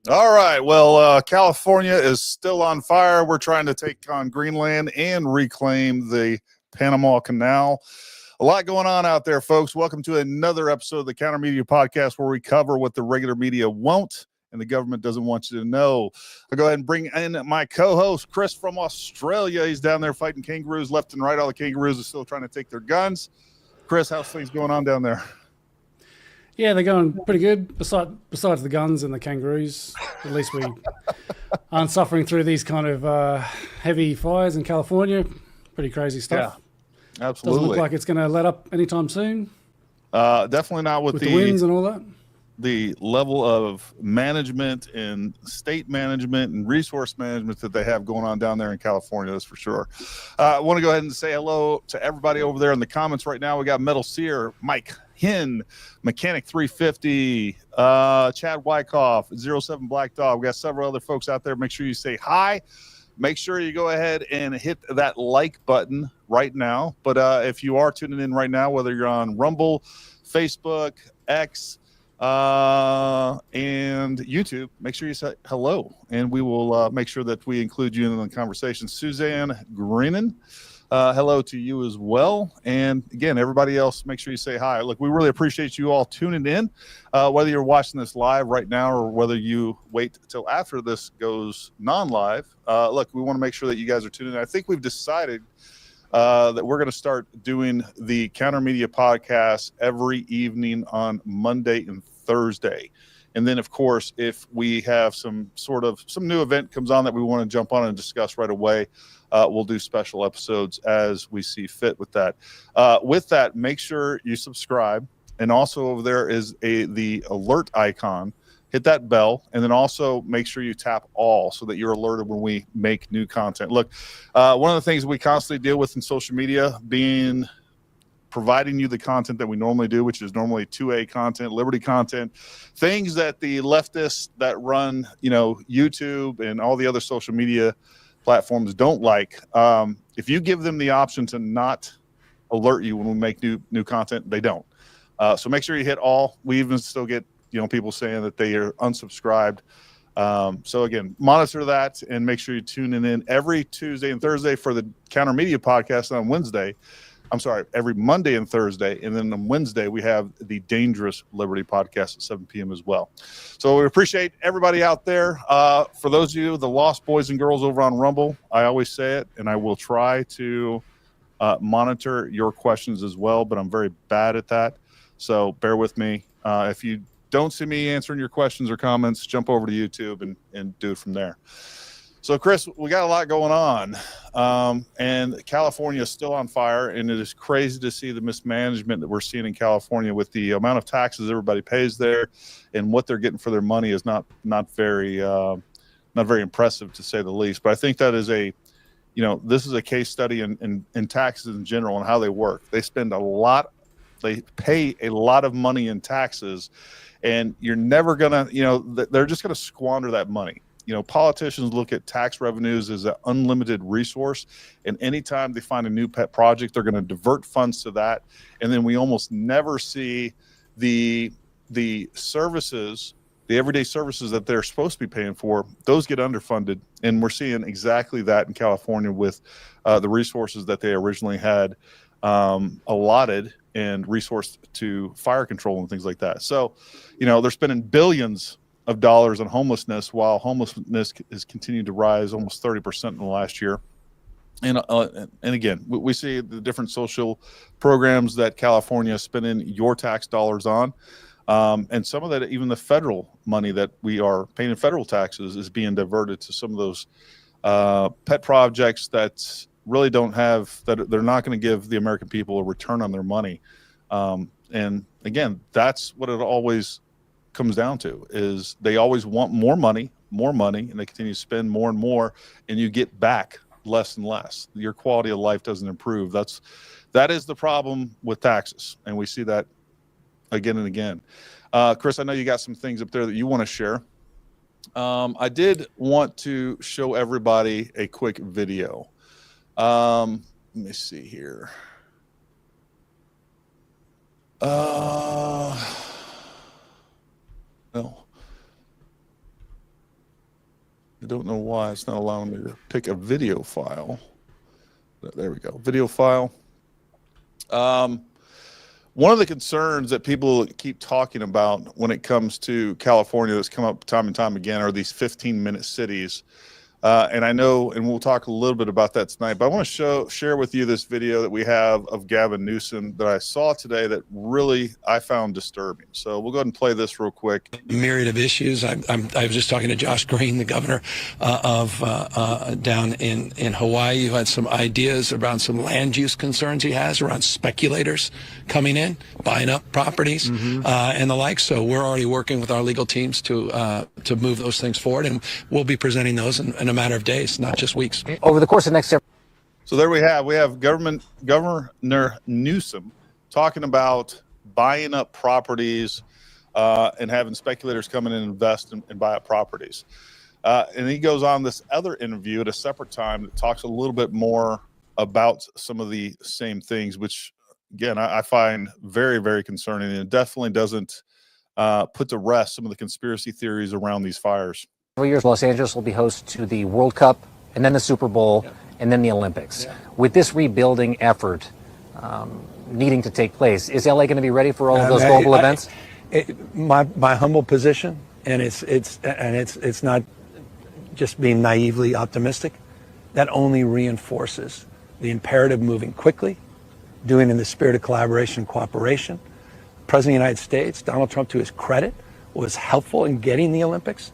All right. Well, California is still on fire. We're trying to take on Greenland and reclaim the Panama Canal. A lot going on out there, folks. Welcome to another episode of the Counter Media Podcast, where we cover what the regular media won't and the government doesn't want you to know. I'll go ahead and bring in my co-host, Chris from Australia. He's down there fighting kangaroos left and right. All the kangaroos are still trying to take their guns. Chris, how's things going on down there? Yeah, they're going pretty good. Besides the guns and the kangaroos, at least we aren't suffering through these kind of heavy fires in California. Pretty crazy stuff. Yeah, absolutely. Doesn't look like it's going to let up anytime soon. Definitely not with the winds and all that. The level of management and state management and resource management that they have going on down there in California, that's for sure. I want to go ahead and say hello to everybody over there in the comments right now. We got Metal Seer, Mike Hinn, Mechanic 350, Chad Wyckoff, 07 Black Dog. We got several other folks out there. Make sure you say hi. Make sure you go ahead and hit that like button right now. But if you are tuning in right now, whether you're on Rumble, Facebook, X, and YouTube, make sure you say hello, and we will make sure that we include you in the conversation. Suzanne Greenan, hello to you as well. And again, everybody else, make sure you say hi. Look, we really appreciate you all tuning in, whether you're watching this live right now or whether you wait till after this goes non-live. Look, we want to make sure that you guys are tuning in. I think we've decided that we're going to start doing the Counter Media podcast every evening on Monday and Thursday. And then, of course, if we have some new event comes on that we want to jump on and discuss right away, we'll do special episodes as we see fit with that. With that, make sure you subscribe. And also over there is the alert icon. Hit that bell, and then also make sure you tap all so that you're alerted when we make new content. Look, one of the things we constantly deal with in social media being providing you the content that we normally do, which is normally 2A content, Liberty content, things that the leftists that run, YouTube and all the other social media platforms don't like. If you give them the option to not alert you when we make new content, they don't. So make sure you hit all. We even still get people saying that they are unsubscribed. So again, monitor that and make sure you tune in every Tuesday and Thursday for the Counter Media podcast on Wednesday. I'm sorry, every Monday and Thursday. And then on Wednesday, we have the Dangerous Liberty podcast at 7 p.m. as well. So we appreciate everybody out there. For those of you, the lost boys and girls over on Rumble, I always say it, and I will try to monitor your questions as well, but I'm very bad at that. So bear with me. If you don't see me answering your questions or comments, jump over to YouTube and do it from there. So, Chris, we got a lot going on, and California is still on fire, and it is crazy to see the mismanagement that we're seeing in California with the amount of taxes everybody pays there, and what they're getting for their money is not very impressive, to say the least. But I think that is this is a case study in taxes in general and how they work. They spend they pay a lot of money in taxes, and you're never gonna, they're just gonna squander that money. Politicians look at tax revenues as an unlimited resource, and anytime they find a new pet project, they're going to divert funds to that. And then we almost never see the services, the everyday services that they're supposed to be paying for, those get underfunded. And we're seeing exactly that in California with the resources that they originally had allotted and resourced to fire control and things like that. So, they're spending billions of dollars on homelessness, while homelessness is continuing to rise almost 30% in the last year. And again, we see the different social programs that California is spending your tax dollars on. And some of that, even the federal money that we are paying in federal taxes, is being diverted to some of those pet projects that really don't have, that they're not going to give the American people a return on their money. And again, that's what it always comes down to, is they always want more money, and they continue to spend more and more, and you get back less and less. Your quality of life doesn't improve. That is the problem with taxes, and we see that again and again. Chris, I know you got some things up there that you want to share. I did want to show everybody a quick video. Let me see here. Well, I don't know why it's not allowing me to pick a video file. There we go. Video file. One of the concerns that people keep talking about when it comes to California that's come up time and time again are these 15-minute cities. And I know, and we'll talk a little bit about that tonight, but I want to share with you this video that we have of Gavin Newsom that I saw today that really I found disturbing. So we'll go ahead and play this real quick. Myriad of issues. I was just talking to Josh Green, the governor of down in Hawaii, who had some ideas around some land use concerns he has around speculators coming in, buying up properties, and the like. So we're already working with our legal teams to move those things forward, and we'll be presenting those in a matter of days, not just weeks. Over the course of the next several. So there we have Governor Newsom talking about buying up properties and having speculators come in and invest and buy up properties. And he goes on this other interview at a separate time that talks a little bit more about some of the same things, which again, I find very, very concerning, and it definitely doesn't put to rest some of the conspiracy theories around these fires. Years, Los Angeles will be host to the World Cup and then the Super Bowl and then the Olympics. With this rebuilding effort needing to take place, is LA going to be ready for all of those global events? My humble position, and it's not just being naively optimistic, that only reinforces the imperative moving quickly, doing in the spirit of collaboration and cooperation. President of the United States, Donald Trump, to his credit, was helpful in getting the Olympics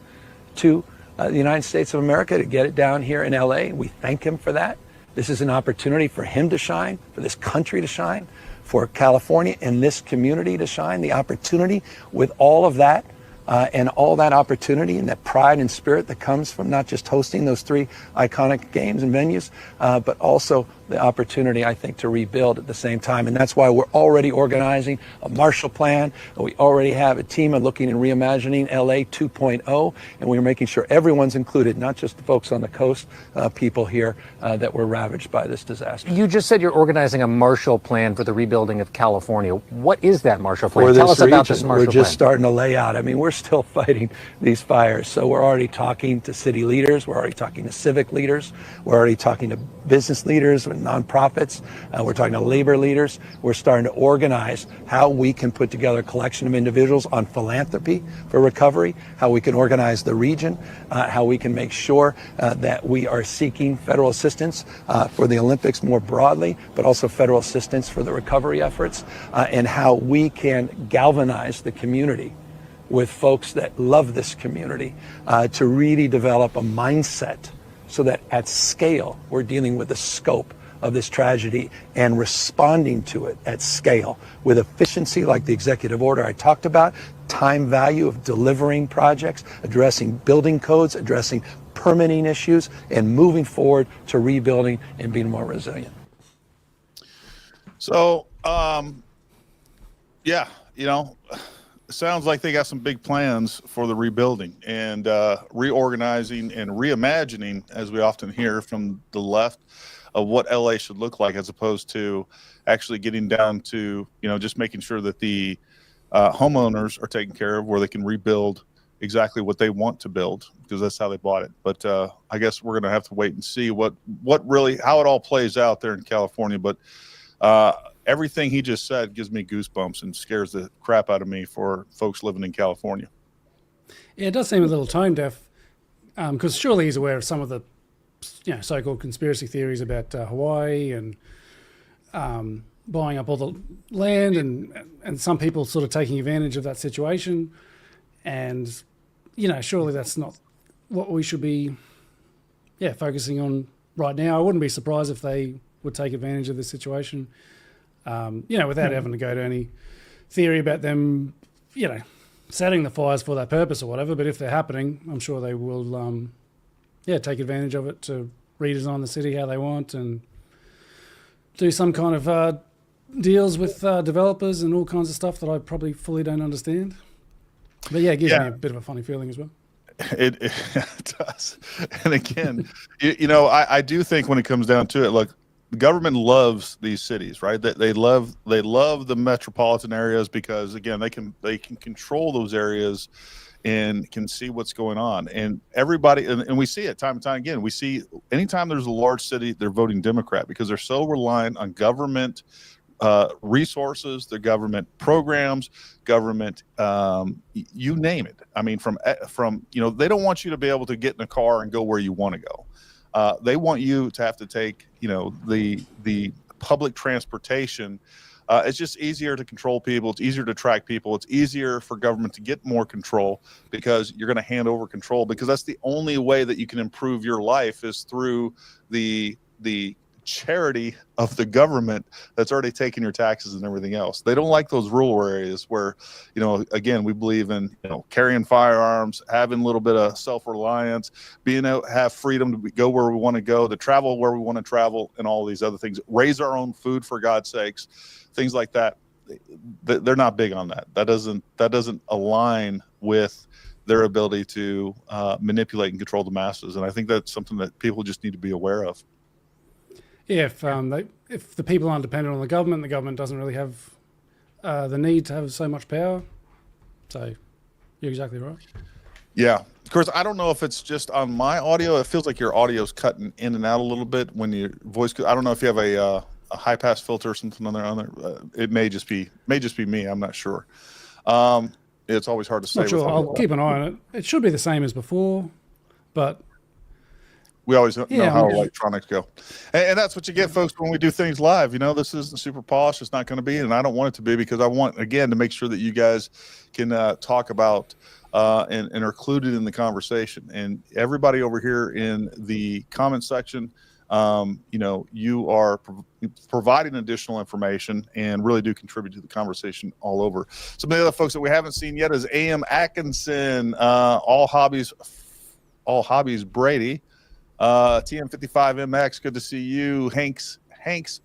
to the United States of America, to get it down here in LA. We thank him for that. This is an opportunity for him to shine, for this country to shine, for California and this community to shine. The opportunity with all of that and all that opportunity and that pride and spirit that comes from not just hosting those three iconic games and venues, but also the opportunity, I think, to rebuild at the same time. And that's why we're already organizing a Marshall Plan. We already have a team of looking and reimagining LA 2.0, and we're making sure everyone's included, not just the folks on the coast, people here that were ravaged by this disaster. You just said you're organizing a Marshall Plan for the rebuilding of California. What is that Marshall Plan? Tell us about this Marshall Plan. We're just starting to lay out. I mean, we're still fighting these fires. So we're already talking to city leaders. We're already talking to civic leaders. We're already talking to business leaders and nonprofits. We're talking to labor leaders. We're starting to organize how we can put together a collection of individuals on philanthropy for recovery, how we can organize the region, how we can make sure that we are seeking federal assistance for the Olympics more broadly, but also federal assistance for the recovery efforts, and how we can galvanize the community with folks that love this community to really develop a mindset so that at scale we're dealing with the scope of this tragedy and responding to it at scale with efficiency, like the executive order I talked about, time value of delivering projects, addressing building codes, addressing permitting issues, and moving forward to rebuilding and being more resilient. So, yeah, you know, sounds like they got some big plans for the rebuilding and reorganizing and reimagining, as we often hear from the left, of what LA should look like, as opposed to actually getting down to, you know, just making sure that the homeowners are taken care of, where they can rebuild exactly what they want to build, because that's how they bought it. But I guess we're going to have to wait and see what really, how it all plays out there in California. But everything he just said gives me goosebumps and scares the crap out of me for folks living in California. Yeah, it does seem a little tone deaf, because surely he's aware of some of the, you know, so-called conspiracy theories about Hawaii and buying up all the land, and some people sort of taking advantage of that situation. And, you know, surely that's not what we should be, focusing on right now. I wouldn't be surprised if they would take advantage of this situation, without having to go to any theory about them, setting the fires for that purpose or whatever. But if they're happening, I'm sure they will, take advantage of it to redesign the city how they want and do some kind of deals with developers and all kinds of stuff that I probably fully don't understand. But yeah, it gives me a bit of a funny feeling as well. It does. And again, I do think when it comes down to it, look, the government loves these cities, right? They love the metropolitan areas because, again, they can control those areas and can see what's going on. And everybody, and we see it time and time again. We see anytime there's a large city, they're voting Democrat because they're so reliant on government resources, the government programs, government, you name it. I mean, from they don't want you to be able to get in a car and go where you want to go. They want you to have to take, the public transportation. It's just easier to control people. It's easier to track people. It's easier for government to get more control because you're going to hand over control, because that's the only way that you can improve your life is through the charity of the government that's already taken your taxes and everything else. They don't like those rural areas where, again, we believe in, carrying firearms, having a little bit of self-reliance, being able to have freedom to go where we want to go, to travel where we want to travel, and all these other things. Raise our own food, for God's sakes, things like that. They're not big on that. That doesn't align with their ability to manipulate and control the masses. And I think that's something that people just need to be aware of. Yeah, if the people aren't dependent on the government doesn't really have the need to have so much power. So you're exactly right. Yeah. Of course, I don't know if it's just on my audio. It feels like your audio's cutting in and out a little bit when your voice. I don't know if you have a high pass filter or something on there. It may just be me. I'm not sure. It's always hard to say. Not sure. I'll keep an eye on it. It should be the same as before, but. We always know how electronics go. And that's what you get, folks, when we do things live. This isn't super polished. It's not going to be, and I don't want it to be, because I want, again, to make sure that you guys can talk about and are included in the conversation. And everybody over here in the comment section, you are providing additional information and really do contribute to the conversation all over. Some of the other folks that we haven't seen yet is A.M. Atkinson, All Hobbies Brady. TM55MX, good to see you. Hanks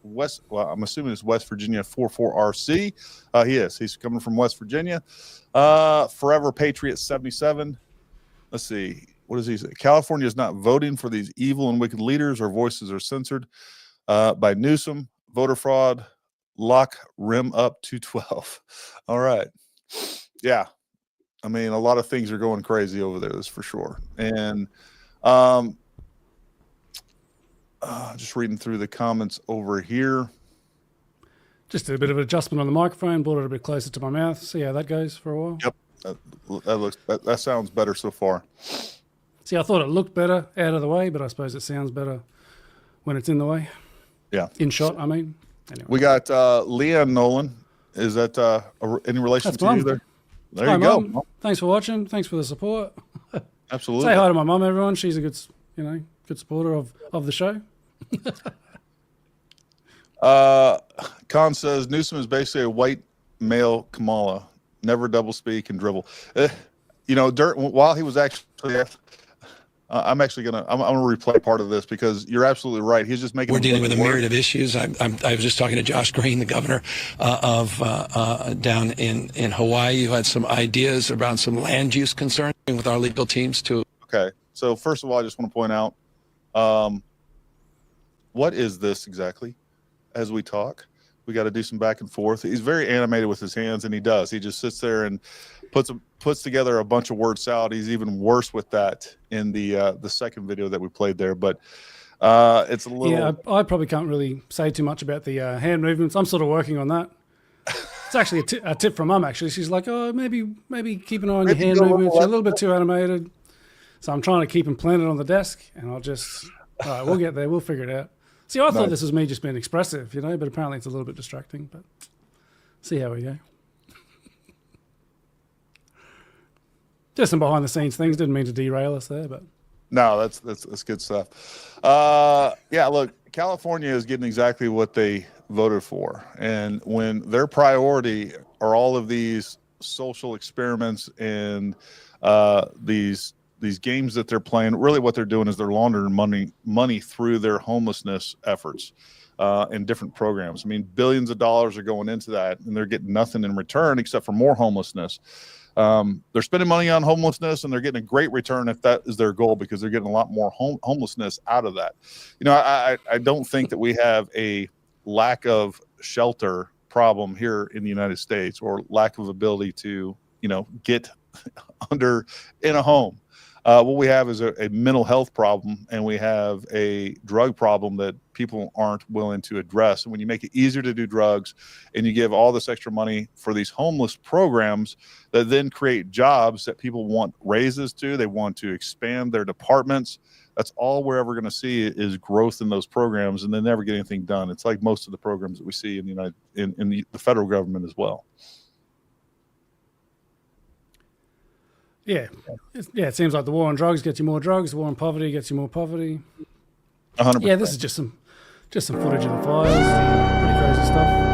West, well, I'm assuming it's West Virginia 44RC. He's coming from West Virginia. Forever Patriot 77. Let's see, what does he say? California is not voting for these evil and wicked leaders. Our voices are censored by Newsom. Voter fraud. Lock rim up 212. All right. Yeah, I mean, a lot of things are going crazy over there, that's for sure. And just reading through the comments over here. Just did a bit of adjustment on the microphone, brought it a bit closer to my mouth. See how that goes for a while. Yep, that sounds better so far. See, I thought it looked better out of the way, but I suppose it sounds better when it's in the way. Yeah, in shot. I mean, anyway. We got Leanne Nolan. Is that any relation That's to Mom. you there? There Hi, you go. Mom. Thanks for watching. Thanks for the support. Absolutely. Say hi to my mum, everyone. She's a good supporter of the show. Khan says Newsom is basically a white male Kamala, never double speak and dribble. While he was actually, I'm gonna replay part of this because you're absolutely right. He's just making. We're dealing with a myriad of issues. I was just talking to Josh Green, the governor of down in Hawaii, who had some ideas around some land use concerns with our legal teams too. Okay, so first of all, I just want to point out, what is this exactly? As we talk, we got to do some back and forth. He's very animated with his hands, and he does. He just sits there and puts together a bunch of word salad. He's even worse with that in the second video that we played there. But it's a little. Yeah, I probably can't really say too much about the hand movements. I'm sort of working on that. It's actually a tip from Mum. Actually, she's like, "Oh, maybe keep an eye on your hand movements. You're a little bit too animated." So I'm trying to keep them planted on the desk, and all right, we'll get there. We'll figure it out. See, I thought this was me just being expressive, but apparently it's a little bit distracting. But see how we go. Just some behind the scenes things. Didn't mean to derail us there, but no, that's good stuff. Yeah, look, California is getting exactly what they voted for, and when their priority are all of these social experiments and these games that they're playing, really what they're doing is they're laundering money through their homelessness efforts and different programs. I mean, billions of dollars are going into that, and they're getting nothing in return except for more homelessness. They're spending money on homelessness, and they're getting a great return if that is their goal, because they're getting a lot more homelessness out of that. I don't think that we have a lack of shelter problem here in the United States, or lack of ability to, get in a home. What we have is a mental health problem, and we have a drug problem that people aren't willing to address. And when you make it easier to do drugs and you give all this extra money for these homeless programs that then create jobs that people want raises to, they want to expand their departments. That's all we're ever going to see is growth in those programs, and they never get anything done. It's like most of the programs that we see in the federal government as well. Yeah, it seems like the war on drugs gets you more drugs. The war on poverty gets you more poverty. 100%. Yeah, this is just some footage of the fires. Pretty crazy stuff.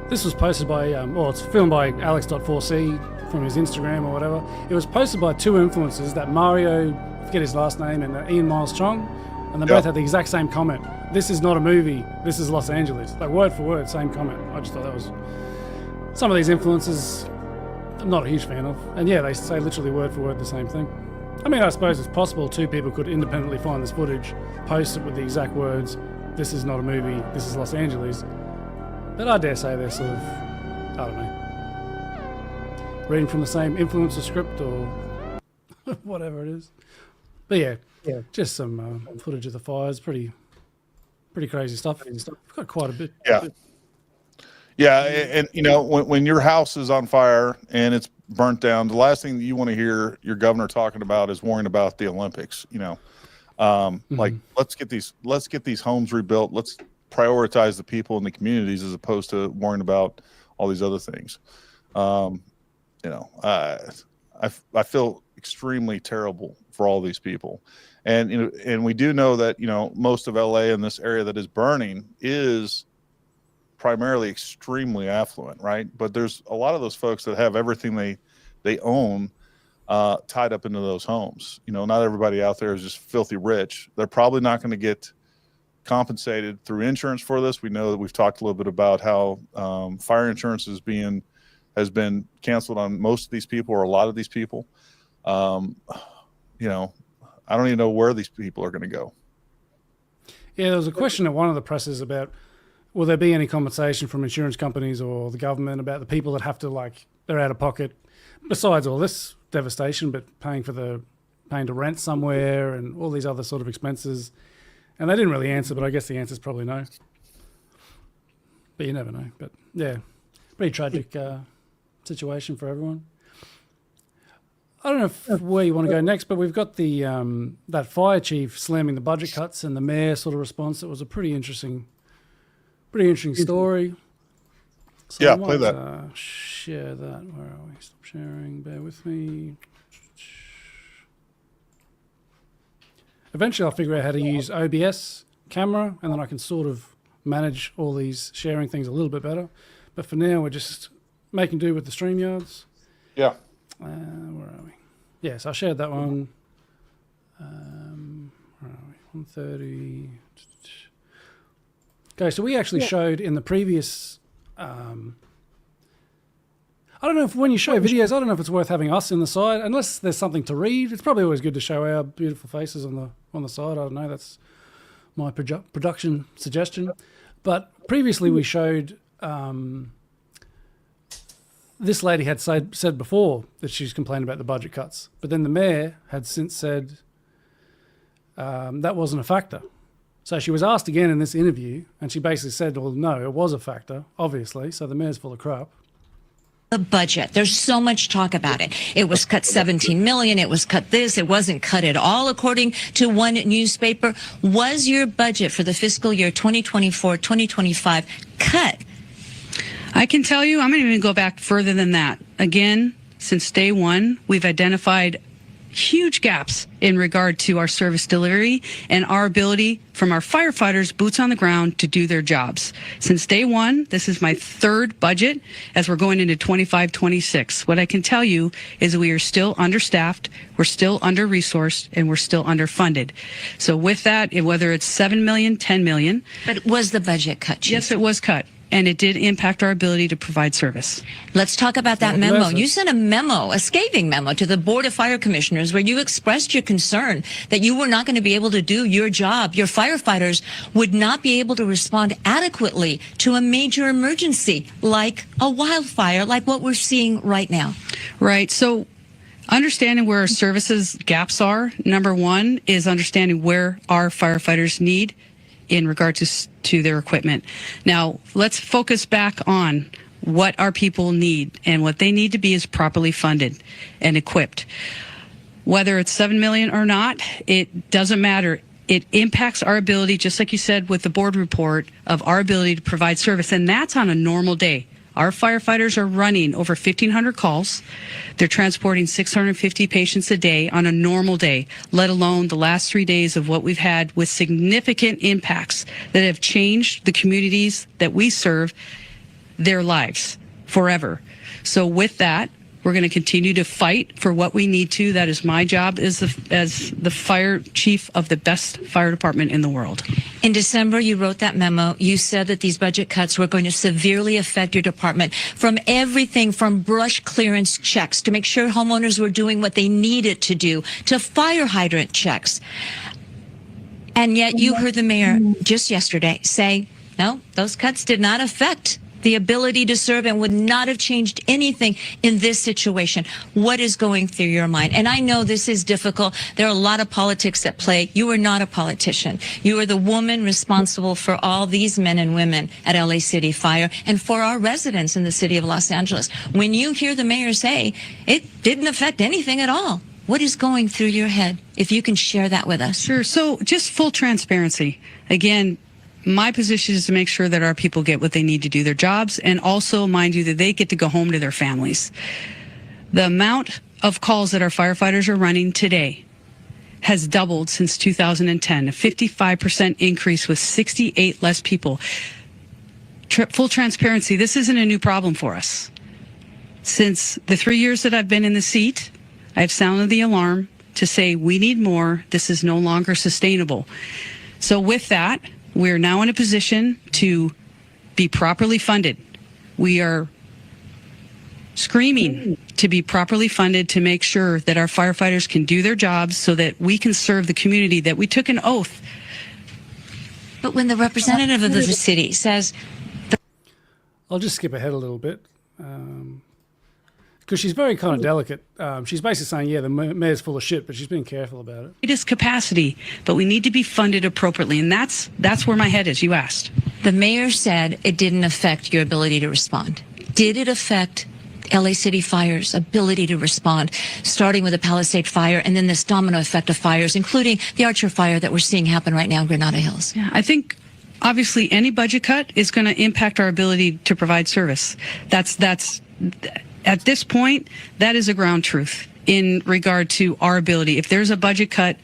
This was posted by, it's filmed by Alex.4C from his Instagram or whatever. It was posted by two influencers, that Mario, I forget his last name, and Ian Miles Chong, and they both had the exact same comment. This is not a movie, this is Los Angeles. Like word for word, same comment. I just thought that was... Some of these influencers, I'm not a huge fan of. And yeah, they say literally word for word the same thing. I mean, I suppose it's possible two people could independently find this footage, post it with the exact words, this is not a movie, this is Los Angeles. But I dare say they're sort of, I don't know, reading from the same influencer script or whatever it is. But yeah, just some footage of the fires. Pretty crazy stuff. We've got quite a bit. Yeah, and you know, when your house is on fire and it's burnt down, the last thing that you want to hear your governor talking about is worrying about the Olympics. You know, like let's get these homes rebuilt. Let's prioritize the people in the communities as opposed to worrying about all these other things. You know, I feel extremely terrible for all these people, and you know, and we do know that, you know, most of LA in this area that is burning is primarily extremely affluent, right? But there's a lot of those folks that have everything they own tied up into those homes. You know, not everybody out there is just filthy rich. They're probably not going to get compensated through insurance for this. We know that we've talked a little bit about how fire insurance has been canceled on most of these people, or a lot of these people. You know, I don't even know where these people are going to go. Yeah, there was a question at one of the presses about, will there be any compensation from insurance companies or the government about the people that have to, like, they're out of pocket, besides all this devastation, but paying to rent somewhere and all these other sort of expenses. And they didn't really answer, but I guess the answer is probably no. But you never know. But yeah, pretty tragic situation for everyone. I don't know where you want to go next, but we've got the that fire chief slamming the budget cuts and the mayor sort of response. It was a pretty interesting story. So yeah, play that. Share that. Where are we? Stop sharing. Bear with me. Eventually I'll figure out how to use OBS camera, and then I can sort of manage all these sharing things a little bit better. But for now, we're just making do with the StreamYards. Yeah. Where are we? Yes, I shared that one. Where are we? 130. Okay, so we actually showed in the previous... I don't know if when you show videos, I don't know if it's worth having us in the side, unless there's something to read. It's probably always good to show our beautiful faces on the side. I don't know. That's my production suggestion. But previously we showed this lady had said before that she's complaining about the budget cuts, but then the mayor had since said that wasn't a factor. So she was asked again in this interview, and she basically said, well, no, it was a factor, obviously. So the mayor's full of crap. The budget. There's so much talk about it. It was cut 17 million. It was cut this. It wasn't cut at all, according to one newspaper. Was your budget for the fiscal year 2024-2025 cut? I can tell you, I'm going to even go back further than that. Again, since day one, we've identified huge gaps in regard to our service delivery and our ability from our firefighters, boots on the ground, to do their jobs. Since day one, this is my third budget as we're going into 25-26. What I can tell you is we are still understaffed, we're still under-resourced, and we're still underfunded. So with that, whether it's $7 million, $10 million. But was the budget cut, Chief? Yes, it was cut. And it did impact our ability to provide service. Let's talk about that memo. You sent a memo, a scathing memo, to the Board of Fire Commissioners where you expressed your concern that you were not going to be able to do your job. Your firefighters would not be able to respond adequately to a major emergency like a wildfire, like what we're seeing right now. Right. So understanding where our services gaps are, number one, is understanding where our firefighters need in regard to their equipment. Now, let's focus back on what our people need, and what they need to be is properly funded and equipped. Whether it's $7 million or not, it doesn't matter. It impacts our ability, just like you said with the board report, of our ability to provide service, and that's on a normal day. Our firefighters are running over 1,500 calls. They're transporting 650 patients a day on a normal day, let alone the last 3 days of what we've had with significant impacts that have changed the communities that we serve, their lives forever. So with that, we're going to continue to fight for what we need to. That is my job as the fire chief of the best fire department in the world. In December, you wrote that memo. You said that these budget cuts were going to severely affect your department, from everything from brush clearance checks to make sure homeowners were doing what they needed to do, to fire hydrant checks. And yet you heard the mayor just yesterday say, no, those cuts did not affect the ability to serve and would not have changed anything in this situation. What is going through your mind? And I know this is difficult. There are a lot of politics at play. You are not a politician. You are the woman responsible for all these men and women at LA City Fire and for our residents in the city of Los Angeles. When you hear the mayor say it didn't affect anything at all, what is going through your head? If you can share that with us. Sure. So just full transparency. Again, my position is to make sure that our people get what they need to do their jobs, and also, mind you, that they get to go home to their families. The amount of calls that our firefighters are running today has doubled since 2010, a 55% increase with 68 less people. Full transparency, this isn't a new problem for us. Since the 3 years that I've been in the seat, I've sounded the alarm to say we need more. This is no longer sustainable. So with that, we're now in a position to be properly funded. We are screaming to be properly funded to make sure that our firefighters can do their jobs so that we can serve the community that we took an oath. But when the representative of the city says... I'll just skip ahead a little bit. Because she's very kind of delicate. She's basically saying, yeah, the mayor's full of shit, but she's being careful about it. It is capacity, but we need to be funded appropriately, and that's where my head is, you asked. The mayor said it didn't affect your ability to respond. Did it affect LA City Fire's ability to respond, starting with the Palisade Fire and then this domino effect of fires, including the Archer Fire that we're seeing happen right now in Granada Hills? Yeah, I think obviously any budget cut is going to impact our ability to provide service. That's at this point, that is a ground truth in regard to our ability. If there's a budget cut,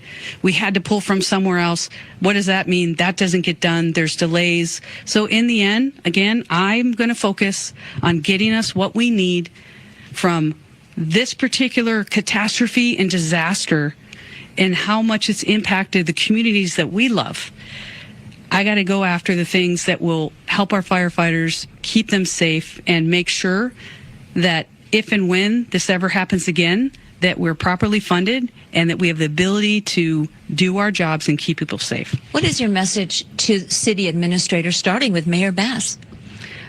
we had to pull from somewhere else. What does that mean? That doesn't get done. There's delays. So in the end, again, I'm going to focus on getting us what we need from this particular catastrophe and disaster and how much it's impacted the communities that we love. I got to go after the things that will help our firefighters, keep them safe, and make sure that if and when this ever happens again, that we're properly funded and that we have the ability to do our jobs and keep people safe. What is your message to city administrators, starting with Mayor Bass?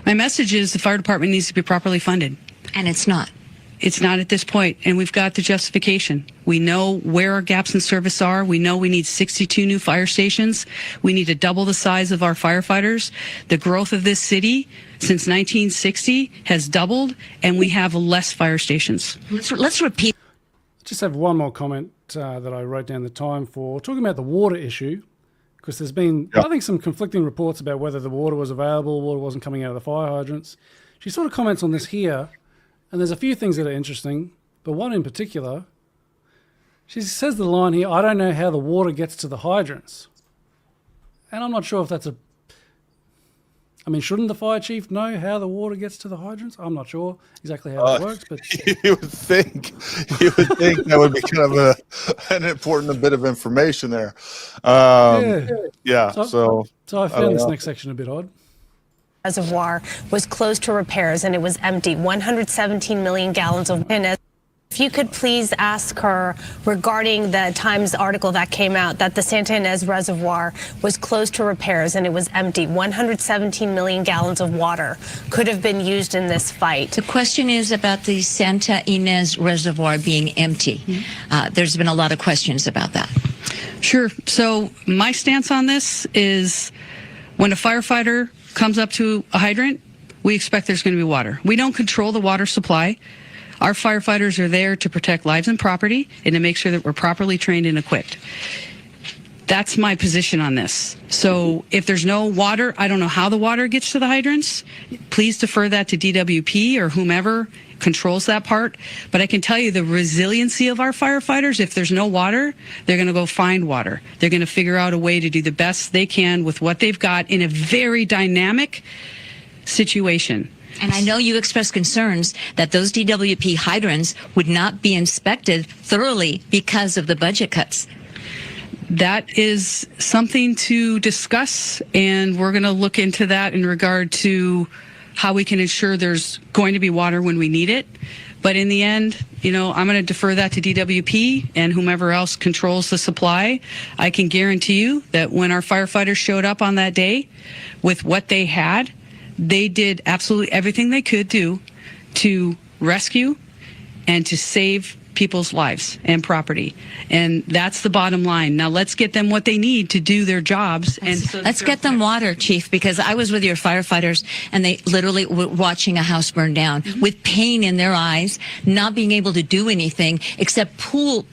My message is the fire department needs to be properly funded. And it's not. It's not at this point, and we've got the justification. We know where our gaps in service are. We know we need 62 new fire stations. We need to double the size of our firefighters. The growth of this city since 1960 has doubled, and we have less fire stations. Let's repeat. Just have one more comment that I wrote down the time for, talking about the water issue, because there's been, I think, some conflicting reports about whether the water was available, water wasn't coming out of the fire hydrants. She sort of comments on this here, and there's a few things that are interesting, but one in particular, She says the line here, I don't know how the water gets to the hydrants. And I'm not sure if that's shouldn't the fire chief know how the water gets to the hydrants? I'm not sure exactly how that works, but you would think that would be kind of an important bit of information there. Yeah. So I found this next section a bit odd. Reservoir was closed to repairs and it was empty. 117 million gallons of water. If you could please ask her regarding the Times article that came out that the Santa Ynez Reservoir was closed to repairs and it was empty. 117 million gallons of water could have been used in this fight. The question is about the Santa Ynez Reservoir being empty. There's been a lot of questions about that. Sure. So my stance on this is when a firefighter comes up to a hydrant, we expect there's going to be water. We don't control the water supply. Our firefighters are there to protect lives and property and to make sure that we're properly trained and equipped. That's my position on this. So if there's no water, I don't know how the water gets to the hydrants. Please defer that to DWP or whomever controls that part. But I can tell you the resiliency of our firefighters, if there's no water, they're going to go find water. They're going to figure out a way to do the best they can with what they've got in a very dynamic situation. And I know you expressed concerns that those DWP hydrants would not be inspected thoroughly because of the budget cuts. That is something to discuss, and we're going to look into that in regard to how we can ensure there's going to be water when we need it. But in the end, I'm going to defer that to DWP and whomever else controls the supply. I can guarantee you that when our firefighters showed up on that day with what they had, they did absolutely everything they could do to rescue and to save people's lives and property. And that's the bottom line. Now let's get them what they need to do their jobs. And let's get them water, Chief, because I was with your firefighters and they literally were watching a house burn down with pain in their eyes, not being able to do anything except pull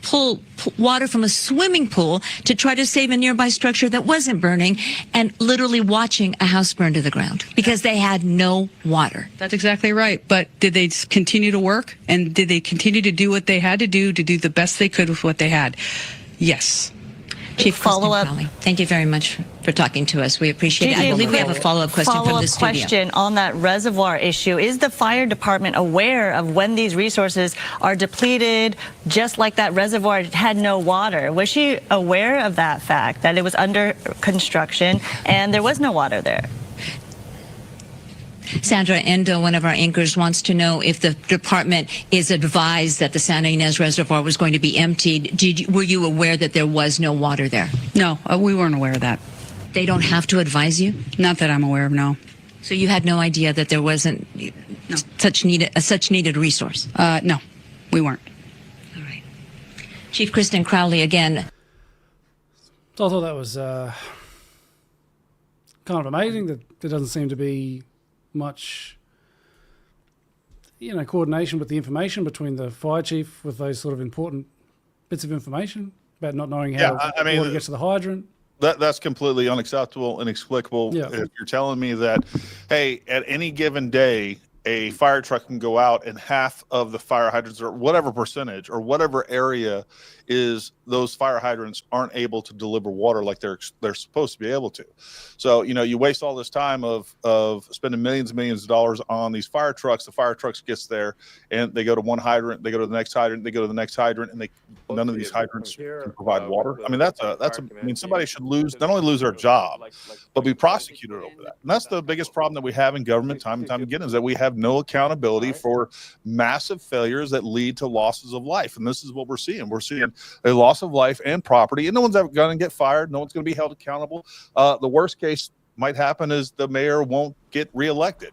water from a swimming pool to try to save a nearby structure that wasn't burning, and literally watching a house burn to the ground because they had no water. That's exactly right. But did they continue to work? And did they continue to do what they had to do the best they could with what they had? Yes. Chief Follow-up. Crowley, thank you very much for talking to us. We appreciate it. I believe we have a follow-up question from the studio. Question on that reservoir issue. Is the fire department aware of when these resources are depleted, just like that reservoir had no water? Was she aware of that fact, that it was under construction and there was no water there? Sandra Endo, one of our anchors, wants to know if the department is advised that the Santa Ynez Reservoir was going to be emptied. Were you aware that there was no water there? No, we weren't aware of that. They don't have to advise you? Not that I'm aware of, no. So you had no idea that there wasn't such needed resource? No, we weren't. All right. Chief Kristen Crowley again. So I thought that was kind of amazing that there doesn't seem to be much coordination with the information between the fire chief with those sort of important bits of information about not knowing how water gets to the hydrant. That's completely unacceptable, inexplicable. Yeah. If you're telling me that, hey, at any given day, a fire truck can go out and half of the fire hydrants or whatever percentage or whatever area is those fire hydrants aren't able to deliver water like they're supposed to be able to. So, you waste all this time of spending millions and millions of dollars on these fire trucks. The fire trucks gets there and they go to one hydrant, they go to the next hydrant, they go to the next hydrant, and none of these hydrants can provide water. I mean, somebody should not only lose their job, but be prosecuted over that. And that's the biggest problem that we have in government time and time again, is that we have no accountability for massive failures that lead to losses of life. And this is what we're seeing. We're seeing a loss of life and property, and no one's ever going to get fired. No one's going to be held accountable. The worst case might happen is the mayor won't get reelected.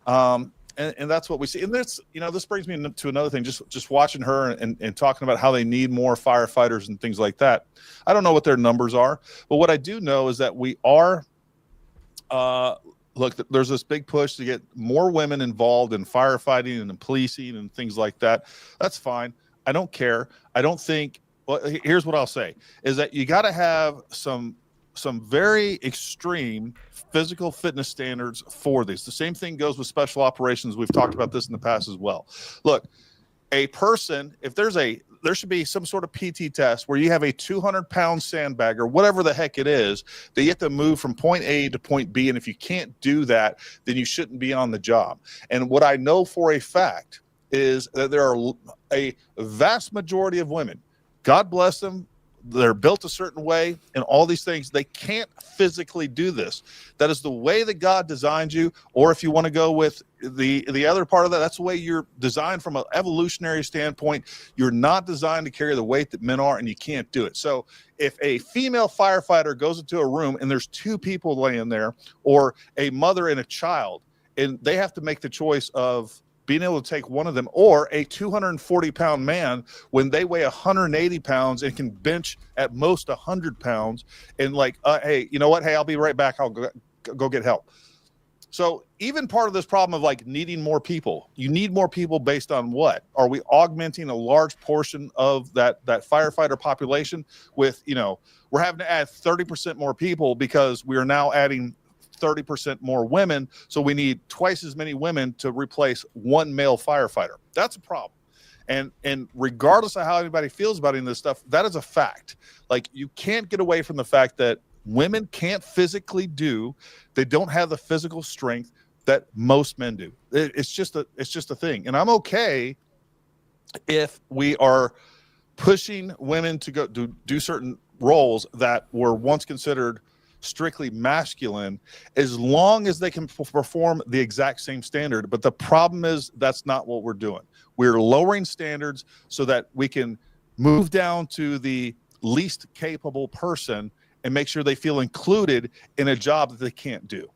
And that's what we see. And this brings me to another thing, just watching her and talking about how they need more firefighters and things like that. I don't know what their numbers are, but what I do know is that we are, look, there's this big push to get more women involved in firefighting and in policing and things like that. That's fine. I don't care. I don't think, well, here's what I'll say, is that you got to have some very extreme physical fitness standards for these. The same thing goes with special operations. We've talked about this in the past as well. Look, a person, if there's there should be some sort of PT test where you have a 200-pound sandbag or whatever the heck it is that you have to move from point A to point B. And if you can't do that, then you shouldn't be on the job. And what I know for a fact is that there are a vast majority of women, God bless them, they're built a certain way and all these things, they can't physically do this. That is the way that God designed you. Or if you want to go with the other part of that, that's the way you're designed from an evolutionary standpoint. You're not designed to carry the weight that men are, and you can't do it. So if a female firefighter goes into a room and there's two people laying there, or a mother and a child, and they have to make the choice of being able to take one of them, or a 240-pound man when they weigh 180 pounds and can bench at most 100 pounds, and like, hey, you know what? Hey, I'll be right back. I'll go get help. So even part of this problem of like needing more people, you need more people based on what? Are we augmenting a large portion of that firefighter population with, we're having to add 30% more people because we are now adding 30% more women, so we need twice as many women to replace one male firefighter. That's a problem. And regardless of how anybody feels about any of this stuff, that is a fact. Like, you can't get away from the fact that women can't physically they don't have the physical strength that most men do. It's just a thing. And I'm okay if we are pushing women to go do certain roles that were once considered strictly masculine, as long as they can perform the exact same standard. But the problem is that's not what we're doing. We're lowering standards so that we can move down to the least capable person and make sure they feel included in a job that they can't do.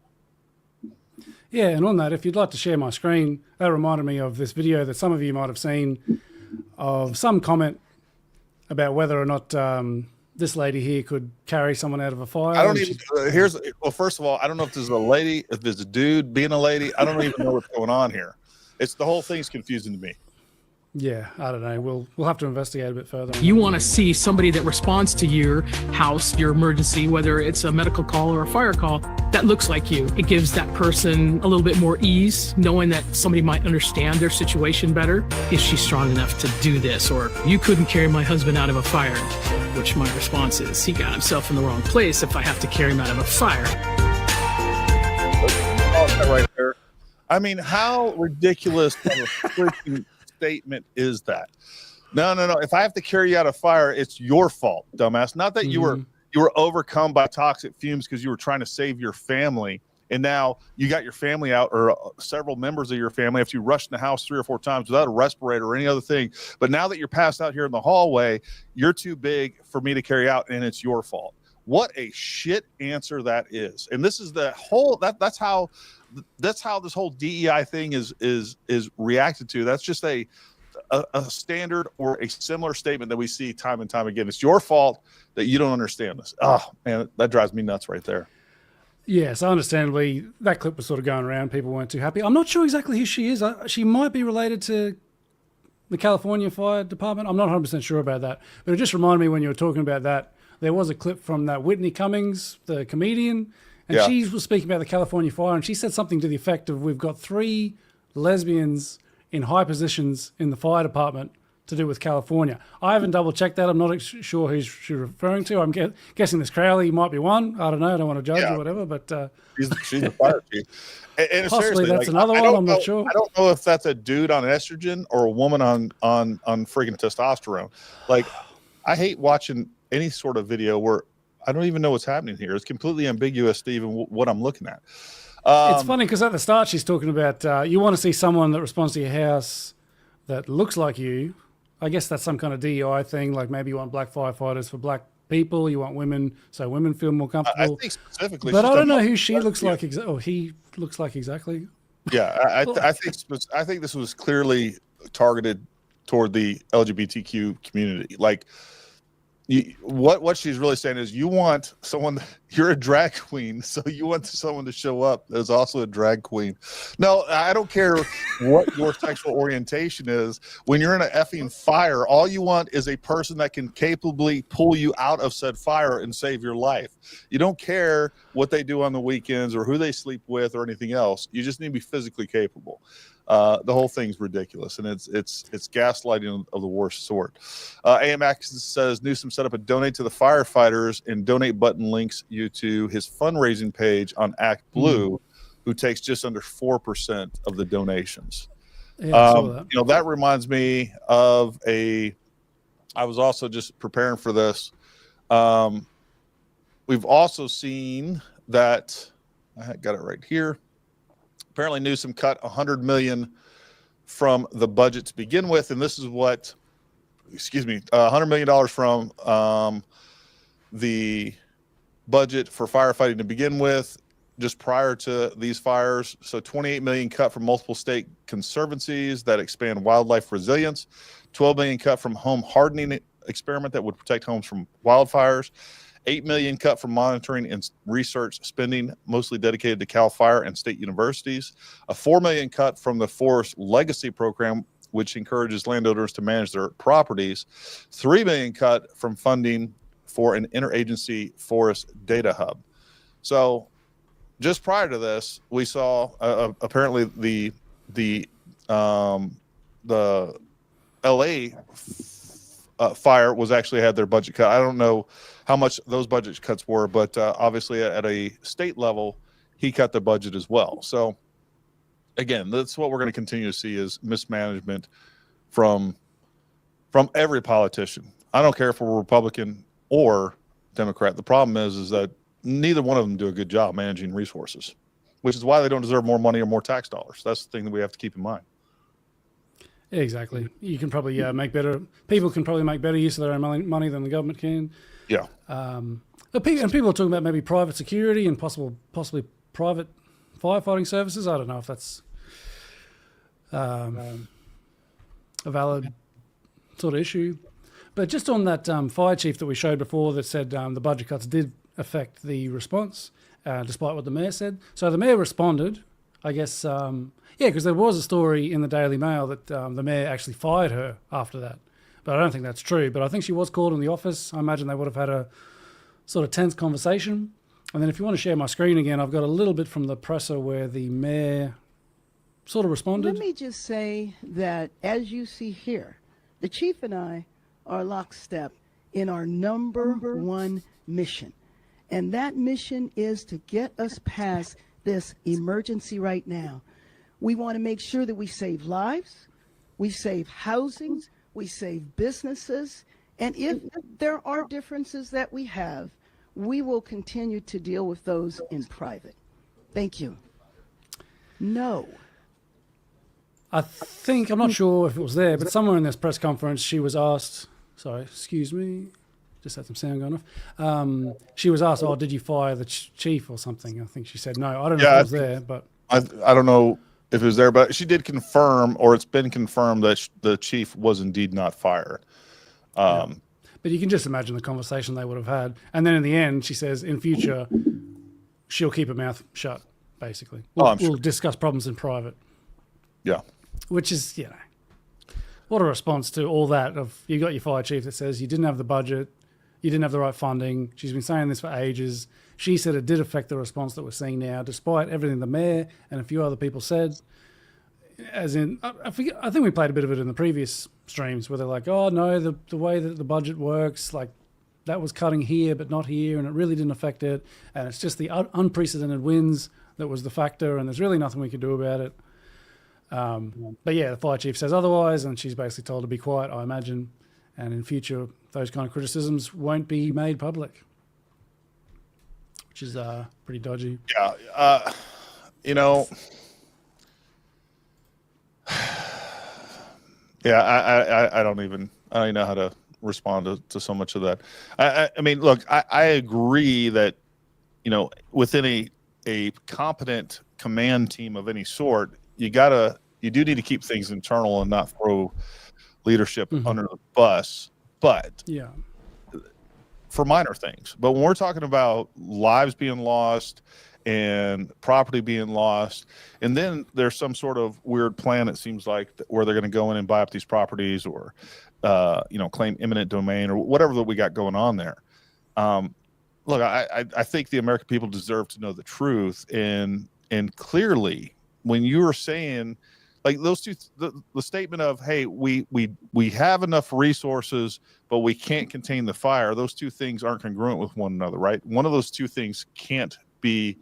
Yeah, and on that, if you'd like to share my screen, that reminded me of this video that some of you might have seen of some comment about whether or not this lady here could carry someone out of a fire. I don't even, well, first of all, I don't know if this is a lady, if there's a dude being a lady. I don't even know what's going on here. The whole thing's confusing to me. Yeah, I don't know. We'll have to investigate a bit further. You want to see somebody that responds to your house, your emergency, whether it's a medical call or a fire call, that looks like you. It gives that person a little bit more ease, knowing that somebody might understand their situation better. Is she strong enough to do this? Or, you couldn't carry my husband out of a fire, which my response is, he got himself in the wrong place if I have to carry him out of a fire. Right there. I mean, how ridiculous of a freaking statement is that? No. If I have to carry you out of fire, it's your fault, dumbass. Not that you were overcome by toxic fumes because you were trying to save your family, and now you got your family out, or several members of your family, after you rushed in the house 3 or 4 times without a respirator or any other thing. But now that you're passed out here in the hallway, you're too big for me to carry out, and it's your fault. What a shit answer that is. And this is the whole that's how this whole DEI thing is reacted to. That's just a standard or a similar statement that we see time and time again. It's your fault that you don't understand this. Oh man, that drives me nuts right there. Yeah, so understandably, that clip was sort of going around. People weren't too happy. I'm not sure exactly who she is. She might be related to the California Fire Department. I'm not 100% sure about that. But it just reminded me when you were talking about that, there was a clip from that Whitney Cummings, the comedian, and she was speaking about the California Fire, and she said something to the effect of, we've got 3 lesbians in high positions in the fire department to do with California. I haven't double-checked that. I'm not sure who she's referring to. I'm guessing this Crowley might be one. I don't know. I don't want to judge or whatever, but she's a fire chief. And possibly that's another one. I'm not sure. I don't know if that's a dude on estrogen or a woman on friggin' testosterone. Like, I hate watching any sort of video where I don't even know what's happening here. It's completely ambiguous to even what I'm looking at. It's funny because at the start she's talking about you want to see someone that responds to your house that looks like you. I guess that's some kind of DEI thing. Like, maybe you want black firefighters for black people. You want women so women feel more comfortable. I think specifically, but I don't know who she looks like. Or he looks like exactly. Yeah, I think this was clearly targeted toward the LGBTQ community. Like, what she's really saying is, you want someone You're a drag queen, so you want someone to show up that's also a drag queen. No, I don't care what your sexual orientation is. When you're in an effing fire, all you want is a person that can capably pull you out of said fire and save your life. You don't care what they do on the weekends or who they sleep with or anything else. You just need to be physically capable. The whole thing's ridiculous, and it's gaslighting of the worst sort. AMX says Newsom set up a donate to the firefighters and donate button links you to his fundraising page on Act Blue, who takes just under 4% of the donations. Yeah, I saw that. That reminds me of I was also just preparing for this. We've also seen that I got it right here. Apparently Newsom cut $100 million from the budget to begin with. And this is what, $100 million from the budget for firefighting to begin with, just prior to these fires. So $28 million cut from multiple state conservancies that expand wildlife resilience, $12 million cut from home hardening experiment that would protect homes from wildfires, $8 million cut from monitoring and research spending, mostly dedicated to Cal Fire and state universities. A $4 million cut from the Forest Legacy Program, which encourages landowners to manage their properties. $3 million cut from funding for an interagency forest data hub. So, just prior to this, we saw apparently the LA fire was actually had their budget cut. I don't know how much those budget cuts were, but obviously at a state level, he cut the budget as well. So again, that's what we're going to continue to see is mismanagement from every politician. I don't care if we're Republican or Democrat. The problem is that neither one of them do a good job managing resources, which is why they don't deserve more money or more tax dollars. That's the thing that we have to keep in mind. Exactly. You can probably people can probably make better use of their own money than the government can. Yeah. But people are talking about maybe private security and possibly private firefighting services. I don't know if that's a valid sort of issue. But just on that fire chief that we showed before that said the budget cuts did affect the response, despite what the mayor said. So the mayor responded, I guess, because there was a story in the Daily Mail that the mayor actually fired her after that. But I don't think that's true. But I think she was called in the office. I imagine they would have had a sort of tense conversation. And then if you want to share my screen again, I've got a little bit from the presser where the mayor sort of responded. Let me just say that, as you see here, the chief and I are lockstep in our number one mission. And that mission is to get us past this emergency right now. We want to make sure that we save lives, we save housing, we save businesses, and if there are differences that we have, we will continue to deal with those in private. Thank you. No. I think, I'm not sure if it was there, but somewhere in this press conference she was asked, sorry, excuse me, just had some sound going off. She was asked, did you fire the chief or something? I think she said no. I don't know if it was there, but I don't know if it was there, but she did confirm, or it's been confirmed, that the chief was indeed not fired. But you can just imagine the conversation they would have had. And then in the end, she says, in future, she'll keep her mouth shut, basically. We'll discuss problems in private. Yeah. Which is, what a response to all that of, you got your fire chief that says you didn't have the budget, you didn't have the right funding. She's been saying this for ages. She said it did affect the response that we're seeing now, despite everything the mayor and a few other people said. As in, I think we played a bit of it in the previous streams where they're like, oh no, the way that the budget works, like that was cutting here but not here, and it really didn't affect it. And it's just the unprecedented wins that was the factor, and there's really nothing we could do about it. But the fire chief says otherwise, and she's basically told to be quiet, I imagine. And in future, those kind of criticisms won't be made public, which is pretty dodgy. Yeah. I don't even know how to respond to so much of that. I mean, look, I agree that, within a competent command team of any sort, you do need to keep things internal and not throw leadership under the bus. But for minor things. But when we're talking about lives being lost and property being lost, and then there's some sort of weird plan, it seems like, where they're going to go in and buy up these properties or, claim eminent domain or whatever that we got going on there. Look, I think the American people deserve to know the truth. And clearly, when you are saying, like, those two, the statement of, hey, we have enough resources, but we can't contain the fire, those two things aren't congruent with one another, right? One of those two things can't be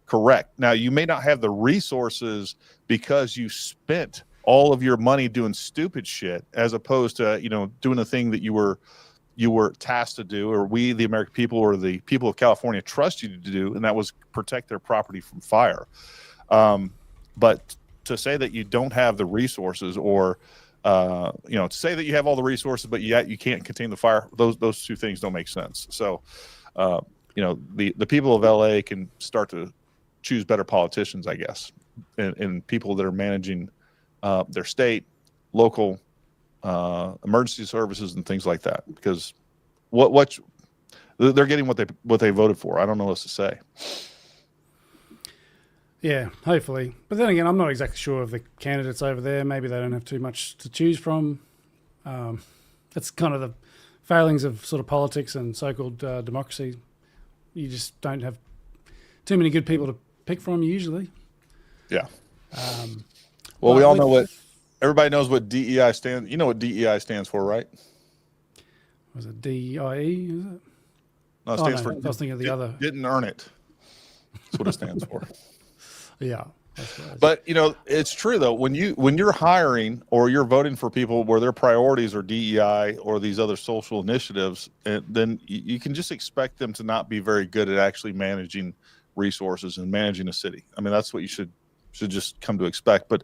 correct. Now, you may not have the resources because you spent all of your money doing stupid shit, as opposed to, doing a thing that you were tasked to do, or we, the American people, or the people of California, trust you to do, and that was protect their property from fire. But to say that you don't have the resources, or to say that you have all the resources but yet you can't contain the fire, those two things don't make sense. So the people of LA can start to choose better politicians, I guess, and people that are managing their state, local emergency services and things like that, because what they're getting what they voted for. I don't know what else to say. Yeah, hopefully. But then again, I'm not exactly sure of the candidates over there. Maybe they don't have too much to choose from. That's kind of the failings of sort of politics and so-called democracy. You just don't have too many good people to pick from usually. Yeah. Well, we all know everybody knows what DEI stands. You know what DEI stands for, right? Was it DIE? Is it? No, it stands for. I was thinking of the other. Didn't earn it. That's what it stands for. Yeah. But it's true though. When you're hiring or you're voting for people where their priorities are DEI or these other social initiatives, then you can just expect them to not be very good at actually managing resources and managing a city. I mean, that's what you should just come to expect. But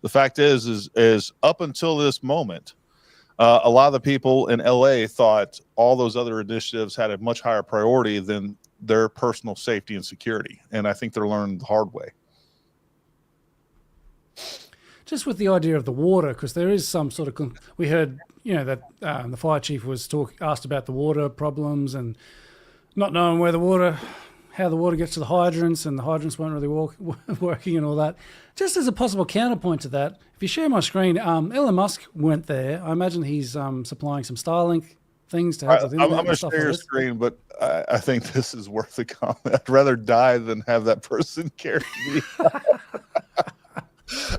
the fact is up until this moment, a lot of the people in LA thought all those other initiatives had a much higher priority than their personal safety and security. And I think they're learning the hard way. Just with the idea of the water, because there is some sort of, we heard, that the fire chief was asked about the water problems and not knowing how the water gets to the hydrants, and the hydrants weren't really working and all that. Just as a possible counterpoint to that, if you share my screen, Elon Musk went there. I imagine he's supplying some Starlink things to help with internet. I'm going to share your screen, but I think this is worth a comment. I'd rather die than have that person carry me.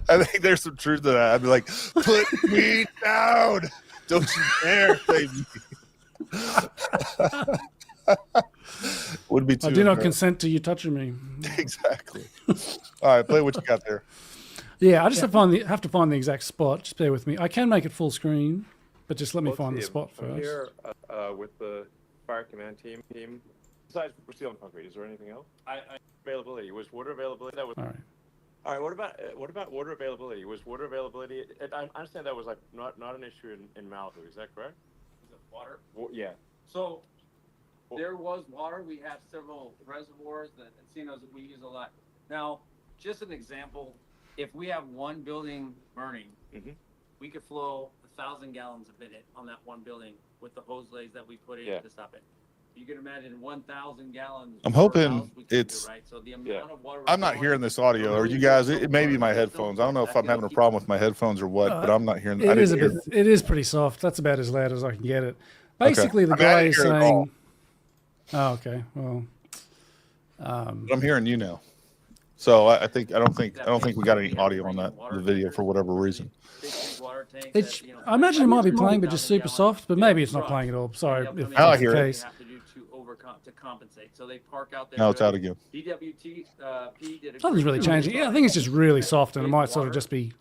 I think there's some truth to that. I'd be like, put me down. Don't you dare save me. Would be too. I do not consent to you touching me. Exactly. All right, play what you got there. Yeah, I just have to find the exact spot. Just bear with me. I can make it full screen, but just let me find the spot first. I'm here with the fire command team. Besides steel and concrete, is there anything else? Availability. Was water availability? That was All right. All right. What about water availability? Was water availability? I understand that was like not an issue in Malibu. Is that correct? Is it water? Yeah. So there was water. We have several reservoirs and casinos that we use a lot. Now, just an example, if we have one building burning, we could flow 1,000 gallons a minute on that one building with the hose legs that we put in to stop it. You can imagine 1,000 gallons. I'm hoping house, it's. right? So the amount of water I'm not hearing this audio. Or you guys? It may be my headphones. I don't know if I'm having a problem with my headphones or what, but I'm not hearing. It is pretty soft. That's about as loud as I can get it. Basically, the guy is saying. Oh, okay. Well, I'm hearing you now. So I don't think we got any audio on the video for whatever reason. I imagine it might be playing, but just super soft. But maybe it's not playing at all. Sorry if I that's hear the it. case. To compensate. So they park out there. Now it's out again. DWT did Nothing's really changing. Yeah, I think it's just really soft, and it might sort of just be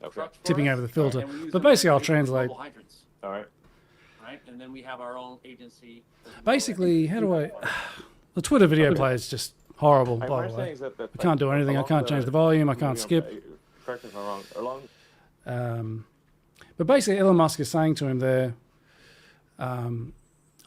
tipping over the filter. But basically, I'll translate. All right. Right, and then we have our own agency. Basically, how do I? The Twitter video player is just horrible. By the way, I can't do anything. I can't change the volume. I can't skip. Correct me if I'm wrong. But basically, Elon Musk is saying to him there.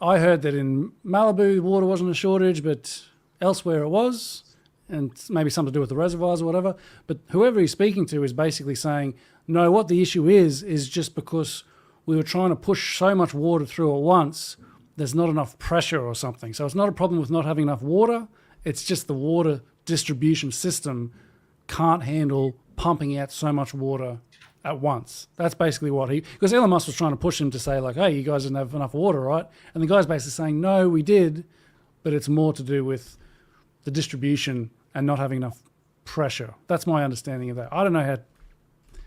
I heard that in Malibu, the water wasn't a shortage, but elsewhere it was, and maybe something to do with the reservoirs or whatever. But whoever he's speaking to is basically saying, no, what the issue is just because we were trying to push so much water through at once there's not enough pressure or something. So it's not a problem with not having enough water. It's just the water distribution system can't handle pumping out so much water at once. That's basically what because Elon Musk was trying to push him to say like, hey, you guys didn't have enough water, right? And the guy's basically saying, no, we did, but it's more to do with the distribution and not having enough pressure. That's my understanding of that. I don't know how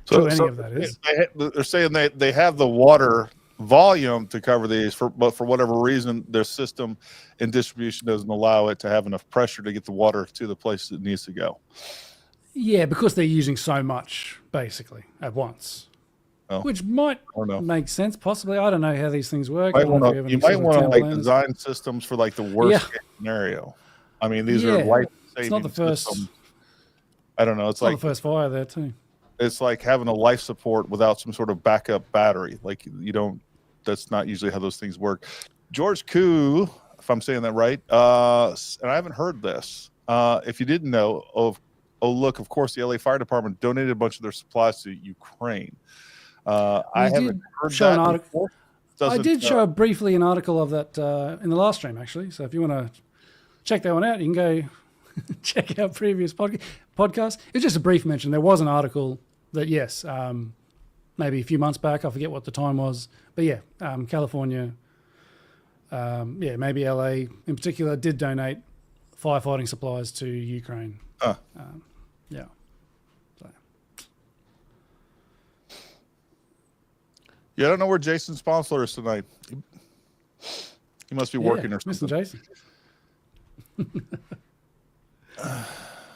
true any of that is. They're saying they have the water volume to cover these, but for whatever reason, their system and distribution doesn't allow it to have enough pressure to get the water to the place it needs to go. Yeah, because they're using so much, basically, at once. Oh. Which might make sense, possibly. I don't know how these things work. You might want to like design systems for like the worst case scenario. I mean, these are life-saving It's not the first. systems. I don't know. It's not like the first fire there too. It's like having a life support without some sort of backup battery. Like you don't. That's not usually how those things work. George Koo, if I'm saying that right, and I haven't heard this. If you didn't know, look, of course, the LA Fire Department donated a bunch of their supplies to Ukraine. I haven't heard that before. I did show briefly an article of that in the last stream, actually. So if you want to check that one out, you can go check out previous podcast. It's just a brief mention. There was an article that, yes, maybe a few months back. I forget what the time was. But yeah, California, maybe LA in particular, did donate firefighting supplies to Ukraine. Yeah. So. Yeah, I don't know where Jason Sponsler is tonight. He must be working or something. Mr. Jason.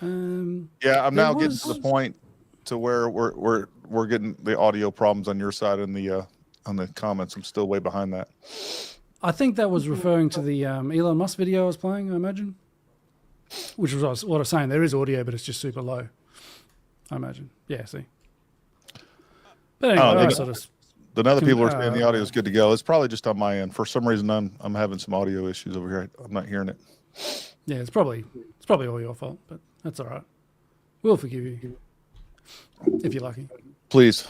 I'm now getting to the point to where we're getting the audio problems on your side and on the comments. I'm still way behind that. I think that was referring to the Elon Musk video I was playing, I imagine. Which was what I was saying. There is audio, but it's just super low, I imagine. Yeah, see. But anyway, the other people are saying the audio is good to go. It's probably just on my end. For some reason, I'm having some audio issues over here. I'm not hearing it. Yeah, it's probably all your fault, but that's all right. We'll forgive you if you're lucky. Please.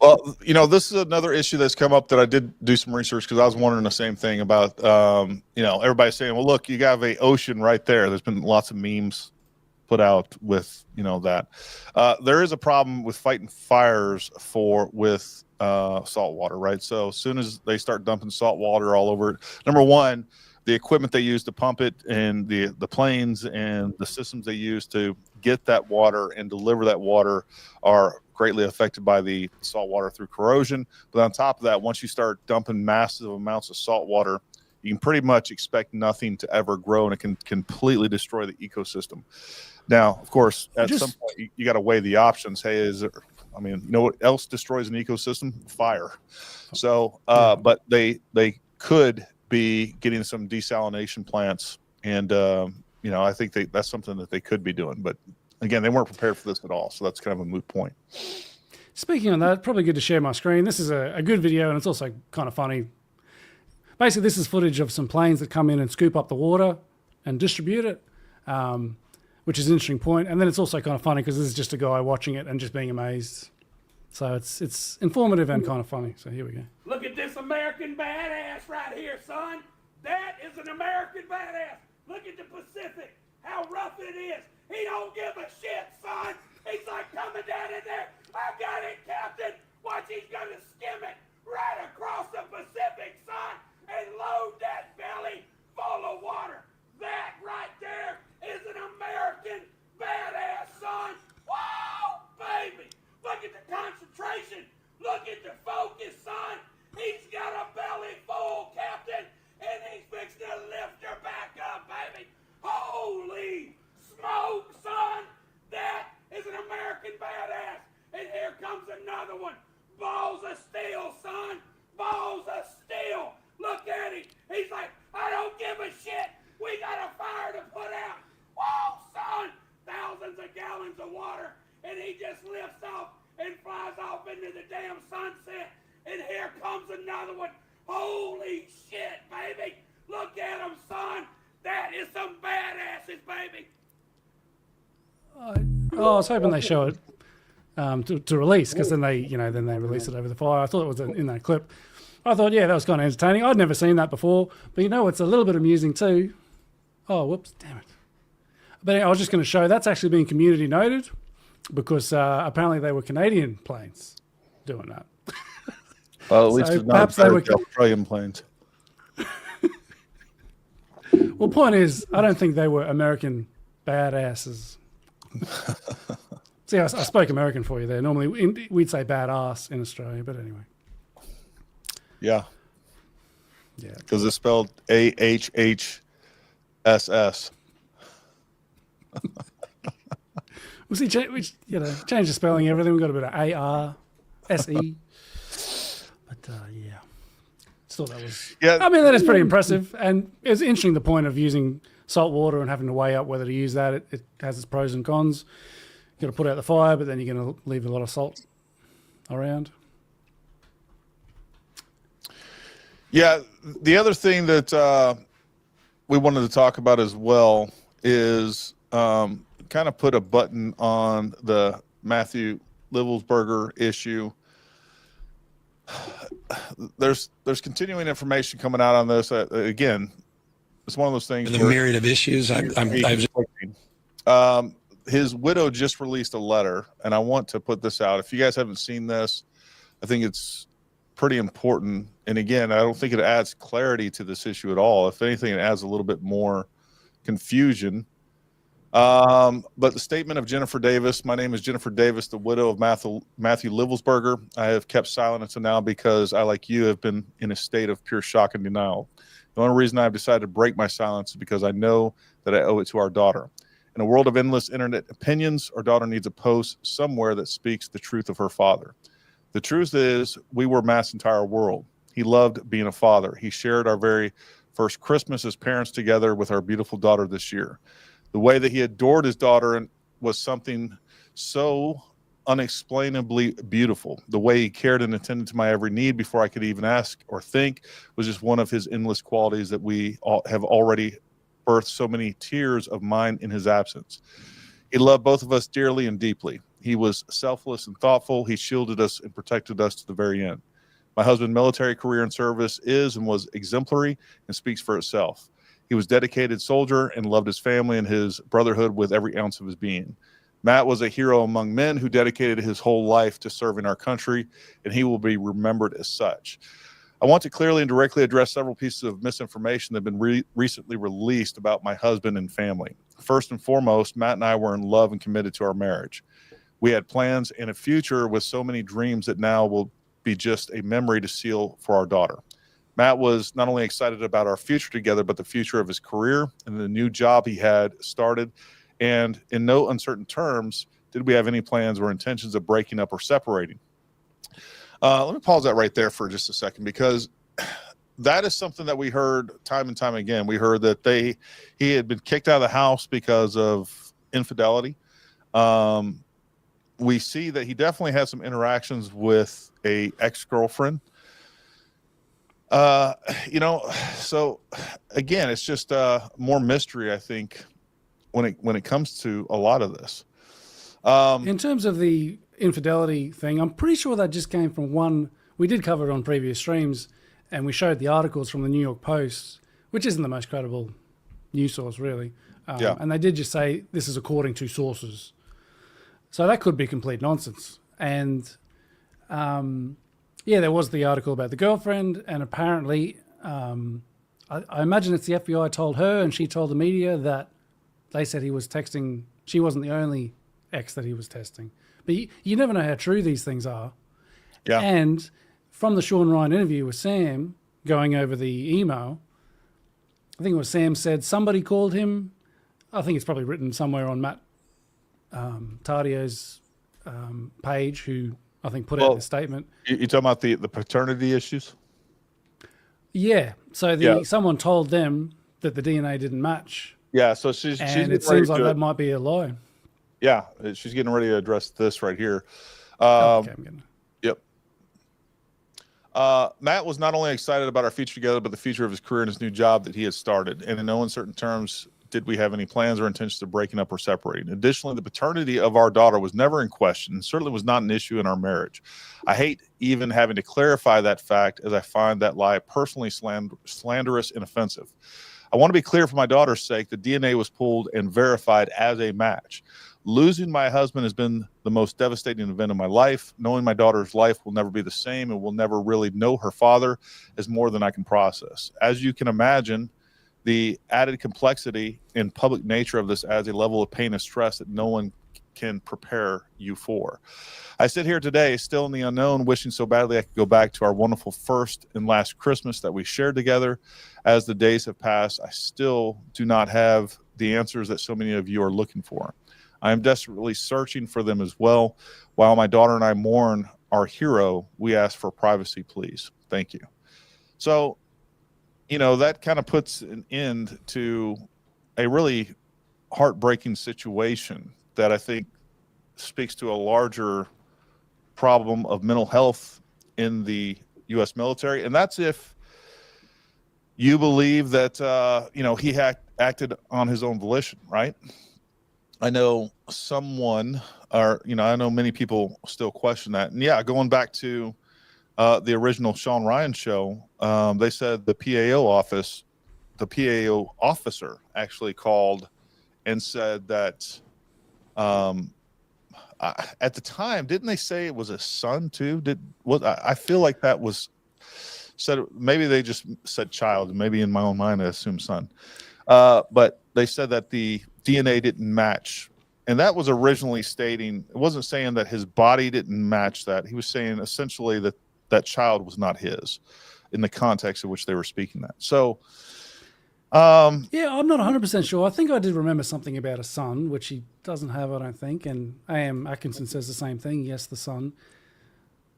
Well, this is another issue that's come up that I did do some research because I was wondering the same thing about, everybody's saying, well, look, you got an ocean right there. There's been lots of memes put out with, that. There is a problem with fighting fires with salt water, right? So as soon as they start dumping salt water all over it, number one, the equipment they use to pump it and the planes and the systems they use to get that water and deliver that water are greatly affected by the salt water through corrosion. But on top of that, once you start dumping massive amounts of salt water, you can pretty much expect nothing to ever grow, and it can completely destroy the ecosystem. Now, of course, at some point, you got to weigh the options. Hey, what else destroys an ecosystem? Fire. So, but they could be getting some desalination plants, and I think that's something that they could be doing. But again, they weren't prepared for this at all, so that's kind of a moot point. Speaking of that, probably good to share my screen. This is a good video, and it's also kind of funny. Basically, this is footage of some planes that come in and scoop up the water and distribute it, which is an interesting point. And then it's also kind of funny because this is just a guy watching it and just being amazed. So it's informative and kind of funny. So here we go. Look at this American badass right here, son. That is an American badass. Look at the Pacific, how rough it is. He don't give a shit, son. He's like coming down in there. I got it, Captain. Watch, he's gonna skim it right across the Pacific, son, and load that belly full of water. That right there is an American badass, son. Whoa, baby. Look at the concentration. Look at the focus, son. He's got a belly full, Captain, and he's fixing to lift her back up, baby. Holy smoke, son. That is an American badass. And here comes another one. Balls of steel, son. Balls of steel. Look at him. He's like, I don't give a shit. We got a fire to put out. Whoa, son. Thousands of gallons of water. And he just lifts off and flies off into the damn sunset. And here comes another one. Holy shit, baby. Look at him, son. That is some badasses, baby. I was hoping they show it to release, because then they release it over the fire. I thought it was in that clip. I thought, yeah, that was kind of entertaining. I'd never seen that before, but it's a little bit amusing too. Oh, whoops, damn it. But anyway, I was just going to show that's actually been community noted because apparently they were Canadian planes doing that. Well, at least So it's not perhaps they were Australian planes. Well, point is, I don't think they were American badasses. See, I spoke American for you there. Normally, we'd say badass in Australia, but anyway. Yeah. Yeah. Because it's spelled AHHSS. Well, see, change the spelling, everything. We've got a bit of ARSE. But yeah. Still, that was. Yeah. I mean, that is pretty impressive. And it's interesting the point of using salt water and having to weigh up whether to use that. It has its pros and cons. You've got to put out the fire, but then you're going to leave a lot of salt around. Yeah. The other thing that we wanted to talk about as well is kind of put a button on the Matthew Livelsberger issue. There's continuing information coming out on this. Again, it's one of those things. The myriad of issues. His widow just released a letter, and I want to put this out. If you guys haven't seen this, I think it's pretty important. And again, I don't think it adds clarity to this issue at all. If anything, it adds a little bit more confusion. But the statement of Jennifer Davis, my name is Jennifer Davis, the widow of Matthew Livelsberger. I have kept silent until now because I, like you, have been in a state of pure shock and denial. The only reason I've decided to break my silence is because I know that I owe it to our daughter. In a world of endless internet opinions, our daughter needs a post somewhere that speaks the truth of her father. The truth is, we were Matt's entire world. He loved being a father. He shared our very first Christmas as parents together with our beautiful daughter this year. The way that he adored his daughter was something so unexplainably beautiful. The way he cared and attended to my every need before I could even ask or think was just one of his endless qualities that we all have already birthed so many tears of mine in his absence. He loved both of us dearly and deeply. He was selfless and thoughtful. He shielded us and protected us to the very end. My husband's military career and service is and was exemplary and speaks for itself. He was a dedicated soldier and loved his family and his brotherhood with every ounce of his being. Matt was a hero among men who dedicated his whole life to serving our country, and he will be remembered as such. I want to clearly and directly address several pieces of misinformation that have been recently released about my husband and family. First and foremost, Matt and I were in love and committed to our marriage. We had plans and a future with so many dreams that now will be just a memory to seal for our daughter. Matt was not only excited about our future together, but the future of his career and the new job he had started. And in no uncertain terms, did we have any plans or intentions of breaking up or separating. Let me pause that right there for just a second, because that is something that we heard time and time again. We heard that he had been kicked out of the house because of infidelity. We see that he definitely had some interactions with a ex-girlfriend. So again, it's just more mystery, I think, when it comes to a lot of this. In terms of the infidelity thing, I'm pretty sure that just came from one. We did cover it on previous streams, and we showed the articles from the New York Post, which isn't the most credible news source, really. Yeah. And they did just say this is according to sources. So that could be complete nonsense. And there was the article about the girlfriend, and apparently, I imagine it's the FBI told her, and she told the media that they said he was texting. She wasn't the only ex that he was testing. But you never know how true these things are. Yeah. And from the Sean Ryan interview with Sam, going over the email, I think it was Sam said somebody called him. I think it's probably written somewhere on Matt Tardio's page, who I think put out the statement. You talking about the paternity issues? Yeah. So Yeah. someone told them that the DNA didn't match. Yeah. So she's And it seems like that might be a lie. Yeah, she's getting ready to address this right here. Okay, I'm gonna. Yep. Matt was not only excited about our future together, but the future of his career and his new job that he had started. And in no uncertain terms, did we have any plans or intentions of breaking up or separating. Additionally, the paternity of our daughter was never in question and certainly was not an issue in our marriage. I hate even having to clarify that fact, as I find that lie personally slanderous and offensive. I want to be clear for my daughter's sake, the DNA was pulled and verified as a match. Losing my husband has been the most devastating event of my life. Knowing my daughter's life will never be the same and will never really know her father is more than I can process. As you can imagine, the added complexity and public nature of this adds a level of pain and stress that no one can prepare you for. I sit here today still in the unknown, wishing so badly I could go back to our wonderful first and last Christmas that we shared together. As the days have passed, I still do not have the answers that so many of you are looking for. I am desperately searching for them as well. While my daughter and I mourn our hero, we ask for privacy, please. Thank you. So, that kind of puts an end to a really heartbreaking situation that I think speaks to a larger problem of mental health in the U.S. military. And that's if you believe that, he acted on his own volition, right? I know I know many people still question that. And yeah, going back to the original Sean Ryan show, they said the PAO officer actually called and said that at the time, didn't they say it was a son too? I feel like that was said. Maybe they just said child. Maybe in my own mind I assumed son. But they said that the DNA didn't match. And that was originally stating, it wasn't saying that his body didn't match that. He was saying essentially that that child was not his in the context of which they were speaking that. So, yeah, I'm not 100% sure. I think I did remember something about a son, which he doesn't have, I don't think. And A.M. Atkinson says the same thing. Yes, the son.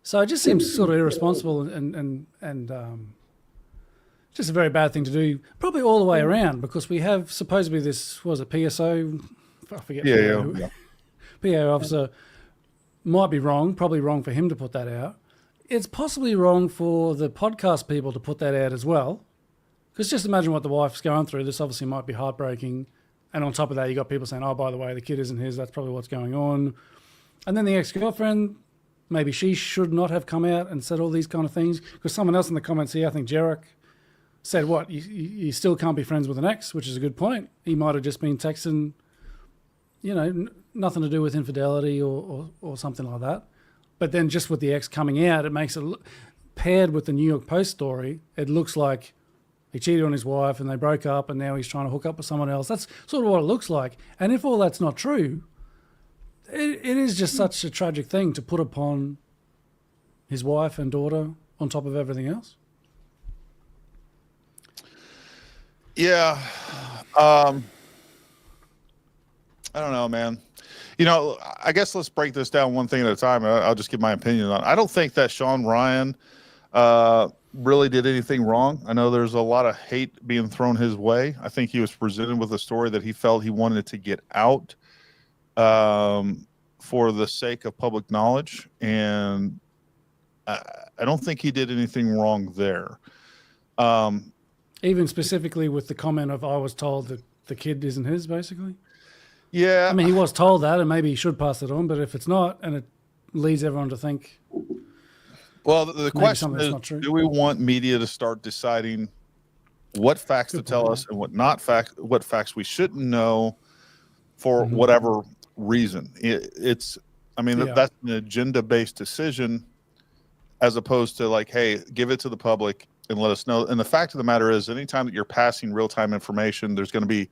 So it just seems sort of irresponsible and just a very bad thing to do, probably all the way around, because we have supposedly this, was it PSO? I forget. Yeah. PAO officer might be wrong, probably wrong for him to put that out. It's possibly wrong for the podcast people to put that out as well. Because just imagine what the wife's going through. This obviously might be heartbreaking. And on top of that, you got people saying, oh, by the way, the kid isn't his. That's probably what's going on. And then the ex-girlfriend, maybe she should not have come out and said all these kind of things. Because someone else in the comments here, I think Jarek, said what? You still can't be friends with an ex, which is a good point. He might have just been texting, nothing to do with infidelity or something like that. But then just with the ex coming out, it makes it, paired with the New York Post story, it looks like he cheated on his wife and they broke up and now he's trying to hook up with someone else. That's sort of what it looks like. And if all that's not true, it is just such a tragic thing to put upon his wife and daughter on top of everything else. Yeah. I don't know, man. I guess let's break this down one thing at a time. I'll just give my opinion on it. I don't think that Sean Ryan really did anything wrong. I know there's a lot of hate being thrown his way. I think he was presented with a story that he felt he wanted to get out for the sake of public knowledge. And I don't think he did anything wrong there. Even specifically with the comment of, I was told that the kid isn't his, basically. Yeah. I mean, he was told that, and maybe he should pass it on, but if it's not, and it leads everyone to think. Well, the question is, do we want media to start deciding what facts to tell us and what facts we shouldn't know for whatever reason? That's an agenda-based decision as opposed to like, hey, give it to the public and let us know. And the fact of the matter is, anytime that you're passing real-time information, there's going to be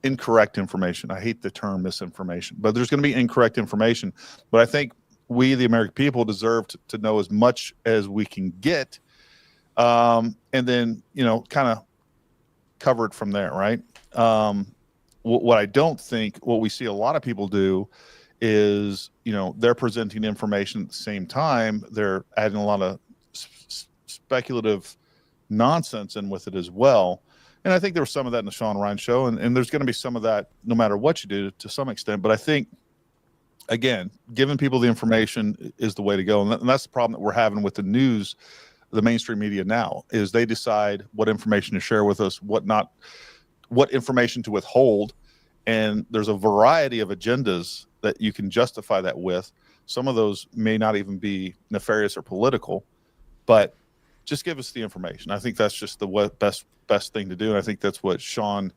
incorrect information. I hate the term misinformation, but there's going to be incorrect information. But I think we, the American people, deserve to know as much as we can get, and then, kind of cover it from there, right? What I don't think, what we see a lot of people do is, they're presenting information at the same time. They're adding a lot of speculative nonsense in with it as well. And I think there was some of that in the Sean Ryan show, and there's going to be some of that no matter what you do to some extent. But I think, again, giving people the information is the way to go. And that's the problem that we're having with the news, the mainstream media now, is they decide what information to share with us, what not what information to withhold. And there's a variety of agendas that you can justify that with. Some of those may not even be nefarious or political, but just give us the information. I think that's just the best thing to do. And I think that's what Sean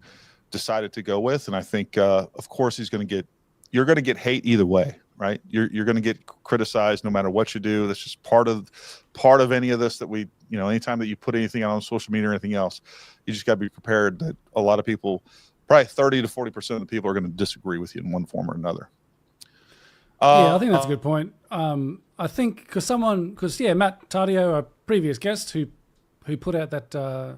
decided to go with. And I think, of course, you're going to get hate either way, right? You're going to get criticized no matter what you do. That's just part of any of this that we, anytime that you put anything out on social media or anything else, you just got to be prepared that a lot of people, probably 30 to 40% of the people are going to disagree with you in one form or another. Yeah, I think that's a good point. I think because Matt Tardio, a previous guest who put out that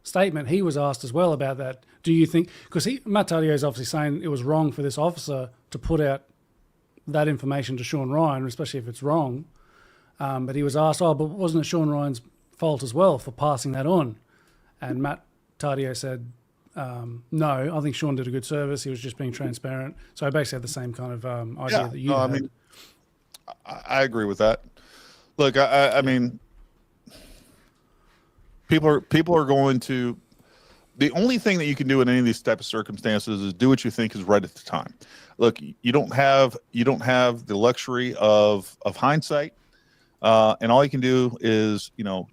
statement, he was asked as well about that. Do you think, because Matt Tardio is obviously saying it was wrong for this officer to put out that information to Sean Ryan, especially if it's wrong. But he was asked, but wasn't it Sean Ryan's fault as well for passing that on? And Matt Tardio said, no, I think Sean did a good service. He was just being transparent. So I basically had the same kind of idea that you had. I agree with that. Look, I mean, people are going to. The only thing that you can do in any of these type of circumstances is do what you think is right at the time. Look, you don't have the luxury of hindsight, and all you can do is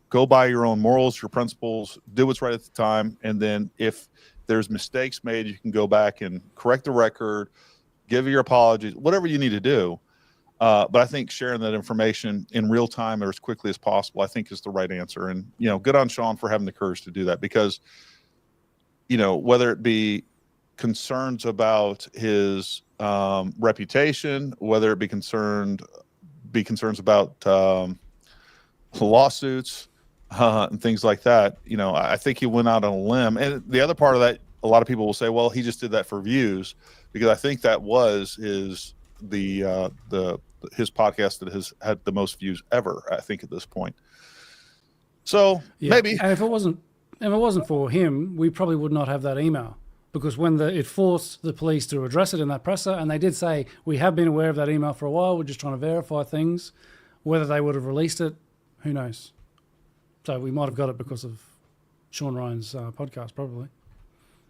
go by your own morals, your principles, do what's right at the time, and then if there's mistakes made, you can go back and correct the record, give your apologies, whatever you need to do. But I think sharing that information in real time or as quickly as possible, I think is the right answer. And, good on Sean for having the courage to do that, because, whether it be concerns about his reputation, whether it be concerns about lawsuits and things like that, I think he went out on a limb. And the other part of that, a lot of people will say, well, he just did that for views, because I think that was his podcast that has had the most views ever, I think, at this point. So maybe. And if it wasn't for him, we probably would not have that email, because when it forced the police to address it in that presser, and they did say, we have been aware of that email for a while, we're just trying to verify things. Whether they would have released it, who knows? So we might have got it because of Sean Ryan's podcast, probably.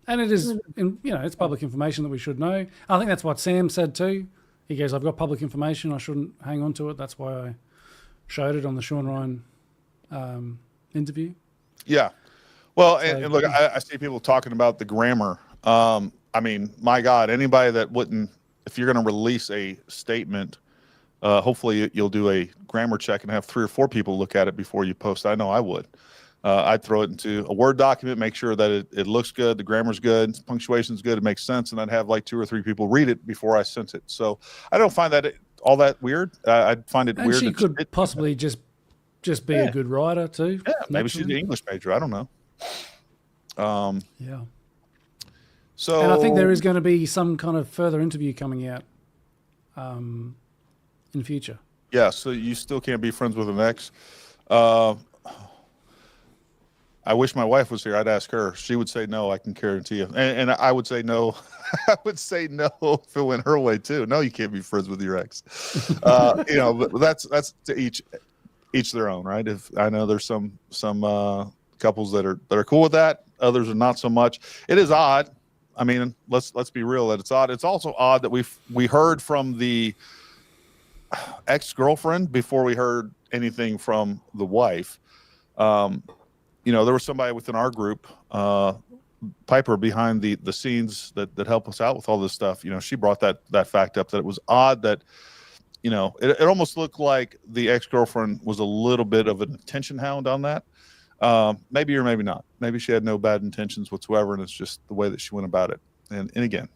And it is, it's public information that we should know. I think that's what Sam said too. He goes, I've got public information, I shouldn't hang on to it. That's why I showed it on the Sean Ryan interview. Yeah. Well, and look, I see people talking about the grammar. I mean, my God, anybody that wouldn't, if you're going to release a statement, hopefully you'll do a grammar check and have 3 or 4 people look at it before you post. I know I would. I'd throw it into a Word document, make sure that it looks good, the grammar's good, punctuation's good, it makes sense, and I'd have like 2 or 3 people read it before I sent it. So I don't find that all that weird. I'd find it weird. She could possibly just be a good writer too. Yeah, maybe she's an English major. I don't know. Yeah. So, and I think there is going to be some kind of further interview coming out in future. Yeah, so you still can't be friends with an ex. I wish my wife was here. I'd ask her. She would say no, I can guarantee you. And I would say no. I would say no if it went her way too. No, you can't be friends with your ex. But that's to each their own, right? If I know there's some couples that are cool with that, others are not so much. It is odd. I mean, let's be real that it's odd. It's also odd that we heard from the ex-girlfriend before we heard anything from the wife. There was somebody within our group, Piper, behind the scenes that help us out with all this stuff. She brought that fact up, that it was odd that, it almost looked like the ex-girlfriend was a little bit of an attention hound on that. Maybe or maybe not. Maybe she had no bad intentions whatsoever, and it's just the way that she went about it. And again,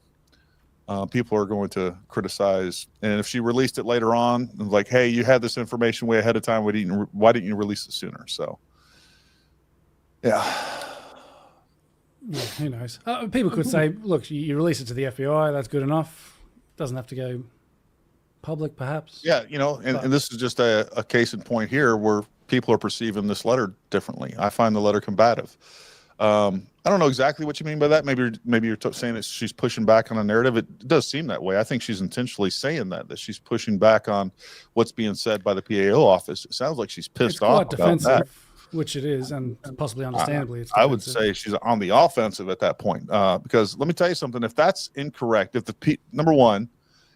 people are going to criticize. And if she released it later on, like, hey, you had this information way ahead of time, why didn't you release it sooner? So, yeah, who knows? People could say, look, you release it to the FBI, that's good enough. Doesn't have to go public, perhaps. Yeah, and this is just a case in point here where people are perceiving this letter differently. I find the letter combative. I don't know exactly what you mean by that. Maybe you're saying that she's pushing back on a narrative. It does seem that way. I think she's intentionally saying that she's pushing back on what's being said by the PAO office. It sounds like she's pissed off about that. which it is, and possibly understandably. It's I would defensive. say she's on the offensive at that point, because let me tell you something. If that's incorrect, if number one,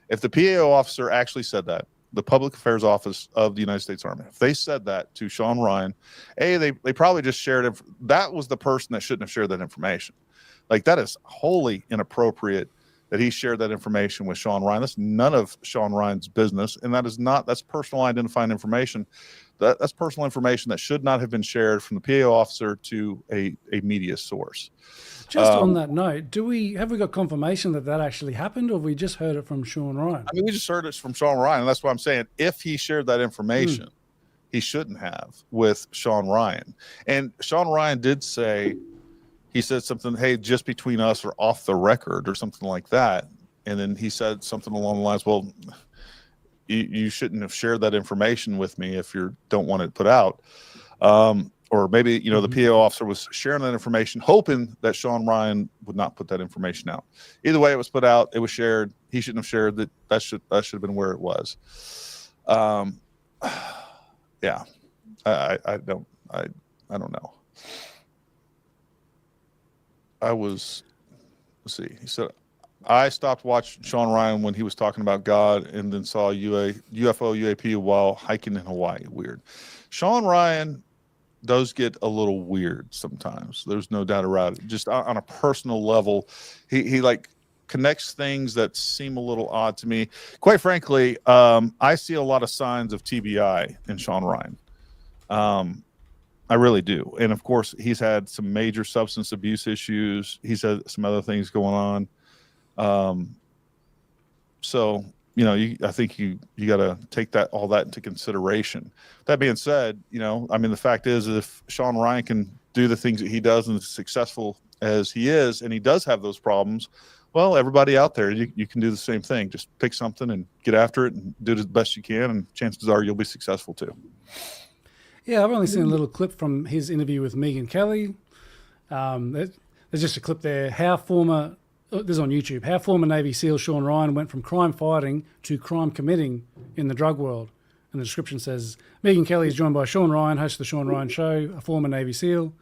if the PAO officer actually said that, the Public Affairs Office of the United States Army, if they said that to Sean Ryan, they probably just shared it. That was the person that shouldn't have shared that information. Like, that is wholly inappropriate that he shared that information with Sean Ryan. That's none of Sean Ryan's business, and that's personal identifying information. That's personal information that should not have been shared from the PAO officer to a media source. Just on that note, have we got confirmation that actually happened, or have we just heard it from Sean Ryan? I mean, we just heard it from Sean Ryan, and that's why I'm saying if he shared that information, he shouldn't have with Sean Ryan. And Sean Ryan did say, he said something, hey, just between us or off the record or something like that. And then he said something along the lines, well, you shouldn't have shared that information with me if you don't want it put out. Or maybe, the PAO officer was sharing that information, hoping that Sean Ryan would not put that information out. Either way, it was put out. It was shared. He shouldn't have shared that. That should have been where it was. Yeah, I don't know. Let's see. He said, I stopped watching Sean Ryan when he was talking about God, and then saw UFO UAP while hiking in Hawaii. Weird. Sean Ryan does get a little weird sometimes. There's no doubt about it. Just on a personal level, he like connects things that seem a little odd to me. Quite frankly, I see a lot of signs of TBI in Sean Ryan. I really do. And of course, he's had some major substance abuse issues. He's had some other things going on. So, I think you got to take all that into consideration. That being said, the fact is, if Sean Ryan can do the things that he does and is successful as he is, and he does have those problems, well, everybody out there, you can do the same thing. Just pick something and get after it and do it as best you can, and chances are you'll be successful too. Yeah, I've only seen a little clip from his interview with Megyn Kelly. There's just a clip there. This is on YouTube. How former Navy SEAL Sean Ryan went from crime fighting to crime committing in the drug world. And the description says, Megyn Kelly is joined by Sean Ryan, host of the Sean Ryan Show, a former Navy SEAL,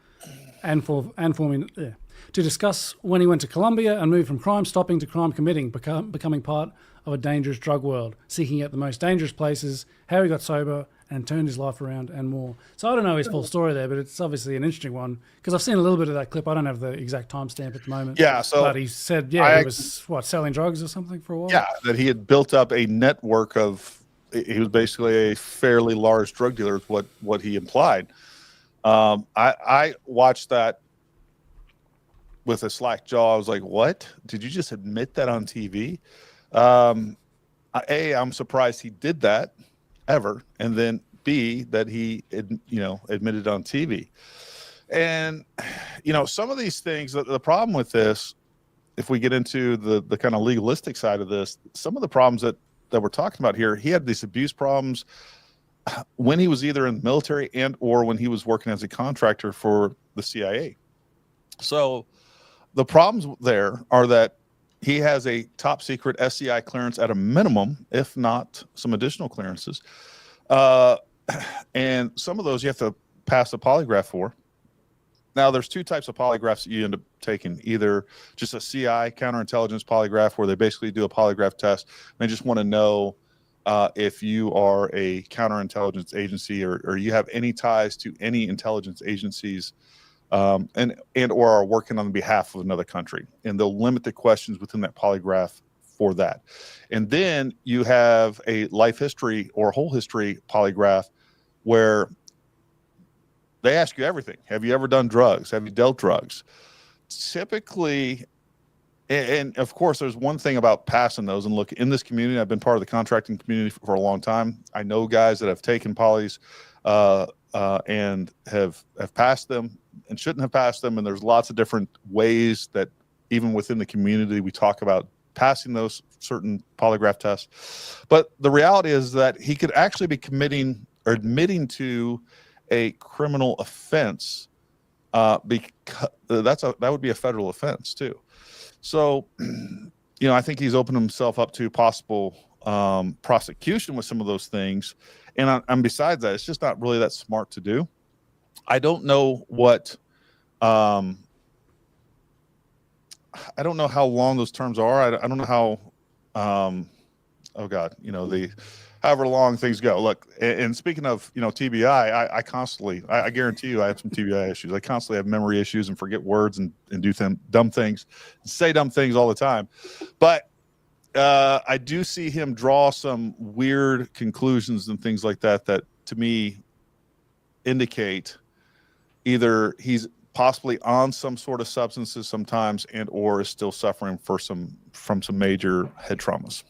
to discuss when he went to Colombia and moved from crime stopping to crime committing, becoming part of a dangerous drug world, seeking out the most dangerous places, how he got sober and turned his life around, and more. So I don't know his full story there, but it's obviously an interesting one, because I've seen a little bit of that clip. I don't have the exact timestamp at the moment. Yeah, but he said, he was selling drugs or something for a while. Yeah, that he had built up a network of. He was basically a fairly large drug dealer, is what he implied. I watched that with a slack jaw. I was like, "What? Did you just admit that on TV?" I'm surprised he did that ever, and then B, that he admitted on TV. And some of these things, the problem with this, if we get into the kind of legalistic side of this, some of the problems that we're talking about here, he had these abuse problems when he was either in the military and or when he was working as a contractor for the CIA. So the problems there are that he has a top secret SCI clearance at a minimum, if not some additional clearances. And some of those you have to pass a polygraph for. Now, there's two types of polygraphs that you end up taking, either just a CI, counterintelligence polygraph, where they basically do a polygraph test. They just want to know if you are a counterintelligence agency or you have any ties to any intelligence agencies and or are working on behalf of another country. And they'll limit the questions within that polygraph for that. And then you have a life history or whole history polygraph where they ask you everything. Have you ever done drugs? Have you dealt drugs? Typically, and of course, there's one thing about passing those. And look, in this community, I've been part of the contracting community for a long time. I know guys that have taken polys and have passed them and shouldn't have passed them. And there's lots of different ways that even within the community, we talk about passing those certain polygraph tests. But the reality is that he could actually be committing or admitting to a criminal offense, because that would be a federal offense too. So, I think he's opened himself up to possible prosecution with some of those things. And besides that, it's just not really that smart to do. I don't know what. I don't know how long those terms are. I don't know how. Oh God, however long things go. Look, and speaking of TBI, I constantly, I guarantee you, I have some TBI issues. I constantly have memory issues and forget words and do dumb things, say dumb things all the time. But I do see him draw some weird conclusions and things like that to me indicate either he's possibly on some sort of substances sometimes or is still suffering from some major head traumas.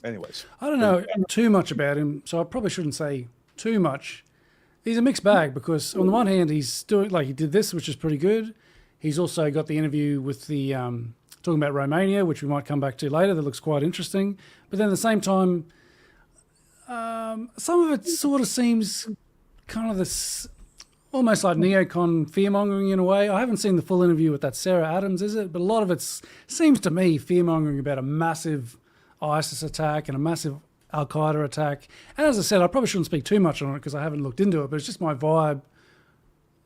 Anyways, I don't know too much about him, so I probably shouldn't say too much. He's a mixed bag because on the one hand, he's doing he did this, which is pretty good. He's also got the interview with the talking about Romania, which we might come back to later. That looks quite interesting. But then at the same time, some of it sort of seems kind of this almost like neocon fear-mongering in a way. I haven't seen the full interview with that Sarah Adams, is it? But a lot of it seems to me fear-mongering about a massive ISIS attack and a massive Al-Qaeda attack. And as I said, I probably shouldn't speak too much on it because I haven't looked into it, but it's just my vibe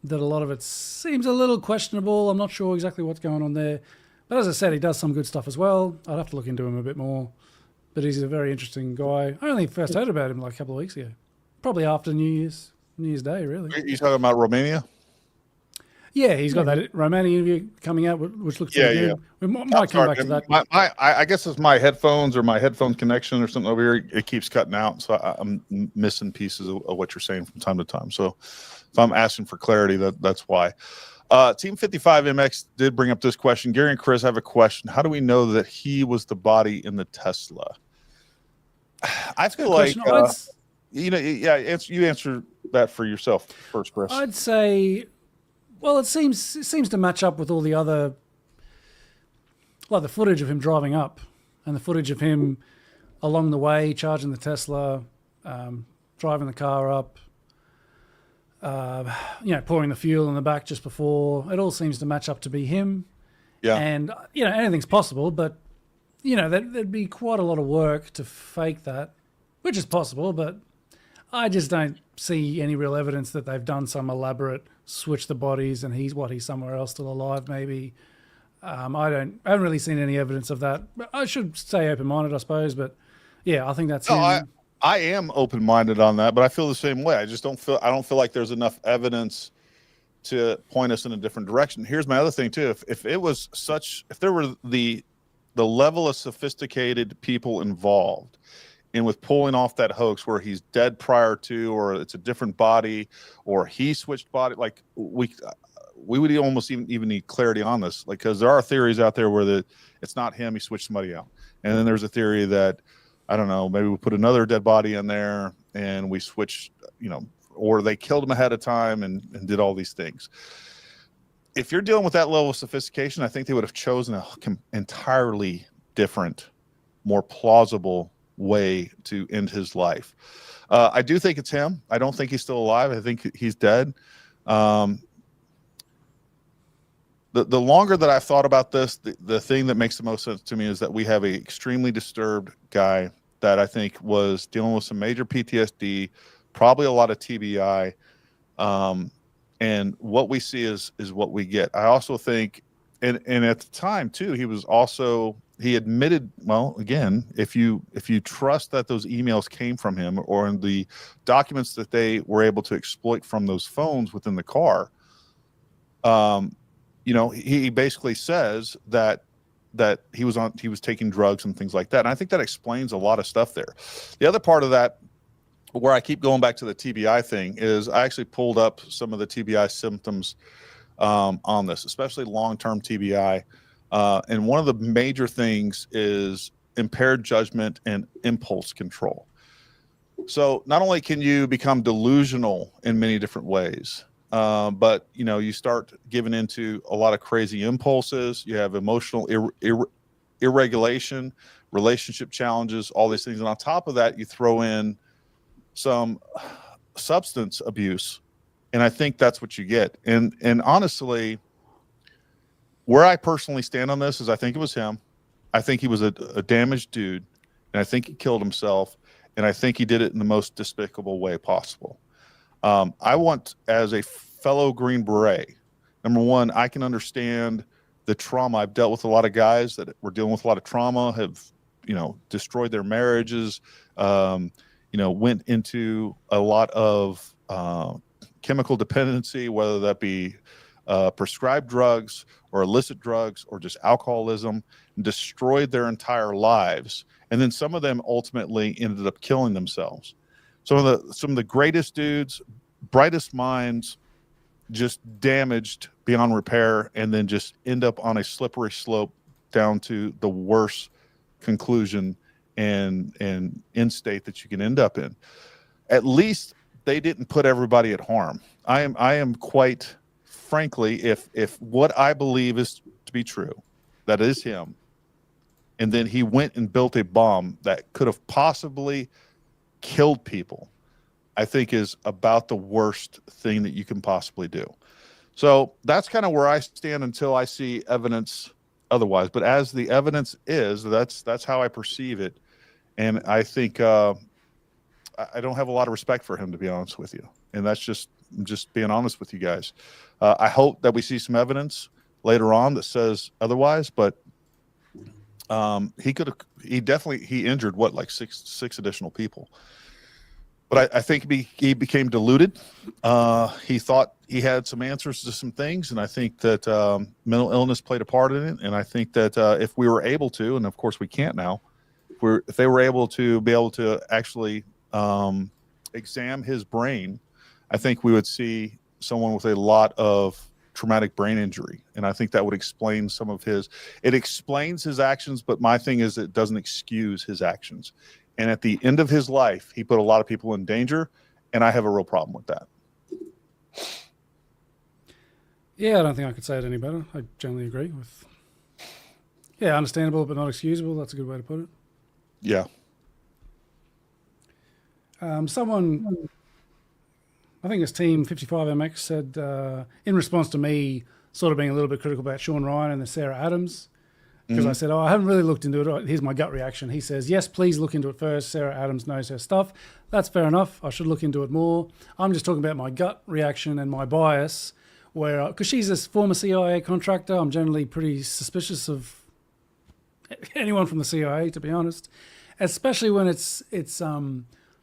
that a lot of it seems a little questionable. I'm not sure exactly what's going on there. But as I said, he does some good stuff as well. I'd have to look into him a bit more. But he's a very interesting guy. I only first heard about him like a couple of weeks ago. Probably after New Year's Day, really. You talking about Romania? Yeah, he's got that Romania interview coming out, which looks pretty good. We might come back to that. I guess it's my headphones or my headphone connection or something over here. It keeps cutting out, so I'm missing pieces of what you're saying from time to time. So if I'm asking for clarity, that's why. Team 55MX did bring up this question. Gary and Chris, I have a question. How do we know that he was the body in the Tesla? I feel like you answer that for yourself first, Chris. I'd say, well, it seems to match up with all the other, like the footage of him driving up and the footage of him along the way charging the Tesla, driving the car up, pouring the fuel in the back just before. It all seems to match up to be him. Yeah. And anything's possible, but there'd be quite a lot of work to fake that, which is possible, but I just don't see any real evidence that they've done some elaborate switch the bodies and he's somewhere else still alive maybe. I haven't really seen any evidence of that. I should stay open-minded, I suppose, but yeah, I think that's him. I am open-minded on that, but I feel the same way. I don't feel like there's enough evidence to point us in a different direction. Here's my other thing too. If there were the level of sophisticated people involved and with pulling off that hoax where he's dead prior to, or it's a different body, or he switched body, like we would almost even need clarity on this, like, because there are theories out there where it's not him, he switched somebody out, and then there's a theory that, I don't know, maybe we put another dead body in there and we switched, or they killed him ahead of time and did all these things. If you're dealing with that level of sophistication, I think they would have chosen an entirely different, more plausible way to end his life. I do think it's him. I don't think he's still alive. I think he's dead. The longer that I've thought about this, the thing that makes the most sense to me is that we have an extremely disturbed guy that I think was dealing with some major PTSD, probably a lot of TBI, and what we see is what we get. I also think, and at the time too, he admitted, well, again, if you trust that those emails came from him or in the documents that they were able to exploit from those phones within the car, he basically says that he was taking drugs and things like that. And I think that explains a lot of stuff there. The other part of that, where I keep going back to the TBI thing, is I actually pulled up some of the TBI symptoms on this, especially long-term TBI. And one of the major things is impaired judgment and impulse control. So not only can you become delusional in many different ways, but you start giving into a lot of crazy impulses. You have emotional irregulation, relationship challenges, all these things. And on top of that, you throw in some substance abuse. And I think that's what you get. And honestly, where I personally stand on this is I think it was him. I think he was a damaged dude, and I think he killed himself, and I think he did it in the most despicable way possible. I want, as a fellow Green Beret, number one, I can understand the trauma. I've dealt with a lot of guys that were dealing with a lot of trauma, have, destroyed their marriages, went into a lot of chemical dependency, whether that be prescribed drugs or illicit drugs or just alcoholism, and destroyed their entire lives. And then some of them ultimately ended up killing themselves. Some of the greatest dudes, brightest minds, just damaged beyond repair, and then just end up on a slippery slope down to the worst conclusion and end state that you can end up in. At least they didn't put everybody at harm. I am quite frankly, if what I believe is to be true, that is him, and then he went and built a bomb that could have possibly killed people, I think is about the worst thing that you can possibly do. So that's kind of where I stand until I see evidence otherwise. But as the evidence is, that's how I perceive it. And I think I don't have a lot of respect for him, to be honest with you. And that's just being honest with you guys. I hope that we see some evidence later on that says otherwise, but he injured like six additional people. But I think he became deluded. He thought he had some answers to some things, and I think that mental illness played a part in it. And I think that if we were able to, and of course we can't now, if they were able to actually examine his brain, I think we would see someone with a lot of traumatic brain injury. And I think that would explain it explains his actions, but my thing is it doesn't excuse his actions. And at the end of his life, he put a lot of people in danger, and I have a real problem with that. Yeah, I don't think I could say it any better. I generally agree with. Yeah, understandable but not excusable. That's a good way to put it. Yeah. Someone, I think it's Team 55MX, said in response to me sort of being a little bit critical about Sean Ryan and the Sarah Adams, because I said, I haven't really looked into it. Here's my gut reaction. He says, yes, please look into it first. Sarah Adams knows her stuff. That's fair enough. I should look into it more. I'm just talking about my gut reaction and my bias, where, because she's a former CIA contractor, I'm generally pretty suspicious of anyone from the CIA, to be honest, especially when it's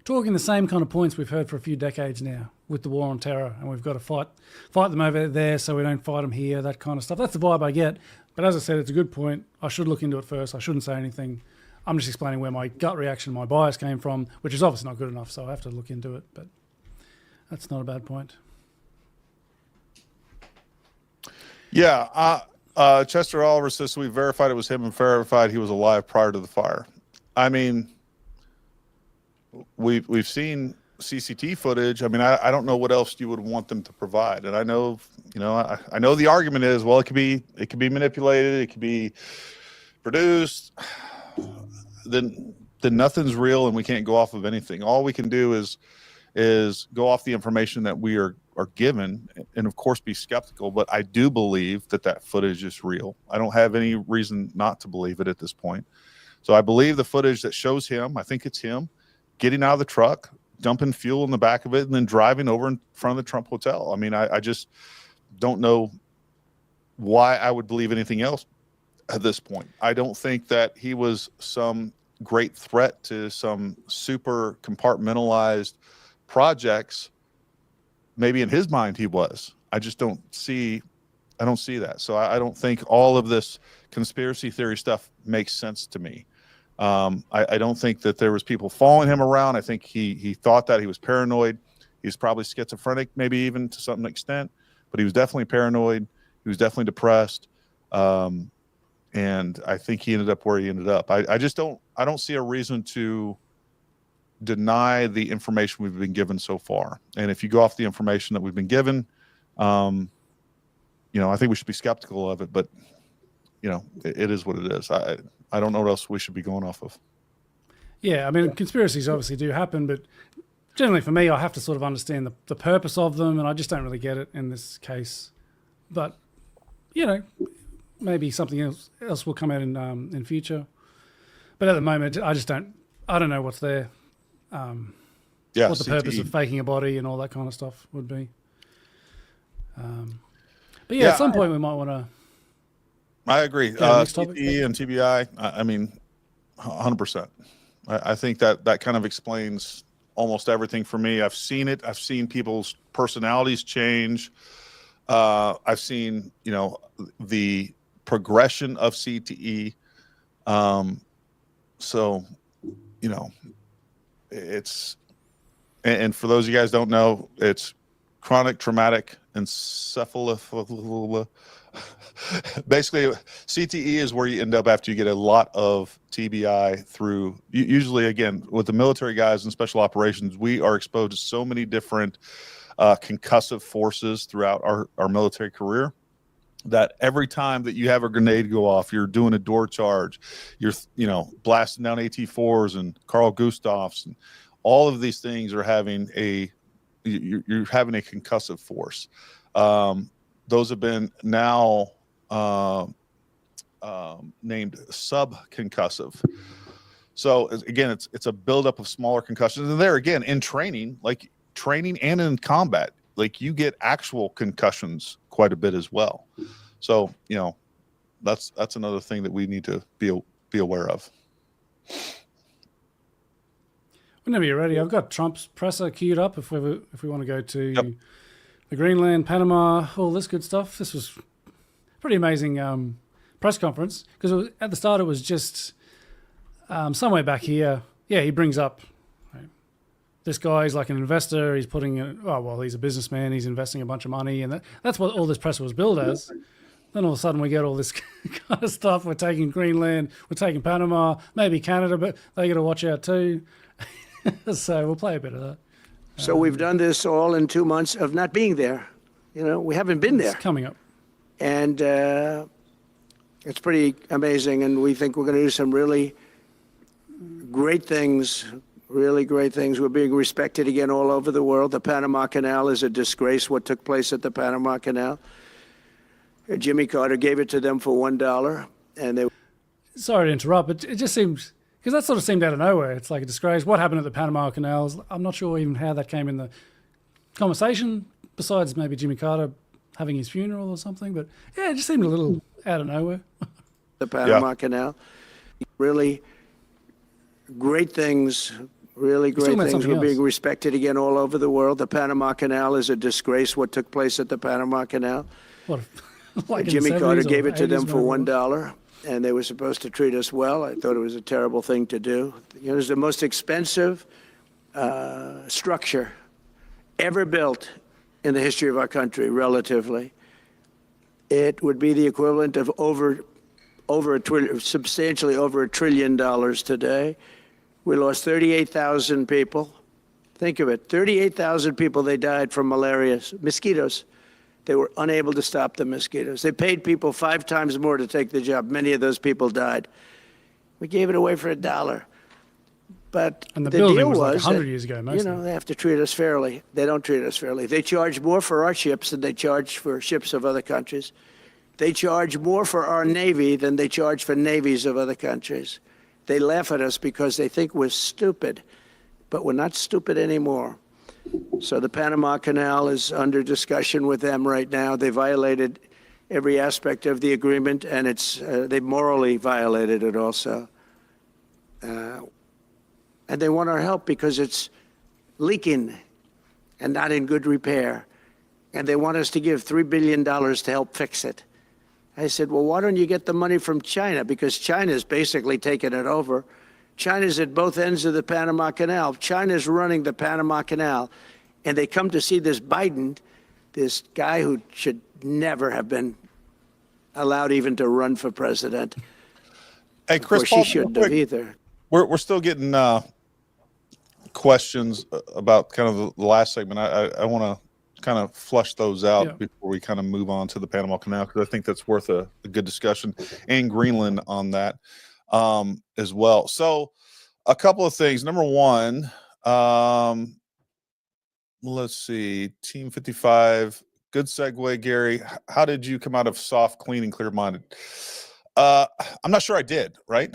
talking the same kind of points we've heard for a few decades now with the war on terror, and we've got to fight them over there so we don't fight them here, that kind of stuff. That's the vibe I get. But as I said, it's a good point. I should look into it first. I shouldn't say anything. I'm just explaining where my gut reaction, my bias came from, which is obviously not good enough, so I have to look into it. But that's not a bad point. Yeah. Chester Oliver says, we verified it was him and verified he was alive prior to the fire. I mean, we've seen CCT footage. I mean, I don't know what else you would want them to provide. And I know, I know the argument is, well, it could be manipulated, it could be produced. Then nothing's real, and we can't go off of anything. All we can do is go off the information that we are given, and of course be skeptical. But I do believe that footage is real. I don't have any reason not to believe it at this point. So I believe the footage that shows him, I think it's him, getting out of the truck, dumping fuel in the back of it, and then driving over in front of the Trump Hotel. I mean, I just don't know why I would believe anything else at this point. I don't think that he was some great threat to some super compartmentalized projects. Maybe in his mind he was. I don't see that. So I don't think all of this conspiracy theory stuff makes sense to me. I don't think that there was people following him around. I think he thought that he was paranoid. He's probably schizophrenic, maybe even to some extent, but he was definitely paranoid. He was definitely depressed. And I think he ended up where he ended up. I don't see a reason to deny the information we've been given so far. And if you go off the information that we've been given, I think we should be skeptical of it, but it is what it is. I don't know what else we should be going off of. Yeah, I mean, conspiracies obviously do happen, but generally for me, I have to sort of understand the purpose of them, and I just don't really get it in this case. But, maybe something else will come out in future. But at the moment, I don't know what's there. Yeah, what the purpose CTE. of faking a body and all that kind of stuff would be. But yeah, at some point we might want to. I agree. Next topic. CTE and TBI. I mean, 100%. I think that kind of explains almost everything for me. I've seen it. I've seen people's personalities change. I've seen, the progression of CTE. So, it's, and for those of you guys don't know, it's chronic traumatic encephalopathy. Basically, CTE is where you end up after you get a lot of TBI through, usually, again, with the military guys and special operations, we are exposed to so many different concussive forces throughout our military career that every time that you have a grenade go off, you're doing a door charge, you're, blasting down AT-4s and Carl Gustavs, and all of these things are having you're having a concussive force. Those have been now named subconcussive. So again, it's a buildup of smaller concussions. And there again, in training and in combat, like you get actual concussions quite a bit as well. So, that's another thing that we need to be aware of. Whenever you're ready, I've got Trump's presser queued up if we want to go to the Greenland, Panama, all this good stuff. This was a pretty amazing press conference because at the start it was just somewhere back here. Yeah, he brings up this guy's like an investor. He's putting he's a businessman. He's investing a bunch of money, and that's what all this press was billed as. Then all of a sudden we get all this kind of stuff. We're taking Greenland, we're taking Panama, maybe Canada, but they got to watch out too. So we'll play a bit of that. So we've done this all in 2 months of not being there. We haven't been there. It's coming up. And it's pretty amazing. And we think we're going to do some really great things, really great things. We're being respected again all over the world. The Panama Canal is a disgrace, what took place at the Panama Canal. Jimmy Carter gave it to them for $1. And they. Sorry to interrupt, but it just seems... Because that sort of seemed out of nowhere. It's like a disgrace. What happened at the Panama Canals? I'm not sure even how that came in the conversation, besides maybe Jimmy Carter having his funeral or something. But yeah, it just seemed a little out of nowhere. The Panama Canal. Really great things, really great things. We're being respected again all over the world. The Panama Canal is a disgrace, what took place at the Panama Canal. What? Like Jimmy Carter gave it to them for $1. And they were supposed to treat us well. I thought it was a terrible thing to do. It was the most expensive structure ever built in the history of our country, relatively. It would be the equivalent of substantially over $1 trillion today. We lost 38,000 people. Think of it, 38,000 people, they died from malaria, mosquitoes. They were unable to stop the mosquitoes. They paid people 5 times more to take the job. Many of those people died. We gave it away for $1. But and the deal was like was 100 years ago, mostly. They have to treat us fairly. They don't treat us fairly. They charge more for our ships than they charge for ships of other countries. They charge more for our Navy than they charge for navies of other countries. They laugh at us because they think we're stupid. But we're not stupid anymore. So the Panama Canal is under discussion with them right now. They violated every aspect of the agreement, and they morally violated it also. And they want our help because it's leaking and not in good repair. And they want us to give $3 billion to help fix it. I said, well, why don't you get the money from China? Because China's basically taken it over. China's at both ends of the Panama Canal. China's running the Panama Canal. And they come to see this Biden, this guy who should never have been allowed even to run for president. Hey, Chris, of course, he shouldn't have either. We're still getting questions about kind of the last segment. I want to kind of flush those out before we kind of move on to the Panama Canal, because I think that's worth a good discussion, and Greenland on that as well. So a couple of things. Number one, let's see, Team 55. Good segue, Gary. How did you come out of soft, clean, and clear-minded? I'm not sure I did, right?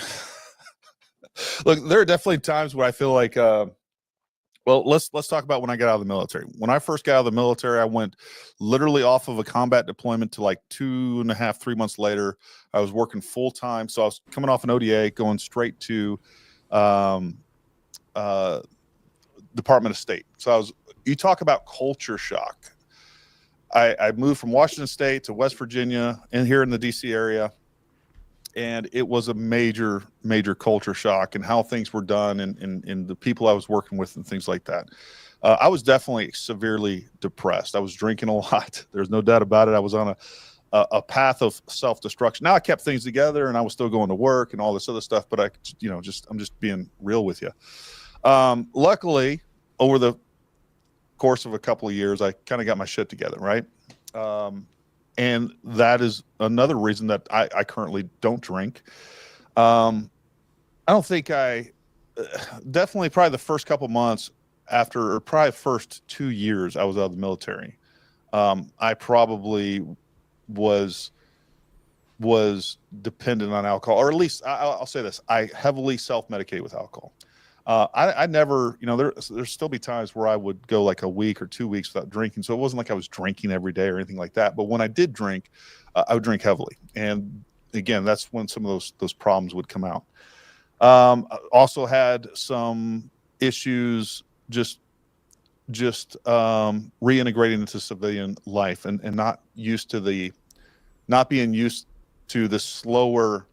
Look, there are definitely times where I feel like Well, let's talk about when I got out of the military. When I first got out of the military, I went literally off of a combat deployment to like 2.5, 3 months later. I was working full time, so I was coming off an ODA, going straight to Department of State. So you talk about culture shock. I moved from Washington State to West Virginia and here in the DC area. And it was a major, major culture shock and how things were done and the people I was working with and things like that. I was definitely severely depressed. I was drinking a lot. There's no doubt about it. I was on a path of self-destruction. Now I kept things together and I was still going to work and all this other stuff, but I'm just being real with you. Luckily, over the course of a couple of years, I kind of got my shit together, right? And that is another reason that I currently don't drink. I don't think definitely probably the first couple months after, or probably first 2 years I was out of the military, I probably was dependent on alcohol, or at least I'll say this, I heavily self-medicated with alcohol. I never, there's still be times where I would go like a week or 2 weeks without drinking. So it wasn't like I was drinking every day or anything like that. But when I did drink, I would drink heavily. And again, that's when some of those problems would come out. I also had some issues just reintegrating into civilian life and not being used to the slower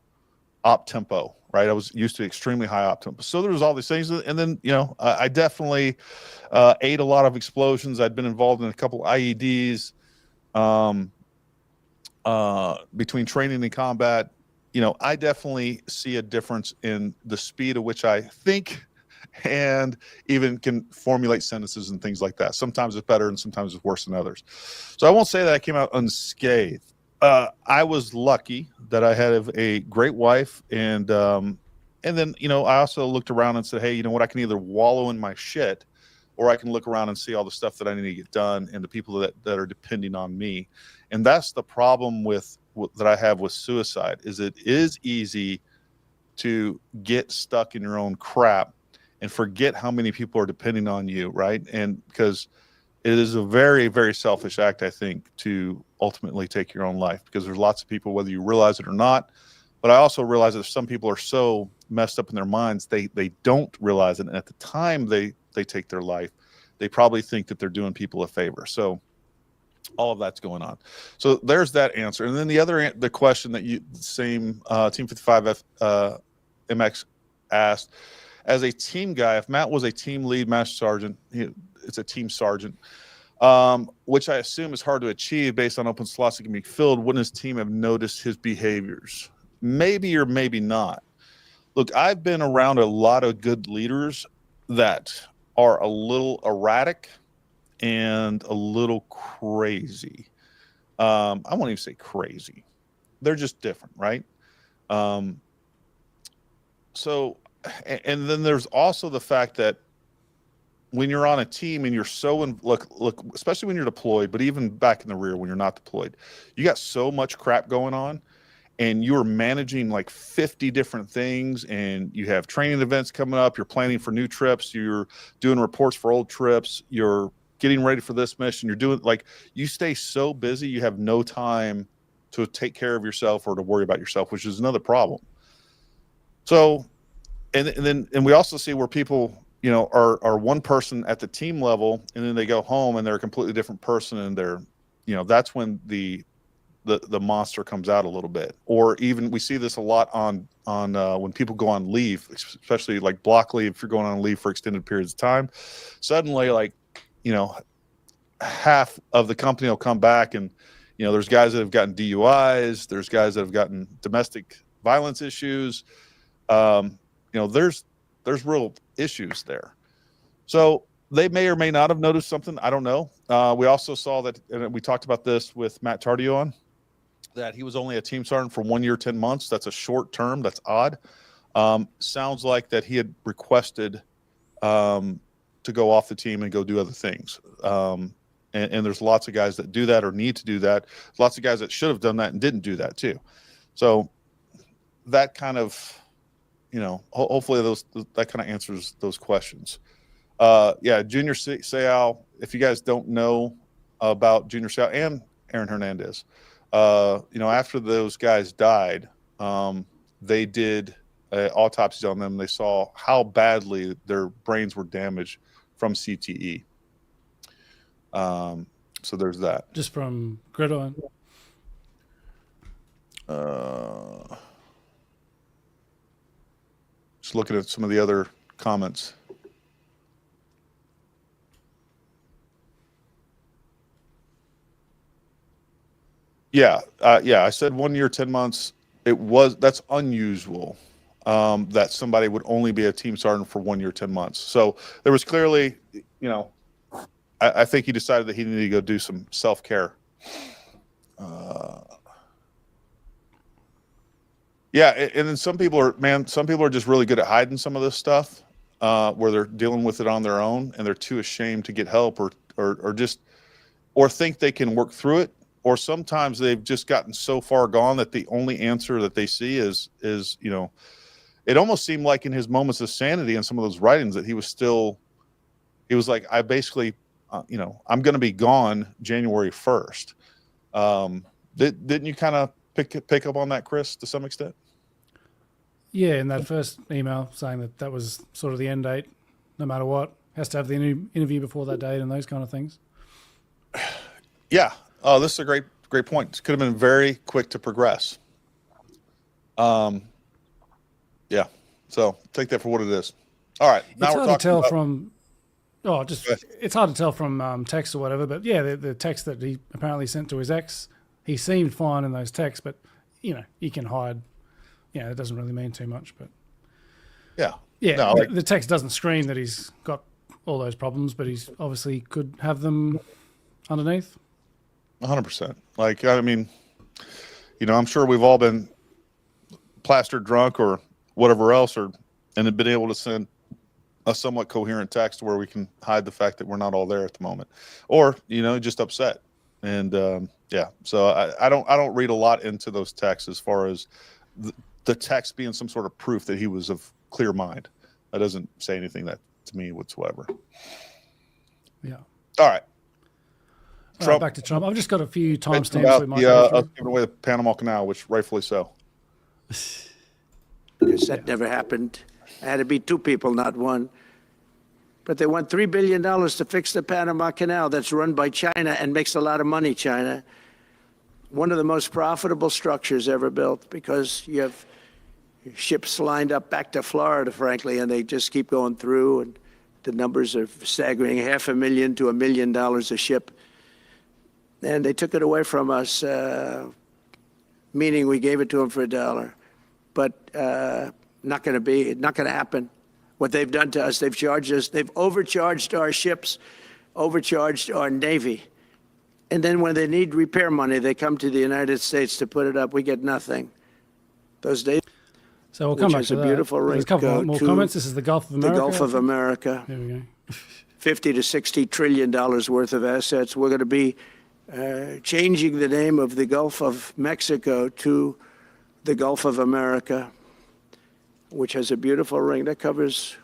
op tempo. Right. I was used to extremely high op tempo. So there was all these things. And then, I definitely ate a lot of explosions. I'd been involved in a couple IEDs between training and combat. I definitely see a difference in the speed at which I think and even can formulate sentences and things like that. Sometimes it's better and sometimes it's worse than others. So I won't say that I came out unscathed. I was lucky that I had a great wife, and then I also looked around and said, hey, you know what? I can either wallow in my shit, or I can look around and see all the stuff that I need to get done and the people that are depending on me. And that's the problem that I have with suicide. Is it is easy to get stuck in your own crap and forget how many people are depending on you, right? And because it is a very, very selfish act, I think, to ultimately take your own life, because there's lots of people, whether you realize it or not. But I also realize that some people are so messed up in their minds, they don't realize it. And at the time they take their life, they probably think that they're doing people a favor. So all of that's going on. So there's that answer. And then the question that Team 55 MX asked, as a team guy, if Matt was a team lead master sergeant, it's a team sergeant, which I assume is hard to achieve based on open slots that can be filled. Wouldn't his team have noticed his behaviors? Maybe or maybe not. Look, I've been around a lot of good leaders that are a little erratic and a little crazy. I won't even say crazy. They're just different, right? So, and then there's also the fact that when you're on a team and you're look, especially when you're deployed, but even back in the rear when you're not deployed, you got so much crap going on, and you're managing like 50 different things, and you have training events coming up, you're planning for new trips, you're doing reports for old trips, you're getting ready for this mission, you're doing, like, you stay so busy, you have no time to take care of yourself or to worry about yourself, which is another problem. So, and we also see where people, are one person at the team level, and then they go home and they're a completely different person, and they're, that's when the monster comes out a little bit. Or even we see this a lot on when people go on leave, especially like block leave. If you're going on leave for extended periods of time, suddenly, like, half of the company will come back, and there's guys that have gotten DUIs, there's guys that have gotten domestic violence issues. There's real issues there. So they may or may not have noticed something. I don't know. We also saw that, and we talked about this with Matt Tardio that he was only a team sergeant for 1 year, 10 months. That's a short term. That's odd. Sounds like that he had requested to go off the team and go do other things. And there's lots of guys that do that or need to do that. Lots of guys that should have done that and didn't do that too. So that kind of, hopefully that kind of answers those questions. Yeah, Junior Seau, if you guys don't know about Junior Seau and Aaron Hernandez, after those guys died, they did autopsies on them. They saw how badly their brains were damaged from CTE. So there's that. Just from Gridiron. Just looking at some of the other comments. Yeah, I said 1 year, 10 months. That's unusual that somebody would only be a team sergeant for 1 year, 10 months. So there was clearly, I think he decided that he needed to go do some self-care. Yeah, and then some people are just really good at hiding some of this stuff where they're dealing with it on their own and they're too ashamed to get help or think they can work through it. Or sometimes they've just gotten so far gone that the only answer that they see is it almost seemed like in his moments of sanity and some of those writings that he was like, I basically, I'm going to be gone January 1st. Didn't you kind of pick up on that, Chris, to some extent? Yeah, in that first email saying that was sort of the end date, no matter what. Has to have the interview before that date and those kind of things. Yeah. Oh, this is a great point. It could have been very quick to progress. Yeah. So take that for what it is. All right. Now it's we're hard to tell talking from. It's hard to tell from text or whatever. But yeah, the text that he apparently sent to his ex, he seemed fine in those texts. But you can hide. It doesn't really mean too much. But yeah. No, the text doesn't scream that he's got all those problems, but he's obviously could have them underneath. 100%. Like, I mean, I'm sure we've all been plastered drunk or whatever else, and have been able to send a somewhat coherent text where we can hide the fact that we're not all there at the moment, or just upset. And so I don't read a lot into those texts as far as the text being some sort of proof that he was of clear mind. That doesn't say anything that to me whatsoever. Yeah. All right. Trump. Back to Trump. I've just got a few timestamps we might us giving away the Panama Canal, which rightfully so. Because that never happened. It had to be two people, not one. But they want $3 billion to fix the Panama Canal that's run by China and makes a lot of money, China. One of the most profitable structures ever built, because you have ships lined up back to Florida, frankly, and they just keep going through, and the numbers are staggering, $500,000 to $1 million a ship. And they took it away from us, meaning we gave it to them for $1. But not going to happen. What they've done to us, they've charged us, they've overcharged our ships, overcharged our Navy. And then when they need repair money, they come to the United States to put it up. We get nothing. Those days. So we'll come back to that. There's a couple more comments. This is the Gulf of America. The Gulf of America. There we go. $50 to $60 trillion worth of assets. We're going to be changing the name of the Gulf of Mexico to the Gulf of America, which has a beautiful ring that covers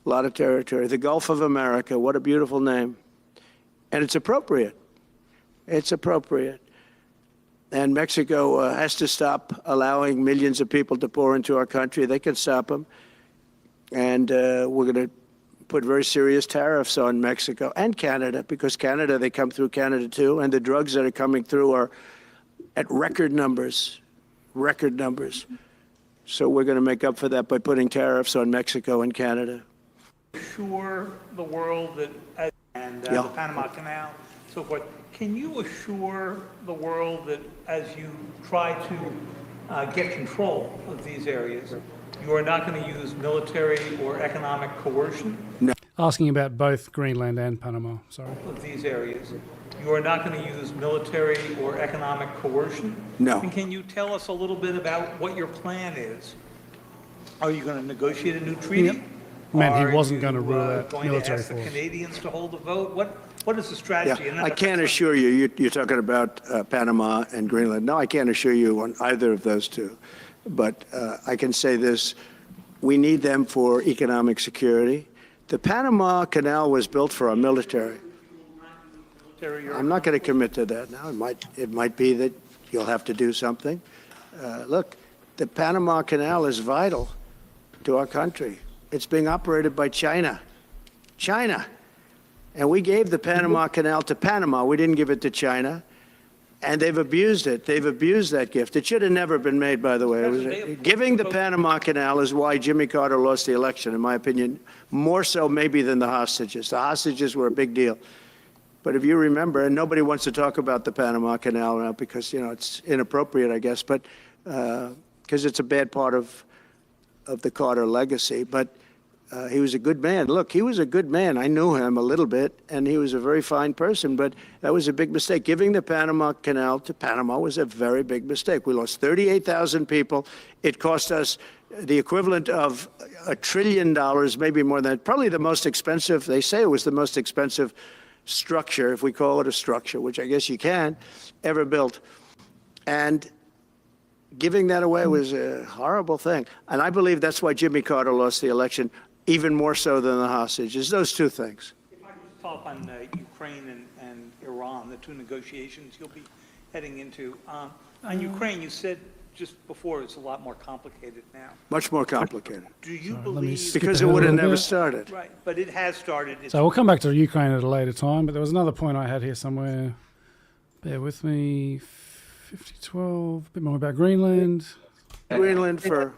a lot of territory. The Gulf of America, what a beautiful name. And it's appropriate. It's appropriate. And Mexico has to stop allowing millions of people to pour into our country. They can stop them. And we're going to put very serious tariffs on Mexico and Canada, because Canada, they come through Canada too, and the drugs that are coming through are at record numbers. So we're going to make up for that by putting tariffs on Mexico and Canada. Assure the world that, the Panama Canal, so forth. Can you assure the world that as you try to get control of these areas, you are not going to use military or economic coercion? No. Asking about both Greenland and Panama, sorry. Of these areas, you are not going to use military or economic coercion? No. And can you tell us a little bit about what your plan is? Are you going to negotiate a new treaty? Yep. Meant he wasn't going to rule out going military to ask force. the Canadians to hold a vote? What is the strategy? Yeah, I can't assure you, you're talking about Panama and Greenland. No, I can't assure you on either of those two. But I can say this, we need them for economic security. The Panama Canal was built for our military. I'm not going to commit to that now. It might be that you'll have to do something. Look, the Panama Canal is vital to our country. It's being operated by China. China. And we gave the Panama Canal to Panama. We didn't give it to China. And they've abused it. They've abused that gift. It should have never been made, by the way. Giving the Panama Canal is why Jimmy Carter lost the election, in my opinion, more so maybe than the hostages. The hostages were a big deal. But if you remember, and nobody wants to talk about the Panama Canal now because, it's inappropriate, I guess, but because it's a bad part of the Carter legacy. But he was a good man. Look, he was a good man. I knew him a little bit, and he was a very fine person, but that was a big mistake. Giving the Panama Canal to Panama was a very big mistake. We lost 38,000 people. It cost us the equivalent of $1 trillion, maybe more than that. Probably the most expensive, they say it was the most expensive structure, if we call it a structure, which I guess you can, ever built. And giving that away was a horrible thing. And I believe that's why Jimmy Carter lost the election, even more so than the hostages. Those two things. If I could talk on Ukraine and Iran, the two negotiations you'll be heading into. On Ukraine, you said just before it's a lot more complicated now. Much more complicated. Do you believe... Because it would have never started. Right, but it has started. So we'll come back to Ukraine at a later time, but there was another point I had here somewhere. Bear with me. 5012, a bit more about Greenland. Greenland for...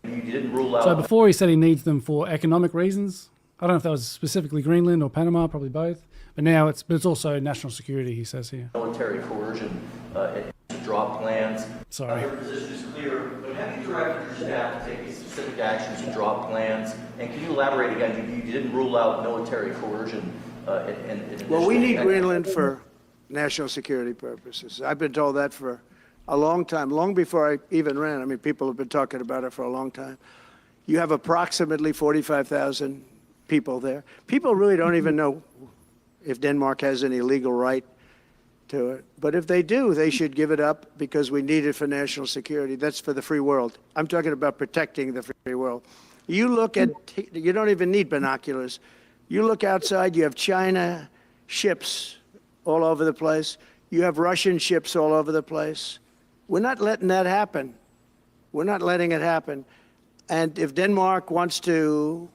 You didn't rule out... So before he said he needs them for economic reasons. I don't know if that was specifically Greenland or Panama, probably both. But now it's also national security, he says here. Military coercion to draw plans. Sorry. Your position is clear, but have you directed your staff to take these specific actions to draw plans? And can you elaborate again? You didn't rule out military coercion. Well, we need Greenland for national security purposes. I've been told that for a long time, long before I even ran. I mean, people have been talking about it for a long time. You have approximately 45,000 people there. People really don't even know if Denmark has any legal right to it. But if they do, they should give it up because we need it for national security. That's for the free world. I'm talking about protecting the free world. You look at, you don't even need binoculars. You look outside, you have China ships all over the place. You have Russian ships all over the place. We're not letting that happen. We're not letting it happen. And if Denmark wants to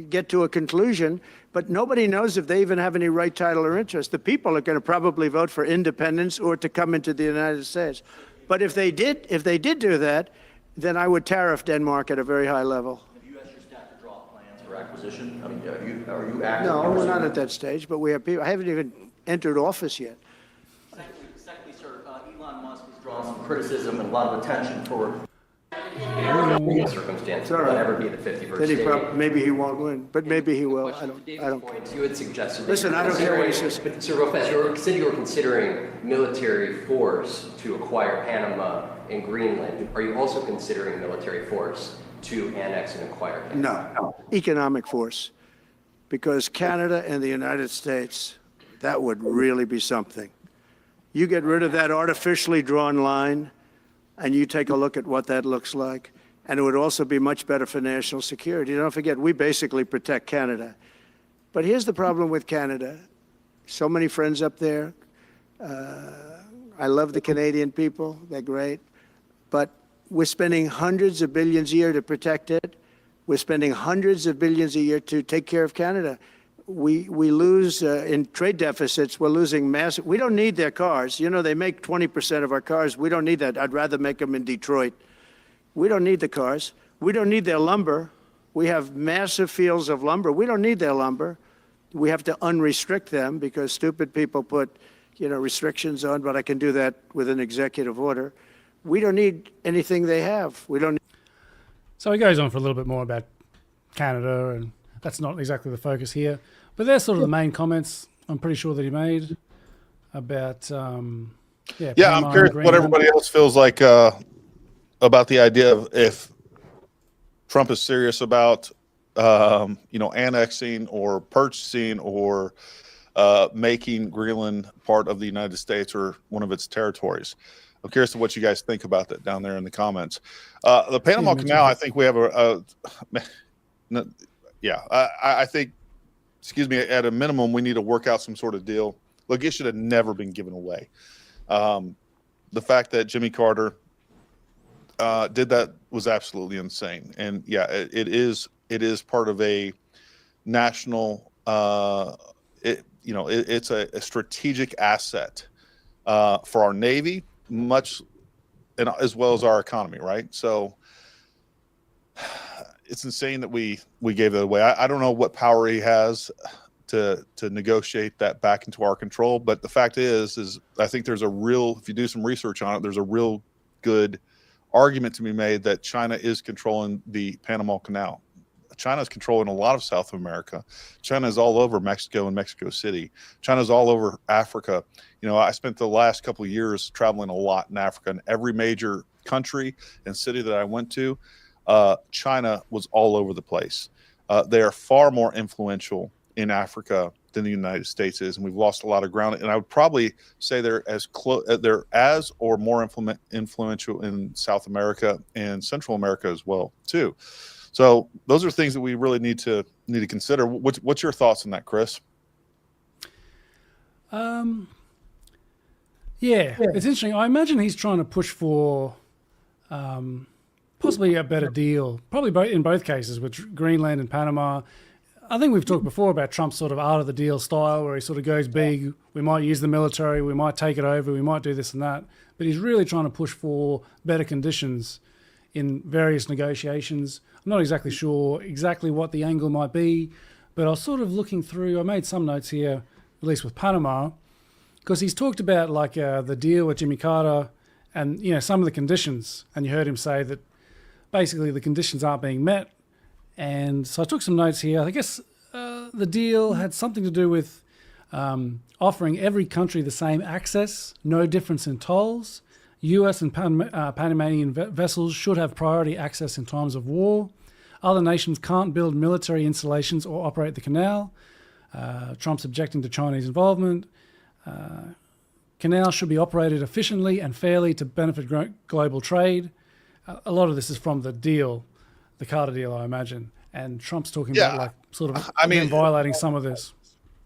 get to a conclusion, but nobody knows if they even have any right, title, or interest. The people are going to probably vote for independence or to come into the United States. But if they did do that, then I would tariff Denmark at a very high level. Have you asked your staff to draw plans for acquisition? I mean, are you active? No, we're not at that stage, but we have people. I haven't even entered office yet. Secondly, sir, Elon Musk has drawn some criticism and a lot of attention for circumstances. Right. Will never be the 51st state. Maybe he won't win, but maybe he will. I don't. Point, you had suggested. Listen, I don't care what he says. But Sir Lopez, you said you were considering military force to acquire Panama and Greenland. Are you also considering military force to annex and acquire Panama? No, economic force, because Canada and the United States, that would really be something. You get rid of that artificially drawn line, and you take a look at what that looks like, and it would also be much better for national security. Don't forget, we basically protect Canada. But here's the problem with Canada. So many friends up there. I love the Canadian people. They're great. But we're spending hundreds of billions a year to protect it. We're spending hundreds of billions a year to take care of Canada. We lose in trade deficits. We're losing massive. We don't need their cars. You know, they make 20% of our cars. We don't need that. I'd rather make them in Detroit. We don't need the cars. We don't need their lumber. We have massive fields of lumber. We don't need their lumber. We have to unrestrict them because stupid people put, restrictions on, but I can do that with an executive order. We don't need anything they have. We don't. So he goes on for a little bit more about Canada, and that's not exactly the focus here. But they're sort of the main comments I'm pretty sure that he made about, I'm Panama curious what everybody else feels like about the idea of if Trump is serious about, annexing or purchasing or making Greenland part of the United States or one of its territories. I'm curious to what you guys think about that down there in the comments. The Panama Canal, I think we have yeah, I think, excuse me, at a minimum, we need to work out some sort of deal. Look, it should have never been given away. The fact that Jimmy Carter did that was absolutely insane. And yeah, it is part of a national, it's a strategic asset for our Navy, and as well as our economy, right? So it's insane that we gave that away. I don't know what power he has to negotiate that back into our control, but the fact is I think there's if you do some research on it, there's a real good argument to be made that China is controlling the Panama Canal. China is controlling a lot of South America. China is all over Mexico and Mexico City. China is all over Africa. I spent the last couple of years traveling a lot in Africa, and every major country and city that I went to, China was all over the place. They are far more influential in Africa than the United States is, and we've lost a lot of ground. And I would probably say they're as or more influential in South America and Central America as well too. So those are things that we really need to consider. What's your thoughts on that, Chris? Yeah, it's interesting. I imagine he's trying to push for possibly a better deal, probably in both cases with Greenland and Panama. I think we've talked before about Trump's sort of art of the deal style, where he sort of goes big. We might use the military, we might take it over, we might do this and that. But he's really trying to push for better conditions in various negotiations. I'm not exactly sure exactly what the angle might be, but I was sort of looking through. I made some notes here, at least with Panama, because he's talked about like the deal with Jimmy Carter and some of the conditions, and you heard him say that basically the conditions aren't being met. And so I took some notes here. I guess the deal had something to do with offering every country the same access, no difference in tolls. US and Panamanian vessels should have priority access in times of war. Other nations can't build military installations or operate the canal. Trump's objecting to Chinese involvement. Canal should be operated efficiently and fairly to benefit global trade. A lot of this is from the deal, the Carter deal, I imagine. And Trump's talking about like sort of violating some of this.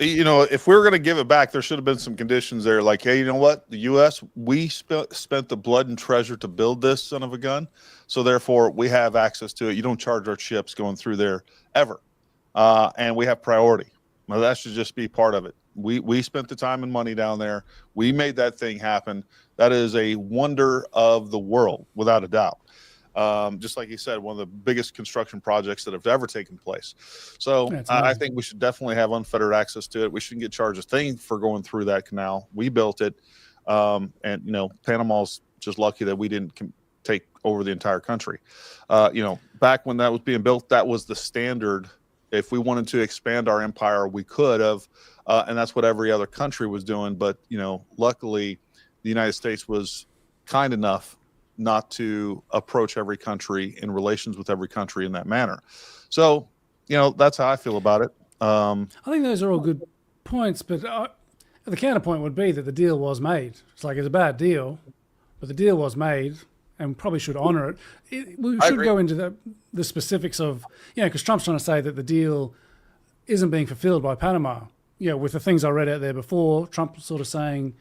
If we were going to give it back, there should have been some conditions there. Like, hey, you know what? The U.S., we spent the blood and treasure to build this son of a gun. So therefore, we have access to it. You don't charge our ships going through there ever. And we have priority. Well, that should just be part of it. We spent the time and money down there. We made that thing happen. That is a wonder of the world, without a doubt. Just like you said, one of the biggest construction projects that have ever taken place. So I think we should definitely have unfettered access to it. We shouldn't get charged a thing for going through that canal. We built it. And, Panama's just lucky that we didn't take over the entire country. Back when that was being built, that was the standard. If we wanted to expand our empire, we could have. And that's what every other country was doing. But, luckily, the United States was kind enough not to approach every country in relations with every country in that manner. So, that's how I feel about it. I think those are all good points, but the counterpoint would be that the deal was made. It's like it's a bad deal, but the deal was made and probably should honor it. We should go into the specifics of, because Trump's trying to say that the deal isn't being fulfilled by Panama. With the things I read out there before, Trump was sort of saying,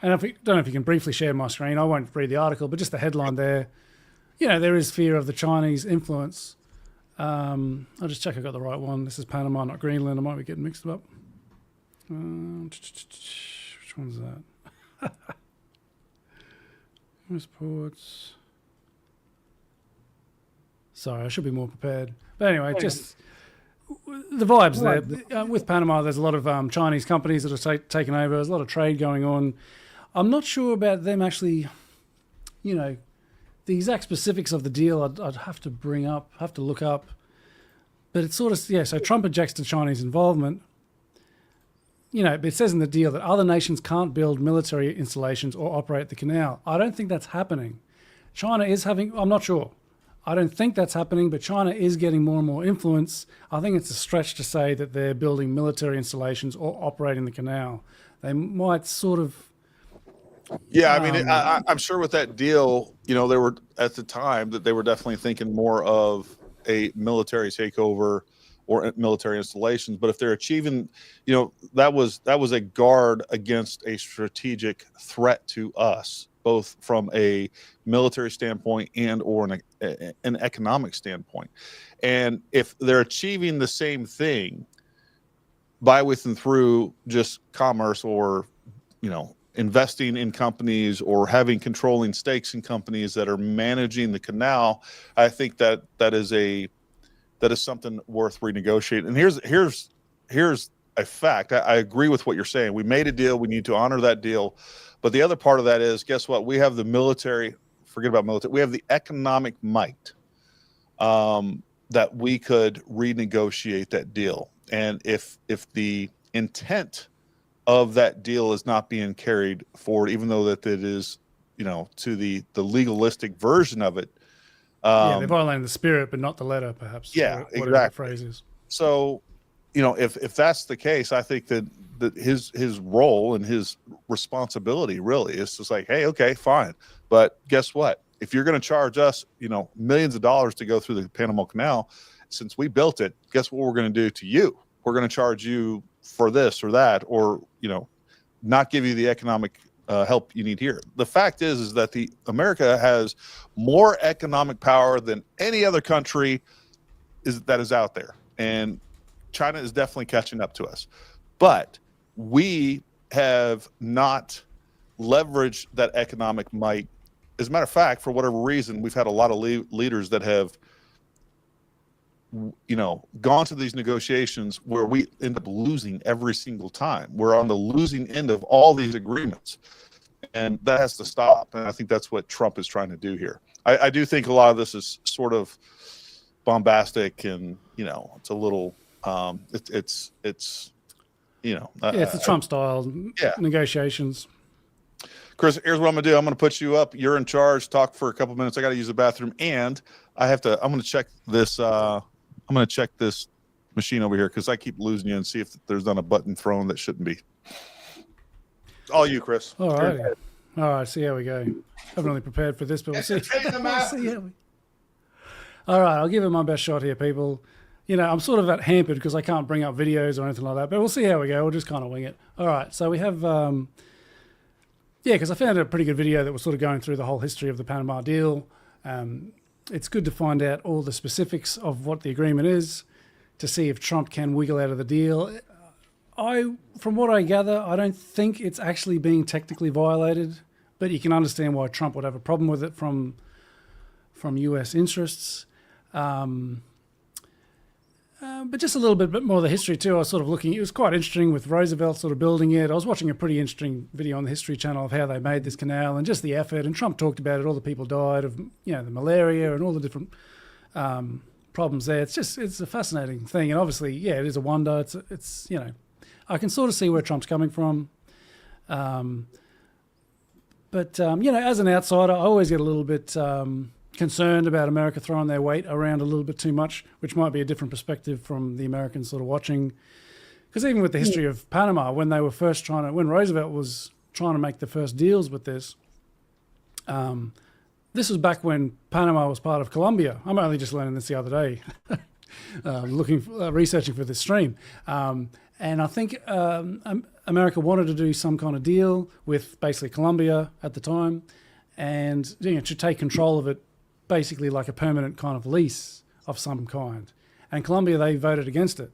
and I don't know if you can briefly share my screen. I won't read the article, but just the headline there. There is fear of the Chinese influence. I'll just check I got the right one. This is Panama, not Greenland. I might be getting mixed up. Which one's that? Ports. Sorry, I should be more prepared. But anyway, just the vibes there. With Panama, there's a lot of Chinese companies that are taking over. There's a lot of trade going on. I'm not sure about them actually, the exact specifics of the deal I'd have to look up. But it's sort of, so Trump objects to Chinese involvement. It says in the deal that other nations can't build military installations or operate the canal. I don't think that's happening. China is I'm not sure. I don't think that's happening, but China is getting more and more influence. I think it's a stretch to say that they're building military installations or operating the canal. They might sort of... Yeah, I'm sure with that deal, they were at the time that they were definitely thinking more of a military takeover or military installations. But if they're achieving, you know, that was a guard against a strategic threat to us, both from a military standpoint and or an economic standpoint. And if they're achieving the same thing by, with, and through just commerce, or, you know, investing in companies or having controlling stakes in companies that are managing the canal, I think that is something worth renegotiating. And here's a fact. I agree with what you're saying. We made a deal. We need to honor that deal. But the other part of that is, guess what? We have the military. Forget about military. We have the economic might that we could renegotiate that deal. And if the intent of that deal is not being carried forward, even though that it is, you know, to the legalistic version of it. Yeah, they're violating the spirit, but not the letter, perhaps. Yeah, whatever exactly. the phrase is. So, you know, if that's the case, I think that his role and his responsibility really is just like, hey, okay, fine. But guess what? If you're going to charge us, you know, millions of dollars to go through the Panama Canal, since we built it, guess what we're going to do to you? We're going to charge you for this or that, or, you know, not give you the economic help you need here. The fact is that America has more economic power than any other country that is out there. And China is definitely catching up to us. But we have not leveraged that economic might. As a matter of fact, for whatever reason, we've had a lot of leaders that have, you know, gone to these negotiations where we end up losing every single time. We're on the losing end of all these agreements, and that has to stop. And I think that's what Trump is trying to do here. I do think a lot of this is sort of bombastic, and, you know, it's a little, it's you know, yeah, it's the Trump style negotiations. Chris, here's what I'm gonna do. I'm gonna put you up. You're in charge. Talk for a couple minutes. I got to use the bathroom, and I'm gonna check this. I'm gonna check this machine over here because I keep losing you, and see if there's not a button thrown that shouldn't be. All you, Chris. All right. See how we go. Haven't really prepared for this, but we'll see. All right, I'll give it my best shot here, people. You know, I'm sort of hampered because I can't bring up videos or anything like that, but we'll see how we go. We'll just kind of wing it. All right, so we have, because I found a pretty good video that was sort of going through the whole history of the Panama deal. It's good to find out all the specifics of what the agreement is, to see if Trump can wiggle out of the deal. From what I gather, I don't think it's actually being technically violated, but you can understand why Trump would have a problem with it from U.S. interests. But just a little bit more of the history too. I was sort of looking, it was quite interesting with Roosevelt sort of building it. I was watching a pretty interesting video on the History Channel of how they made this canal and just the effort. And Trump talked about it. All the people died of, you know, the malaria and all the different problems there. It's a fascinating thing. And obviously, yeah, it is a wonder. It's you know, I can sort of see where Trump's coming from. But you know, as an outsider, I always get a little bit concerned about America throwing their weight around a little bit too much, which might be a different perspective from the Americans sort of watching. Because even with the history of Panama, when Roosevelt was trying to make the first deals with this, this was back when Panama was part of Colombia. I'm only just learning this the other day, researching for this stream. And I think America wanted to do some kind of deal with basically Colombia at the time, and, you know, to take control of it, basically like a permanent kind of lease of some kind. And Colombia, they voted against it.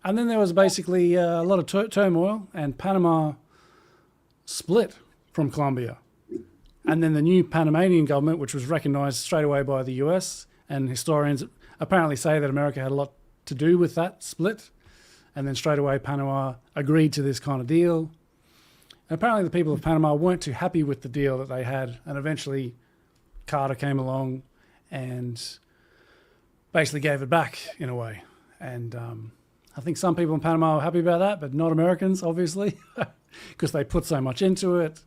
And then there was basically a lot of turmoil, and Panama split from Colombia. And then the new Panamanian government, which was recognized straight away by the US, and historians apparently say that America had a lot to do with that split. And then straight away, Panama agreed to this kind of deal. And apparently the people of Panama weren't too happy with the deal that they had, and eventually Carter came along and basically gave it back in a way. And I think some people in Panama are happy about that, but not Americans, obviously, because they put so much into it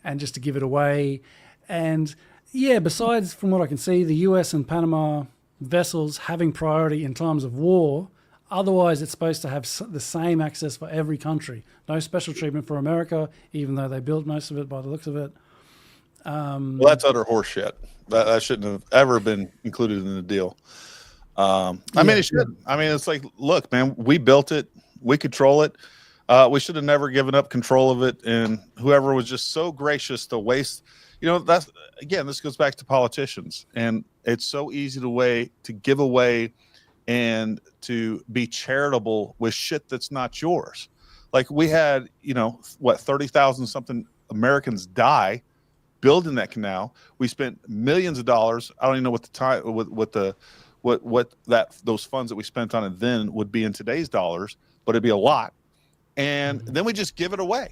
and just to give it away. And yeah, besides, from what I can see, the US and Panama vessels having priority in times of war. Otherwise, it's supposed to have the same access for every country. No special treatment for America, even though they built most of it by the looks of it. Well, that's utter horseshit. That shouldn't have ever been included in the deal. I mean, it should. I mean, it's like, look, man, we built it, we control it. We should have never given up control of it. And whoever was just so gracious to waste, that's, again, this goes back to politicians, and it's so easy to give away and to be charitable with shit that's not yours. Like we had, 30,000 something Americans die building that canal. We spent millions of dollars. I don't even know what the time, those funds that we spent on it then would be in today's dollars, but it'd be a lot. And then we just give it away.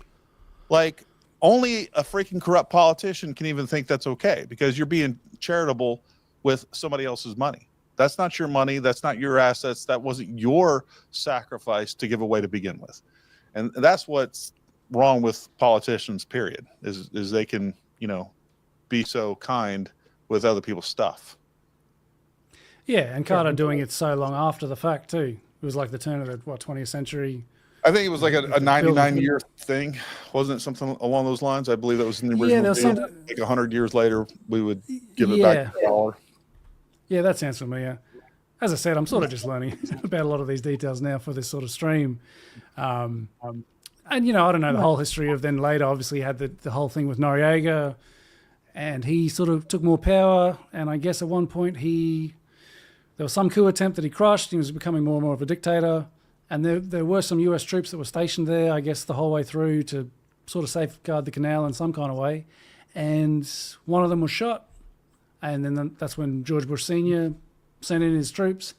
Like only a freaking corrupt politician can even think that's okay, because you're being charitable with somebody else's money. That's not your money. That's not your assets. That wasn't your sacrifice to give away to begin with. And that's what's wrong with politicians, period, is they can, be so kind with other people's stuff. Yeah, and Carter doing it so long after the fact too. It was like the turn of the 20th century. I think it was like a 99-year thing, wasn't it? Something along those lines. I believe that was in the original. Yeah, there was deal. Like 100 years later, we would give it back to the dollar. Yeah, that sounds familiar. As I said, I'm sort of just learning about a lot of these details now for this sort of stream. And, I don't know the whole history of then later, obviously had the whole thing with Noriega, and he sort of took more power. And I guess at one point there was some coup attempt that he crushed. He was becoming more and more of a dictator. And there were some US troops that were stationed there, I guess, the whole way through to sort of safeguard the canal in some kind of way. And one of them was shot. And then that's when George Bush Sr. sent in his troops.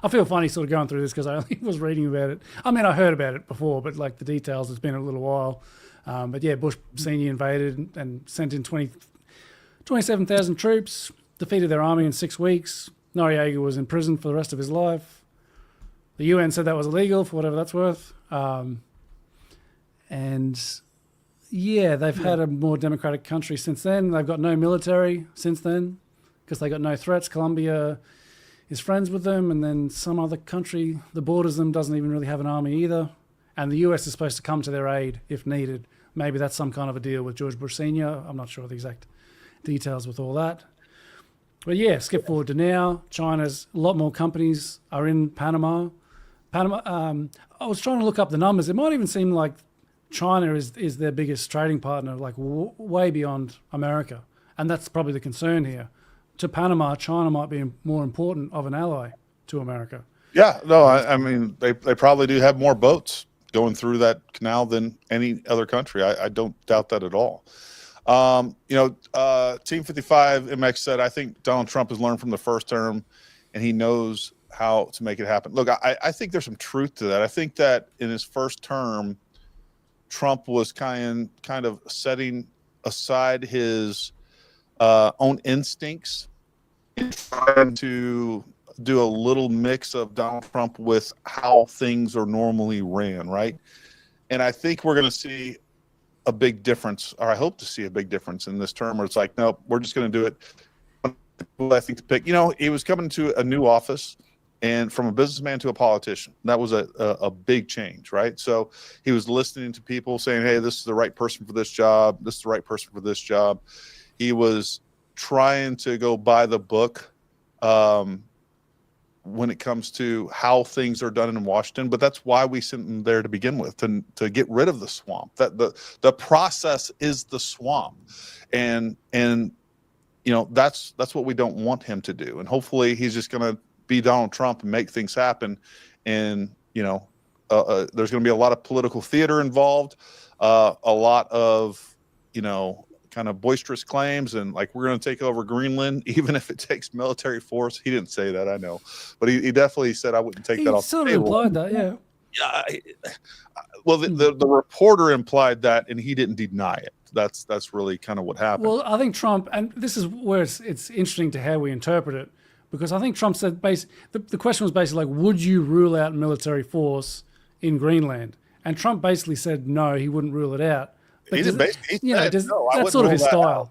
I feel funny sort of going through this because I only was reading about it. I mean, I heard about it before, but like the details, it's been a little while. But yeah, Bush Sr. invaded and sent in 27,000 troops, defeated their army in 6 weeks. Noriega was in prison for the rest of his life. The UN said that was illegal for whatever that's worth. And yeah, they've had a more democratic country since then. They've got no military since then because they got no threats. Colombia is friends with them, and then some other country that borders them doesn't even really have an army either. And the US is supposed to come to their aid if needed. Maybe that's some kind of a deal with George Bush Sr. I'm not sure the exact details with all that. But yeah, skip forward to now. China's, a lot more companies are in Panama. I was trying to look up the numbers. It might even seem like China is their biggest trading partner, like way beyond America. And that's probably the concern here. To Panama, China might be more important of an ally to America. Yeah, no, I mean, they probably do have more boats going through that canal than any other country. I don't doubt that at all. Team 55 MX said, I think Donald Trump has learned from the first term and he knows how to make it happen. Look, I think there's some truth to that. I think that in his first term, Trump was kind of setting aside his own instincts and trying to do a little mix of Donald Trump with how things are normally ran, right? And I think we're going to see a big difference, or I hope to see a big difference in this term where it's like, nope, we're just going to do it. I think to pick, he was coming to a new office and from a businessman to a politician. That was a big change, right? So he was listening to people saying, hey, this is the right person for this job. This is the right person for this job. He was trying to go by the book when it comes to how things are done in Washington, but that's why we sent him there to begin with, to get rid of the swamp. That the process is the swamp, and that's what we don't want him to do. And hopefully he's just going to be Donald Trump and make things happen. And there's going to be a lot of political theater involved, a lot of kind of boisterous claims and like we're going to take over Greenland, even if it takes military force. He didn't say that, I know, but he definitely said I wouldn't take that off the table. He sort of implied that, yeah. Well, the reporter implied that, and he didn't deny it. That's really kind of what happened. Well, I think Trump, and this is where it's interesting to how we interpret it, because I think Trump said the question was basically like, would you rule out military force in Greenland? And Trump basically said no, he wouldn't rule it out. That's sort of his style.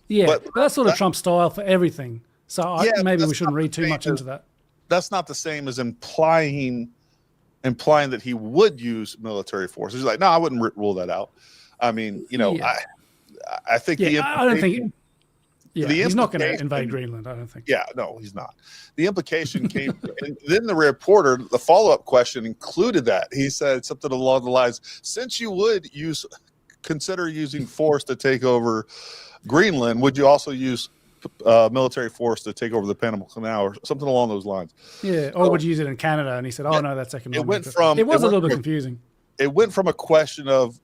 Yeah, but that's sort of Trump's style for everything. So maybe we shouldn't read too much into that. That's not the same as implying that he would use military force. He's like, no, I wouldn't rule that out. I mean, I think I don't think. Yeah, the he's not going to implication- invade Greenland, I don't think. Yeah, no, he's not. The implication came, and then the reporter, the follow-up question included that. He said something along the lines, since you would consider using force to take over Greenland, would you also use military force to take over the Panama Canal or something along those lines? Yeah, or would you use it in Canada? And he said, "Oh no, that's economic." It went But from it was a little bit from- confusing. It went from a question of,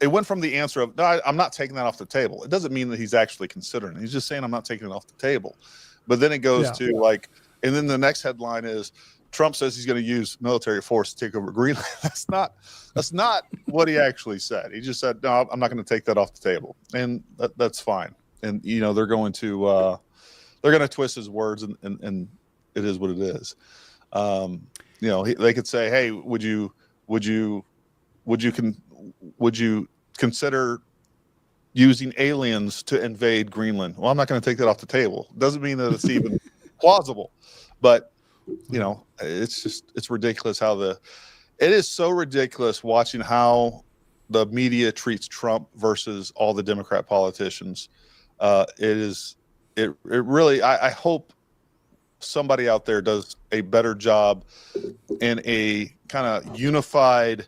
it went from the answer of, no, I'm not taking that off the table. It doesn't mean that he's actually considering it. He's just saying, I'm not taking it off the table. But then it goes to like, and then the next headline is, Trump says he's going to use military force to take over Greenland. That's not what he actually said. He just said, no, I'm not going to take that off the table. And that's fine. And, you know, they're going to twist his words and it is what it is. You know, they could say, hey, would you consider using aliens to invade Greenland? Well, I'm not going to take that off the table. Doesn't mean that it's even plausible, but you know, it's ridiculous it is so ridiculous watching how the media treats Trump versus all the Democrat politicians. It really, I hope somebody out there does a better job in a kind of unified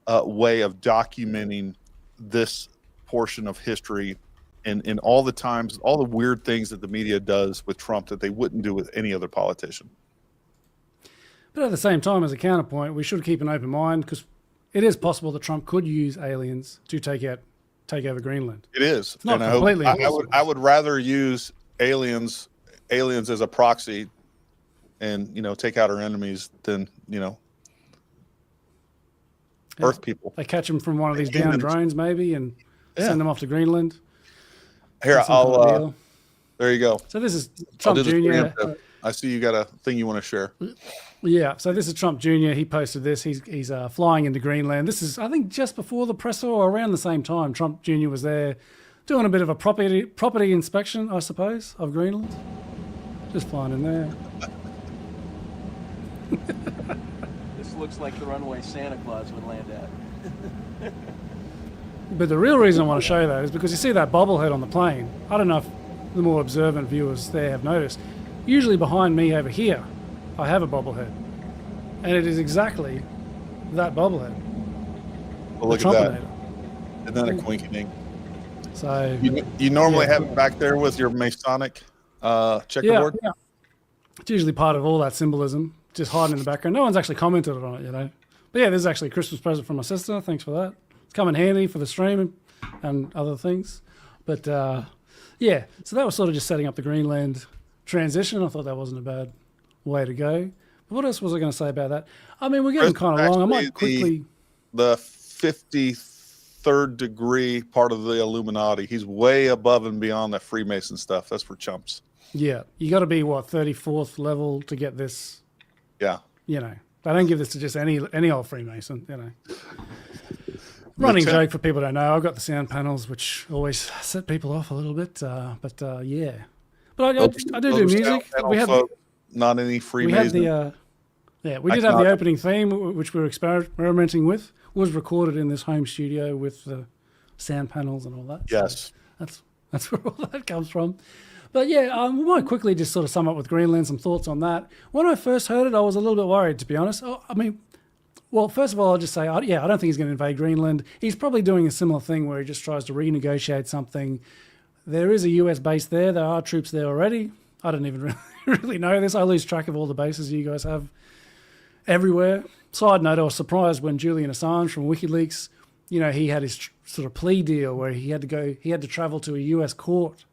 way of documenting this portion of history and all the times, all the weird things that the media does with Trump that they wouldn't do with any other politician. But at the same time, as a counterpoint, we should keep an open mind because it is possible that Trump could use aliens to take over Greenland. It is. It's not and completely I would rather use aliens as a proxy and, you know, take out our enemies than, you know, Earth people. They catch them from one of these down drones maybe and send them off to Greenland. Here, there you go. So this is Trump Jr. I see you got a thing you want to share. Yeah, so this is Trump Jr. He posted this. He's flying into Greenland. This is, I think, just before the presser or around the same time. Trump Jr. was there doing a bit of a property inspection, I suppose, of Greenland. Just flying in there. This looks like the runway Santa Claus would land at. But the real reason I want to show that is because you see that bobblehead on the plane. I don't know if the more observant viewers there have noticed. Usually behind me over here, I have a bobblehead. And it is exactly that bobblehead. Well, look at that. Isn't that a quinky-dink? So you normally have it back there with your Masonic checkerboard? Yeah. It's usually part of all that symbolism, just hiding in the background. No one's actually commented on it, you know. But yeah, this is actually a Christmas present from my sister. Thanks for that. It's come in handy for the stream and other things. But yeah, so that was sort of just setting up the Greenland transition. I thought that wasn't a bad way to go. But what else was I going to say about that? I mean, we're getting kind of long. I might quickly... The 53rd degree part of the Illuminati. He's way above and beyond that Freemason stuff. That's for chumps. Yeah. You got to be, 34th level to get this? Yeah. You know, they don't give this to just any old Freemason, you know. Running joke for people who don't know, I've got the sound panels, which always set people off a little bit. Yeah. But I do music. We have not any Freemasons. We had we did have the opening theme, which we were experimenting with, was recorded in this home studio with the sound panels and all that. Yes. So that's where all that comes from. But yeah, we might quickly just sort of sum up with Greenland, some thoughts on that. When I first heard it, I was a little bit worried, to be honest. Well, first of all, I'll just say, I don't think he's going to invade Greenland. He's probably doing a similar thing where he just tries to renegotiate something. There is a US base there. There are troops there already. I don't even really know this. I lose track of all the bases you guys have everywhere. Side note, I was surprised when Julian Assange from WikiLeaks, you know, he had his sort of plea deal where he had to travel to a US court.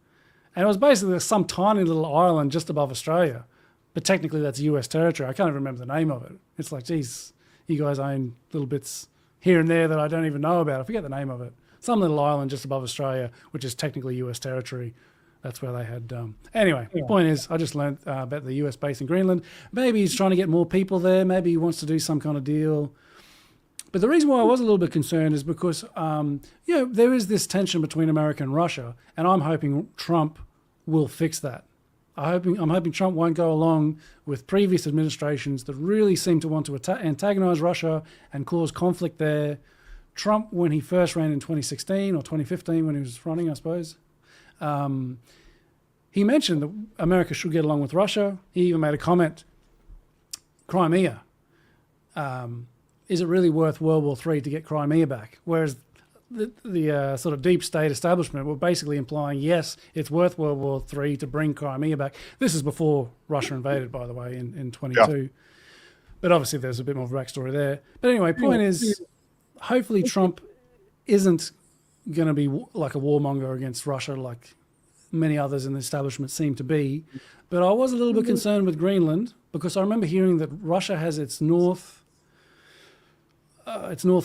And it was basically some tiny little island just above Australia. But technically that's US territory. I can't even remember the name of it. It's like, geez, you guys own little bits here and there that I don't even know about. I forget the name of it. Some little island just above Australia, which is technically US territory. That's where they had... Anyway, the point is, I just learned about the US base in Greenland. Maybe he's trying to get more people there. Maybe he wants to do some kind of deal. But the reason why I was a little bit concerned is because, there is this tension between America and Russia, and I'm hoping Trump will fix that. I'm hoping Trump won't go along with previous administrations that really seem to want to antagonize Russia and cause conflict there. Trump, when he first ran in 2016 or 2015, when he was running, I suppose, He mentioned that America should get along with Russia. He even made a comment, Crimea. Is it really worth World War III to get Crimea back? Whereas the sort of deep state establishment were basically implying, yes, it's worth World War III to bring Crimea back. This is before Russia invaded, by the way, in 22. Yeah. But obviously there's a bit more of a backstory there. But anyway, point is, hopefully Trump isn't going to be like a warmonger against Russia like many others in the establishment seem to be. But I was a little bit concerned with Greenland because I remember hearing that Russia has its north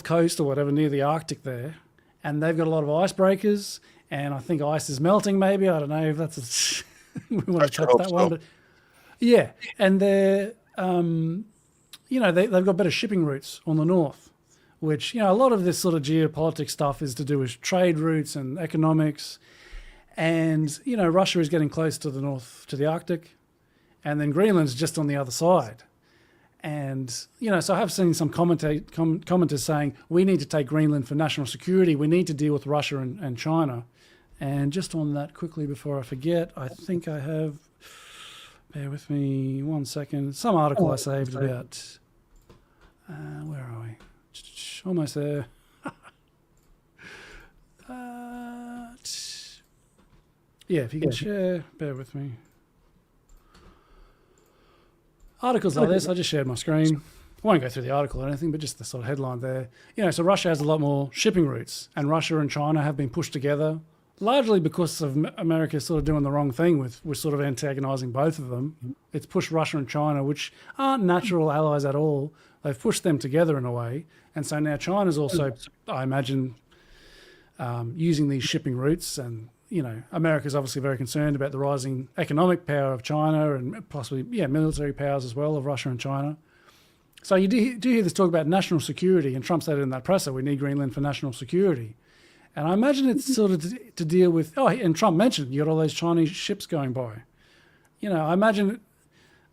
coast or whatever near the Arctic there, and they've got a lot of icebreakers, and I think ice is melting maybe. I don't know if that's we want to touch that one. But yeah, and they're, they've got better shipping routes on the north, which, a lot of this sort of geopolitics stuff is to do with trade routes and economics. And, Russia is getting close to the north, to the Arctic, and then Greenland's just on the other side. And, so I have seen some commenters saying, we need to take Greenland for national security. We need to deal with Russia and China. And just on that quickly before I forget, I think I have, bear with me 1 second, some article I saved about, where are we? Almost there. Yeah, if you can share, bear with me. Articles like this, I just shared my screen. I won't go through the article or anything, but just the sort of headline there. So Russia has a lot more shipping routes, and Russia and China have been pushed together, largely because of America sort of doing the wrong thing with sort of antagonizing both of them. It's pushed Russia and China, which aren't natural allies at all. They've pushed them together in a way. And so now China's also, I imagine, using these shipping routes, and America's obviously very concerned about the rising economic power of China and possibly, military powers as well of Russia and China. So you do hear this talk about national security, and Trump said it in that presser, we need Greenland for national security. And I imagine it's sort of to deal with, and Trump mentioned you got all those Chinese ships going by. I imagine,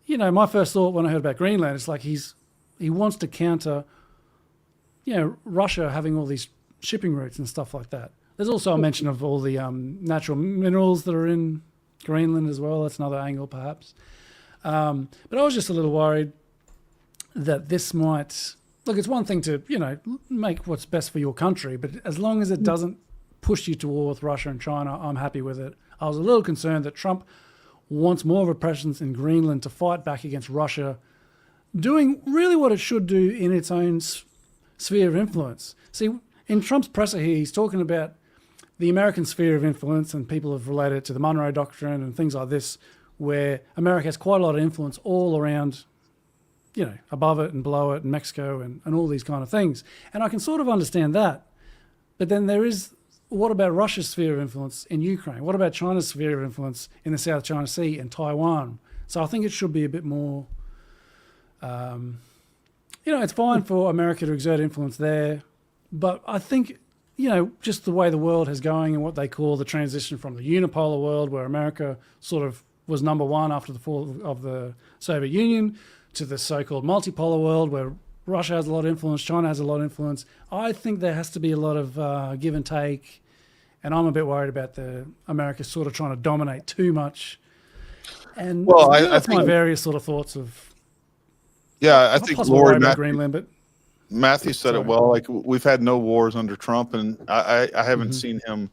my first thought when I heard about Greenland, it's like he wants to counter, Russia having all these shipping routes and stuff like that. There's also a mention of all the natural minerals that are in Greenland as well. That's another angle, perhaps. But I was just a little worried that this might... Look, it's one thing to, make what's best for your country, but as long as it doesn't push you to war with Russia and China, I'm happy with it. I was a little concerned that Trump wants more of a presence in Greenland to fight back against Russia, doing really what it should do in its own sphere of influence. See, in Trump's presser here, he's talking about the American sphere of influence, and people have related it to the Monroe Doctrine and things like this, where America has quite a lot of influence all around, above it and below it, and Mexico and all these kind of things. And I can sort of understand that. But then what about Russia's sphere of influence in Ukraine? What about China's sphere of influence in the South China Sea and Taiwan? So I think it should be a bit more, it's fine for America to exert influence there, but I think, just the way the world is going and what they call the transition from the unipolar world, where America sort of was number one after the fall of the Soviet Union, to the so-called multipolar world where Russia has a lot of influence, China has a lot of influence. I think there has to be a lot of give and take, and I'm a bit worried about America sort of trying to dominate too much. And that's my various sort of thoughts of... Yeah, I think Lori Greenland, but... Matthew said it well. Like, we've had no wars under Trump, and I haven't seen him,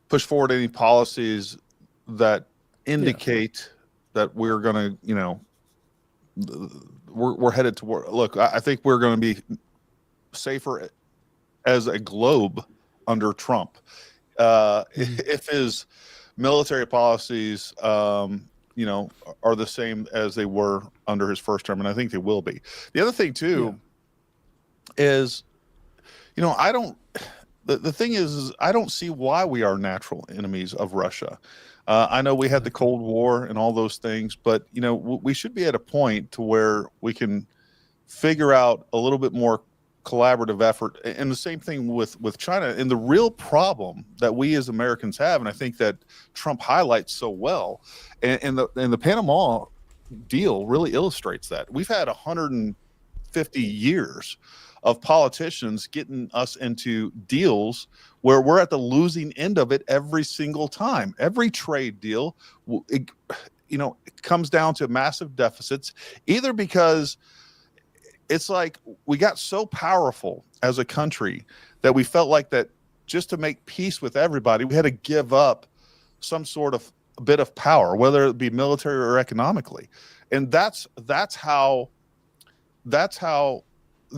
push forward any policies that indicate that we're going to, we're headed toward. Look, I think we're going to be safer as a globe under Trump. If his military policies, are the same as they were under his first term, and I think they will be. The other thing too is, the thing is I don't see why we are natural enemies of Russia. I know we had the Cold War and all those things, but we should be at a point to where we can figure out a little bit more collaborative effort. And the same thing with China. And the real problem that we as Americans have, and I think that Trump highlights so well, and the Panama deal really illustrates that. We've had 150 years of politicians getting us into deals where we're at the losing end of it every single time. Every trade deal, it comes down to massive deficits, either because it's like we got so powerful as a country that we felt like that just to make peace with everybody, we had to give up some sort of bit of power, whether it be military or economically. And that's how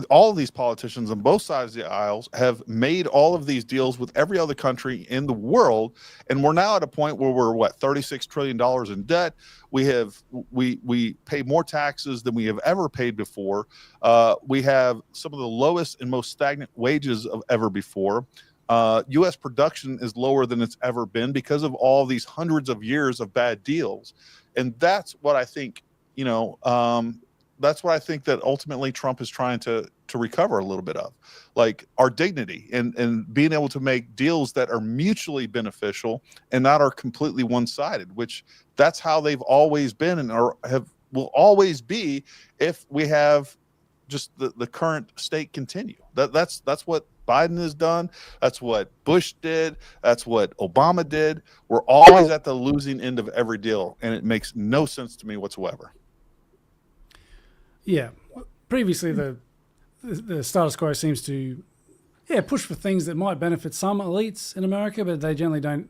all of these politicians on both sides of the aisles have made all of these deals with every other country in the world. And we're now at a point where we're $36 trillion in debt. We pay more taxes than we have ever paid before. We have some of the lowest and most stagnant wages of ever before. U.S. production is lower than it's ever been because of all these hundreds of years of bad deals. And that's what I think, that's what I think that ultimately Trump is trying to recover a little bit of, like our dignity and being able to make deals that are mutually beneficial and not are completely one-sided, which that's how they've always been and will always be if we have just the current state continue. That's what Biden has done. That's what Bush did. That's what Obama did. We're always at the losing end of every deal, and it makes no sense to me whatsoever. Yeah, previously the status quo seems to push for things that might benefit some elites in America, but they generally don't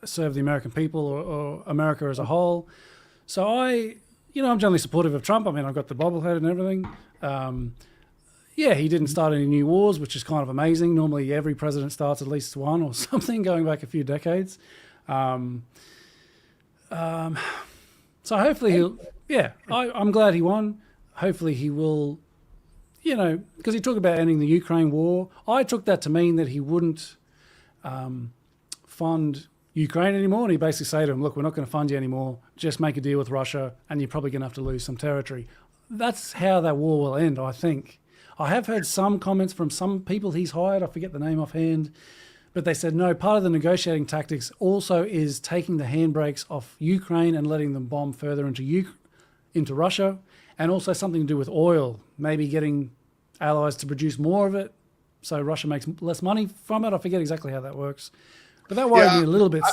serve the American people or America as a whole. So I'm generally supportive of Trump. I mean, I've got the bobblehead and everything. He didn't start any new wars, which is kind of amazing. Normally every president starts at least one or something, going back a few decades. So hopefully I'm glad he won. Hopefully he will, because he talked about ending the Ukraine war. I took that to mean that he wouldn't fund Ukraine anymore. And he basically said to him, look, we're not going to fund you anymore. Just make a deal with Russia and you're probably going to have to lose some territory. That's how that war will end, I think. I have heard some comments from some people he's hired. I forget the name offhand. But they said, no, part of the negotiating tactics also is taking the handbrakes off Ukraine and letting them bomb further into Russia. And also something to do with oil, maybe getting allies to produce more of it so Russia makes less money from it. I forget exactly how that works. But that worried me a little bit.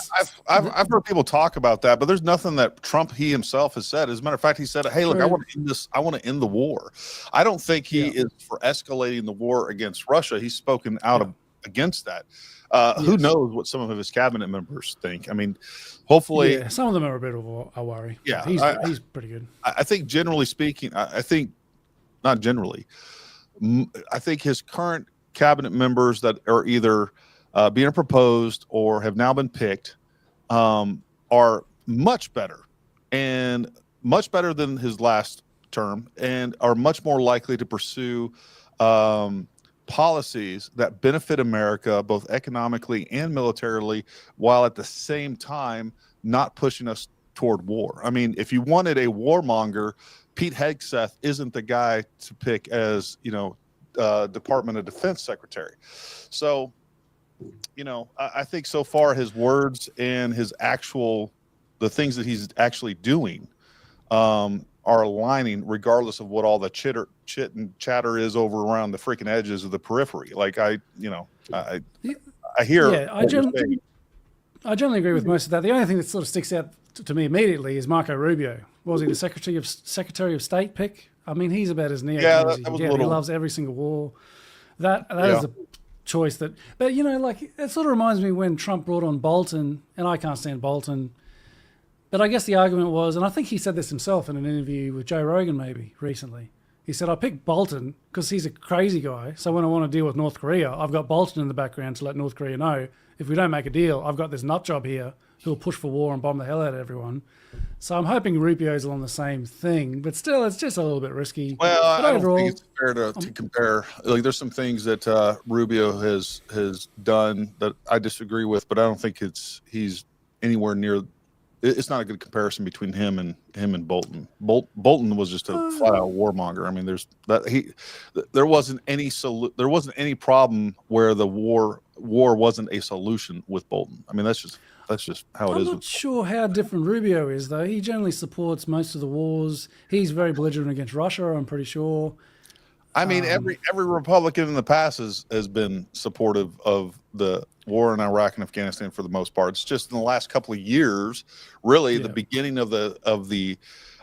I've heard people talk about that, but there's nothing that he himself has said. As a matter of fact, he said, hey, look, I want to end this. I want to end the war. I don't think he is for escalating the war against Russia. He's spoken out against that. Who knows what some of his cabinet members think? I mean, hopefully. Yeah, some of them are a bit of a worry. Yeah. He's pretty good. I think generally speaking, I think not generally, I think his current cabinet members that are either being proposed or have now been picked are much better and much better than his last term and are much more likely to pursue policies that benefit America both economically and militarily, while at the same time not pushing us toward war. I mean, if you wanted a warmonger, Pete Hegseth isn't the guy to pick as, Department of Defense Secretary. So, I think so far his words and the things that he's actually doing are aligning regardless of what all the chit and chatter is over around the freaking edges of the periphery. Like I hear. Yeah, I generally agree with most of that. The only thing that sort of sticks out to me immediately is Marco Rubio. Was he the Secretary of State pick? I mean, he's about as neo as he can get. He loves every single war. That is a choice that, but it sort of reminds me when Trump brought on Bolton, and I can't stand Bolton. But I guess the argument was, and I think he said this himself in an interview with Joe Rogan maybe recently. He said, I picked Bolton because he's a crazy guy. So when I want to deal with North Korea, I've got Bolton in the background to let North Korea know, if we don't make a deal, I've got this nut job here who'll push for war and bomb the hell out of everyone. So I'm hoping Rubio's along the same thing, but still, it's just a little bit risky. Well, I don't think it's fair to compare. Like, there's some things that Rubio has done that I disagree with, but I don't think he's anywhere near. It's not a good comparison between him and Bolton. Bolton was just a flat-out warmonger. I mean, there wasn't any problem where the war wasn't a solution with Bolton. I mean, that's just how it is. I'm not sure how different Rubio is, though. He generally supports most of the wars. He's very belligerent against Russia, I'm pretty sure. I mean, every Republican in the past has been supportive of the war in Iraq and Afghanistan for the most part. It's just in the last couple of years, really, the beginning of the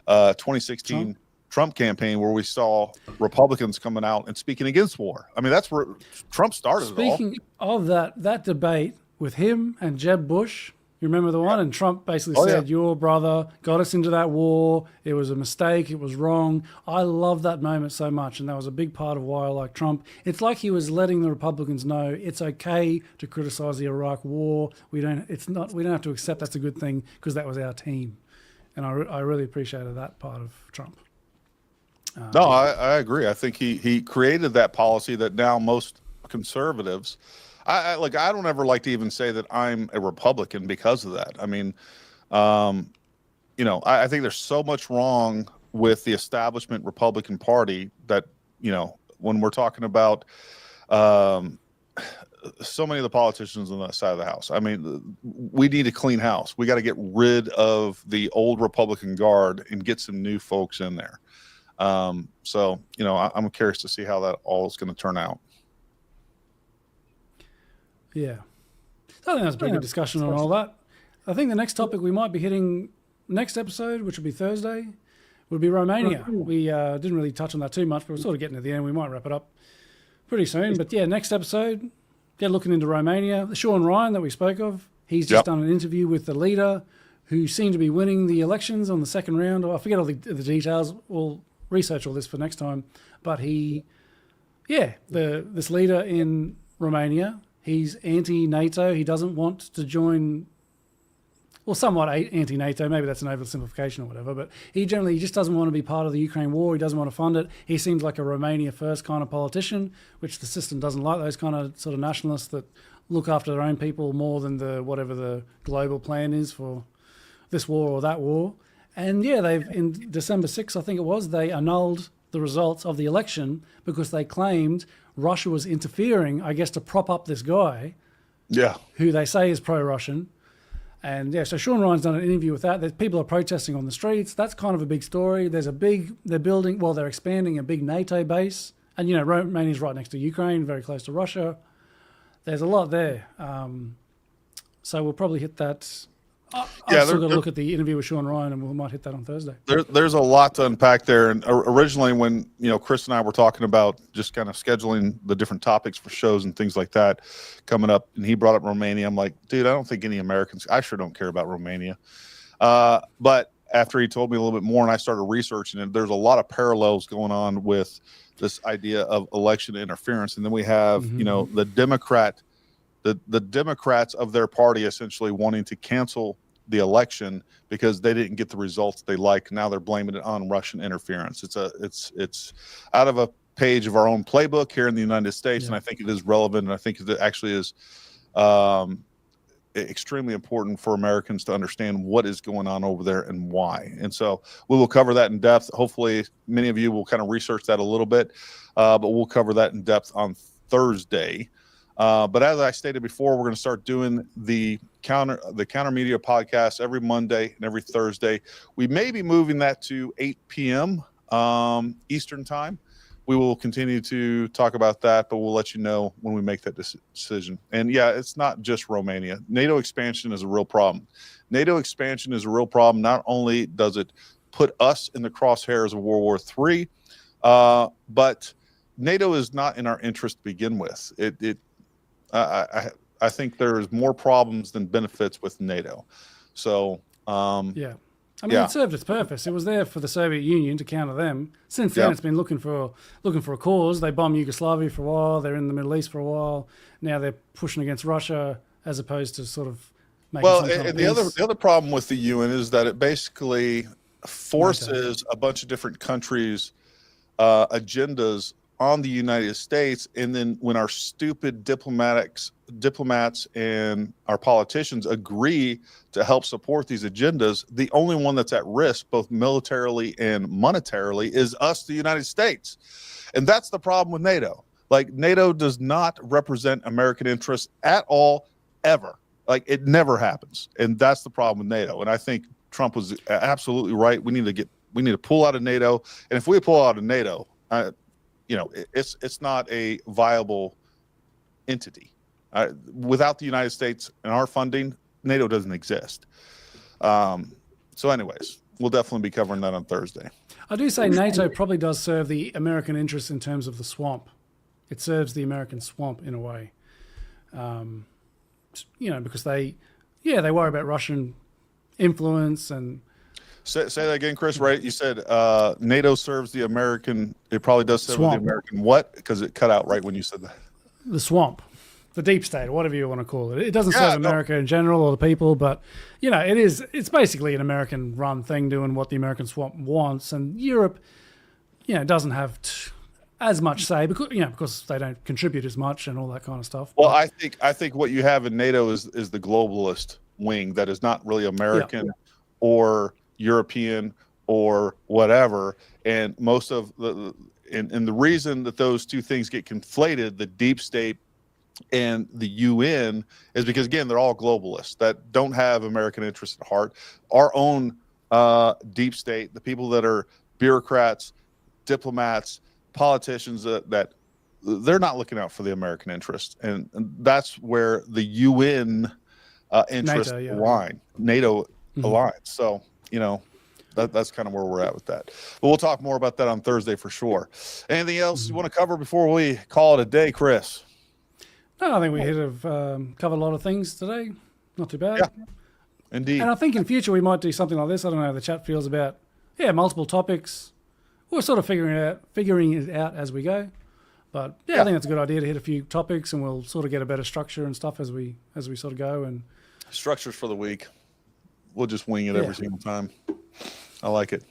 2016 Trump campaign, where we saw Republicans coming out and speaking against war. I mean, that's where Trump started it all. Speaking of that debate with him and Jeb Bush, you remember the one? And Trump basically said, your brother got us into that war. It was a mistake. It was wrong. I love that moment so much. And that was a big part of why I like Trump. It's like he was letting the Republicans know it's okay to criticize the Iraq war. We don't have to accept that's a good thing because that was our team. And I really appreciated that part of Trump. No, I agree. I think he created that policy that now most conservatives, I don't ever like to even say that I'm a Republican because of that. I mean, I think there's so much wrong with the establishment Republican Party that, when we're talking about so many of the politicians on that side of the house. I mean, we need a clean house. We got to get rid of the old Republican guard and get some new folks in there. So, I'm curious to see how that all is going to turn out. Yeah. I think that's a pretty good discussion on all that. I think the next topic we might be hitting next episode, which will be Thursday, would be Romania. We didn't really touch on that too much, but we're sort of getting to the end. We might wrap it up pretty soon. But yeah, next episode, get looking into Romania. Sean Ryan that we spoke of, he's just done an interview with the leader who seemed to be winning the elections on the second round. I forget all the details. We'll research all this for next time. But this leader in Romania, he's anti-NATO. He doesn't want to join, well, somewhat anti-NATO. Maybe that's an oversimplification or whatever. But he just doesn't want to be part of the Ukraine war. He doesn't want to fund it. He seems like a Romania first kind of politician, which the system doesn't like, those kind of sort of nationalists that look after their own people more than whatever the global plan is for this war or that war. And in December 6th, I think it was, they annulled the results of the election because they claimed Russia was interfering, I guess, to prop up this guy, who they say is pro-Russian. And so Sean Ryan's done an interview with that. People are protesting on the streets. That's kind of a big story. They're expanding a big NATO base. And, Romania's right next to Ukraine, very close to Russia. There's a lot there. So we'll probably hit that. I've still got to look at the interview with Sean Ryan, and we might hit that on Thursday. There's a lot to unpack there. And originally when, Chris and I were talking about just kind of scheduling the different topics for shows and things like that coming up, and he brought up Romania, I'm like, dude, I don't think any Americans, I sure don't care about Romania. But after he told me a little bit more and I started researching it, there's a lot of parallels going on with this idea of election interference. And then we have, the Democrats of their party essentially wanting to cancel the election because they didn't get the results they like. Now they're blaming it on Russian interference. It's out of a page of our own playbook here in the United States, and I think it is relevant, and I think it actually is extremely important for Americans to understand what is going on over there and why. And so we will cover that in depth. Hopefully, many of you will kind of research that a little bit, but we'll cover that in depth on Thursday. But as I stated before, we're going to start doing the Counter Media podcast every Monday and every Thursday. We may be moving that to 8 p.m. Eastern time. We will continue to talk about that, but we'll let you know when we make that decision. And it's not just Romania. NATO expansion is a real problem. NATO expansion is a real problem. Not only does it put us in the crosshairs of World War III, but NATO is not in our interest to begin with. I think there's more problems than benefits with NATO. So, it served its purpose. It was there for the Soviet Union to counter them. Since then, it's been looking for a cause. They bombed Yugoslavia for a while. They're in the Middle East for a while. Now they're pushing against Russia as opposed to sort of making some kind of peace. The other problem with the UN is that it basically forces a bunch of different countries' agendas on the United States, and then when our stupid diplomats and our politicians agree to help support these agendas, the only one that's at risk, both militarily and monetarily, is us, the United States. And that's the problem with NATO. Like, NATO does not represent American interests at all, ever. Like, it never happens. And that's the problem with NATO. And I think Trump was absolutely right. We need to pull out of NATO. And if we pull out of NATO, it's not a viable entity. Without the United States and our funding, NATO doesn't exist. So anyways, we'll definitely be covering that on Thursday. I do say NATO probably does serve the American interests in terms of the swamp. It serves the American swamp in a way. Because they worry about Russian influence and... Say that again, Chris, right? You said NATO serves the American... It probably does serve swamp. the American what? Because it cut out right when you said that. The swamp. The deep state, or whatever you want to call it. It doesn't serve America in general or the people, but it's basically an American run thing doing what the American swamp wants, and Europe, doesn't have as much say because they don't contribute as much and all that kind of stuff. Well, I think what you have in NATO is the globalist wing that is not really American or European or whatever, and most of the reason that those two things get conflated, the deep state and the UN, is because again they're all globalists that don't have American interests at heart. Our own deep state, the people that are bureaucrats, diplomats, politicians, that they're not looking out for the American interest, and that's where the UN interests align. NATO aligns. So that's kind of where we're at with that. But we'll talk more about that on Thursday for sure. Anything else you want to cover before we call it a day, Chris? No, I think we have covered a lot of things today. Not too bad. Yeah, indeed. And I think in future we might do something like this. I don't know how the chat feels about multiple topics. We're sort of figuring it out as we go. But I think that's a good idea to hit a few topics, and we'll sort of get a better structure and stuff as we sort of go. And structures for the week. We'll just wing it every single time. I like it.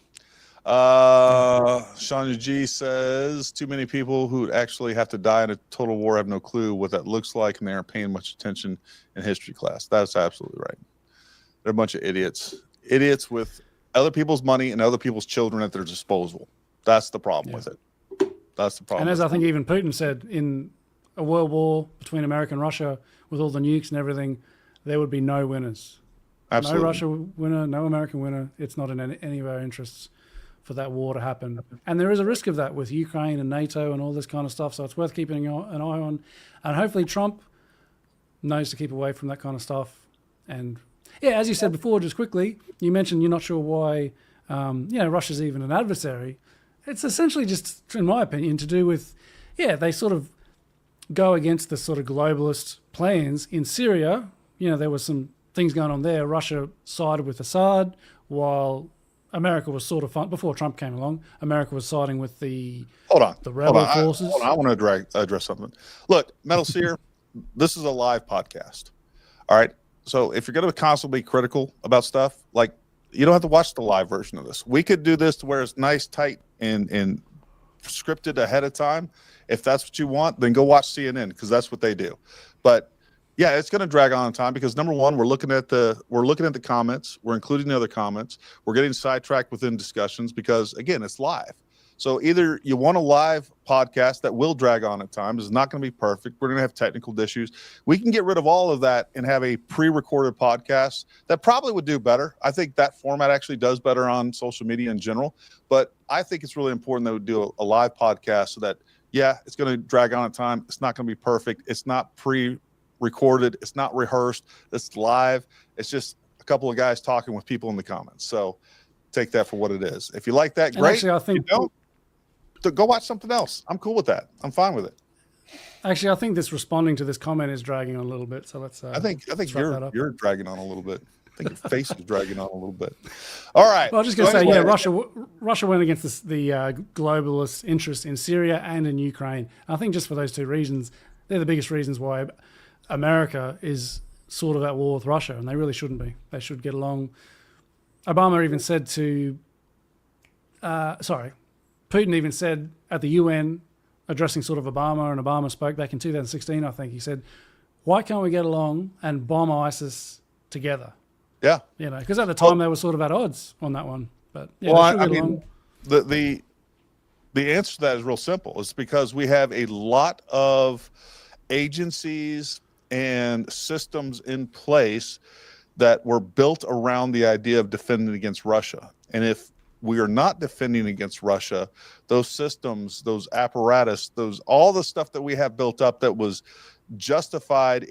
Shania G says too many people who actually have to die in a total war have no clue what that looks like, and they aren't paying much attention in history class. That's absolutely right. They're a bunch of idiots with other people's money and other people's children at their disposal. That's the problem with it. That's the problem. And as I think even Putin said, in a world war between America and Russia with all the nukes and everything, there would be no winners. Absolutely. No Russia winner, no American winner. It's not in any of our interests for that war to happen. And there is a risk of that with Ukraine and NATO and all this kind of stuff. So it's worth keeping an eye on. And hopefully Trump knows to keep away from that kind of stuff. And as you said before, just quickly, you mentioned you're not sure why, Russia's even an adversary. It's essentially just, in my opinion, to do with, they sort of go against the sort of globalist plans in Syria. There was some things going on there. Russia sided with Assad while America was sort of before Trump came along. America was siding with the rebel forces. I want to address something. Look, Metal Seer, this is a live podcast. All right. So if you're going to constantly be critical about stuff, like, you don't have to watch the live version of this. We could do this to where it's nice, tight, and scripted ahead of time. If that's what you want, then go watch CNN, because that's what they do. But it's going to drag on in time because, number one, we're looking at the comments, we're including the other comments, we're getting sidetracked within discussions because, again, it's live. So either you want a live podcast that will drag on at times, it's not going to be perfect, we're going to have technical issues. We can get rid of all of that and have a pre-recorded podcast that probably would do better. I think that format actually does better on social media in general, but I think it's really important that we do a live podcast so that, it's going to drag on at time. It's not going to be perfect. It's not pre-recorded. It's not rehearsed. It's live. It's just a couple of guys talking with people in the comments. So take that for what it is. If you like that, great. Actually, I think if you don't, go watch something else. I'm cool with that. I'm fine with it. Actually, I think this responding to this comment is dragging on a little bit. So let's. I think you're dragging on a little bit. I think your face is dragging on a little bit. All right. Well, I was just going to say, Russia went against the globalist interest in Syria and in Ukraine. I think just for those two reasons, they're the biggest reasons why America is sort of at war with Russia, and they really shouldn't be. They should get along. Obama even said Putin even said at the UN, addressing sort of Obama, and Obama spoke back in 2016, I think. He said, why can't we get along and bomb ISIS together? Yeah. Because at the time they were sort of at odds on that one. But the answer to that is real simple. It's because we have a lot of agencies and systems in place that were built around the idea of defending against Russia. And if we are not defending against Russia. Those systems, those apparatus, all the stuff that we have built up that was justified,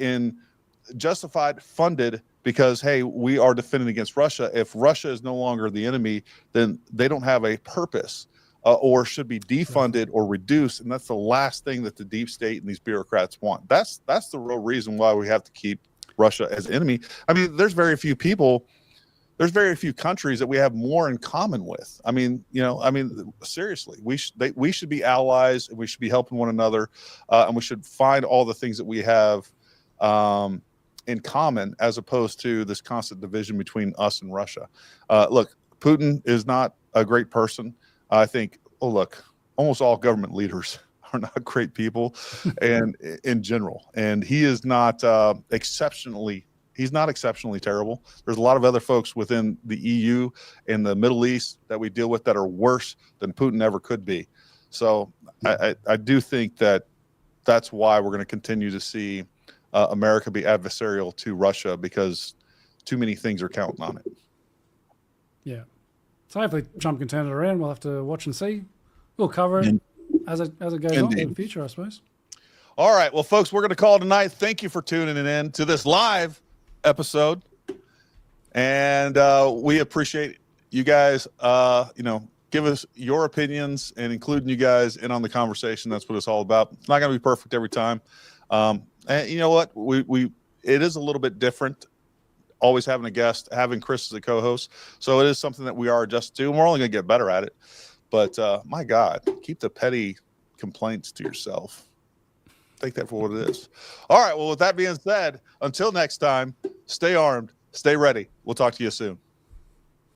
funded because, hey, we are defending against Russia. If Russia is no longer the enemy, then they don't have a purpose or should be defunded or reduced. And that's the last thing that the deep state and these bureaucrats want. That's the real reason why we have to keep Russia as enemy. I mean, there's very few countries that we have more in common with. I mean, seriously, we should be allies, and we should be helping one another, and we should find all the things that we have in common, as opposed to this constant division between us and Russia. Look, Putin is not a great person. I think, almost all government leaders are not great people, and in general, and he is not exceptionally terrible. There's a lot of other folks within the EU and the Middle East that we deal with that are worse than Putin ever could be. So I do think that's why we're going to continue to see America be adversarial to Russia, because too many things are counting on it. Yeah. So hopefully Trump can turn it around. We'll have to watch and see. We'll cover it as it goes on in the future, I suppose. All right. Well, folks, we're going to call tonight. Thank you for tuning in to this live episode. And we appreciate you guys, give us your opinions and including you guys in on the conversation. That's what it's all about. It's not going to be perfect every time. And you know what? It is a little bit different always having a guest, having Chris as a co-host. So it is something that we are adjusted to, and we're only going to get better at it. But my God, keep the petty complaints to yourself. Take that for what it is. All right. Well, with that being said, until next time, stay armed, stay ready. We'll talk to you soon.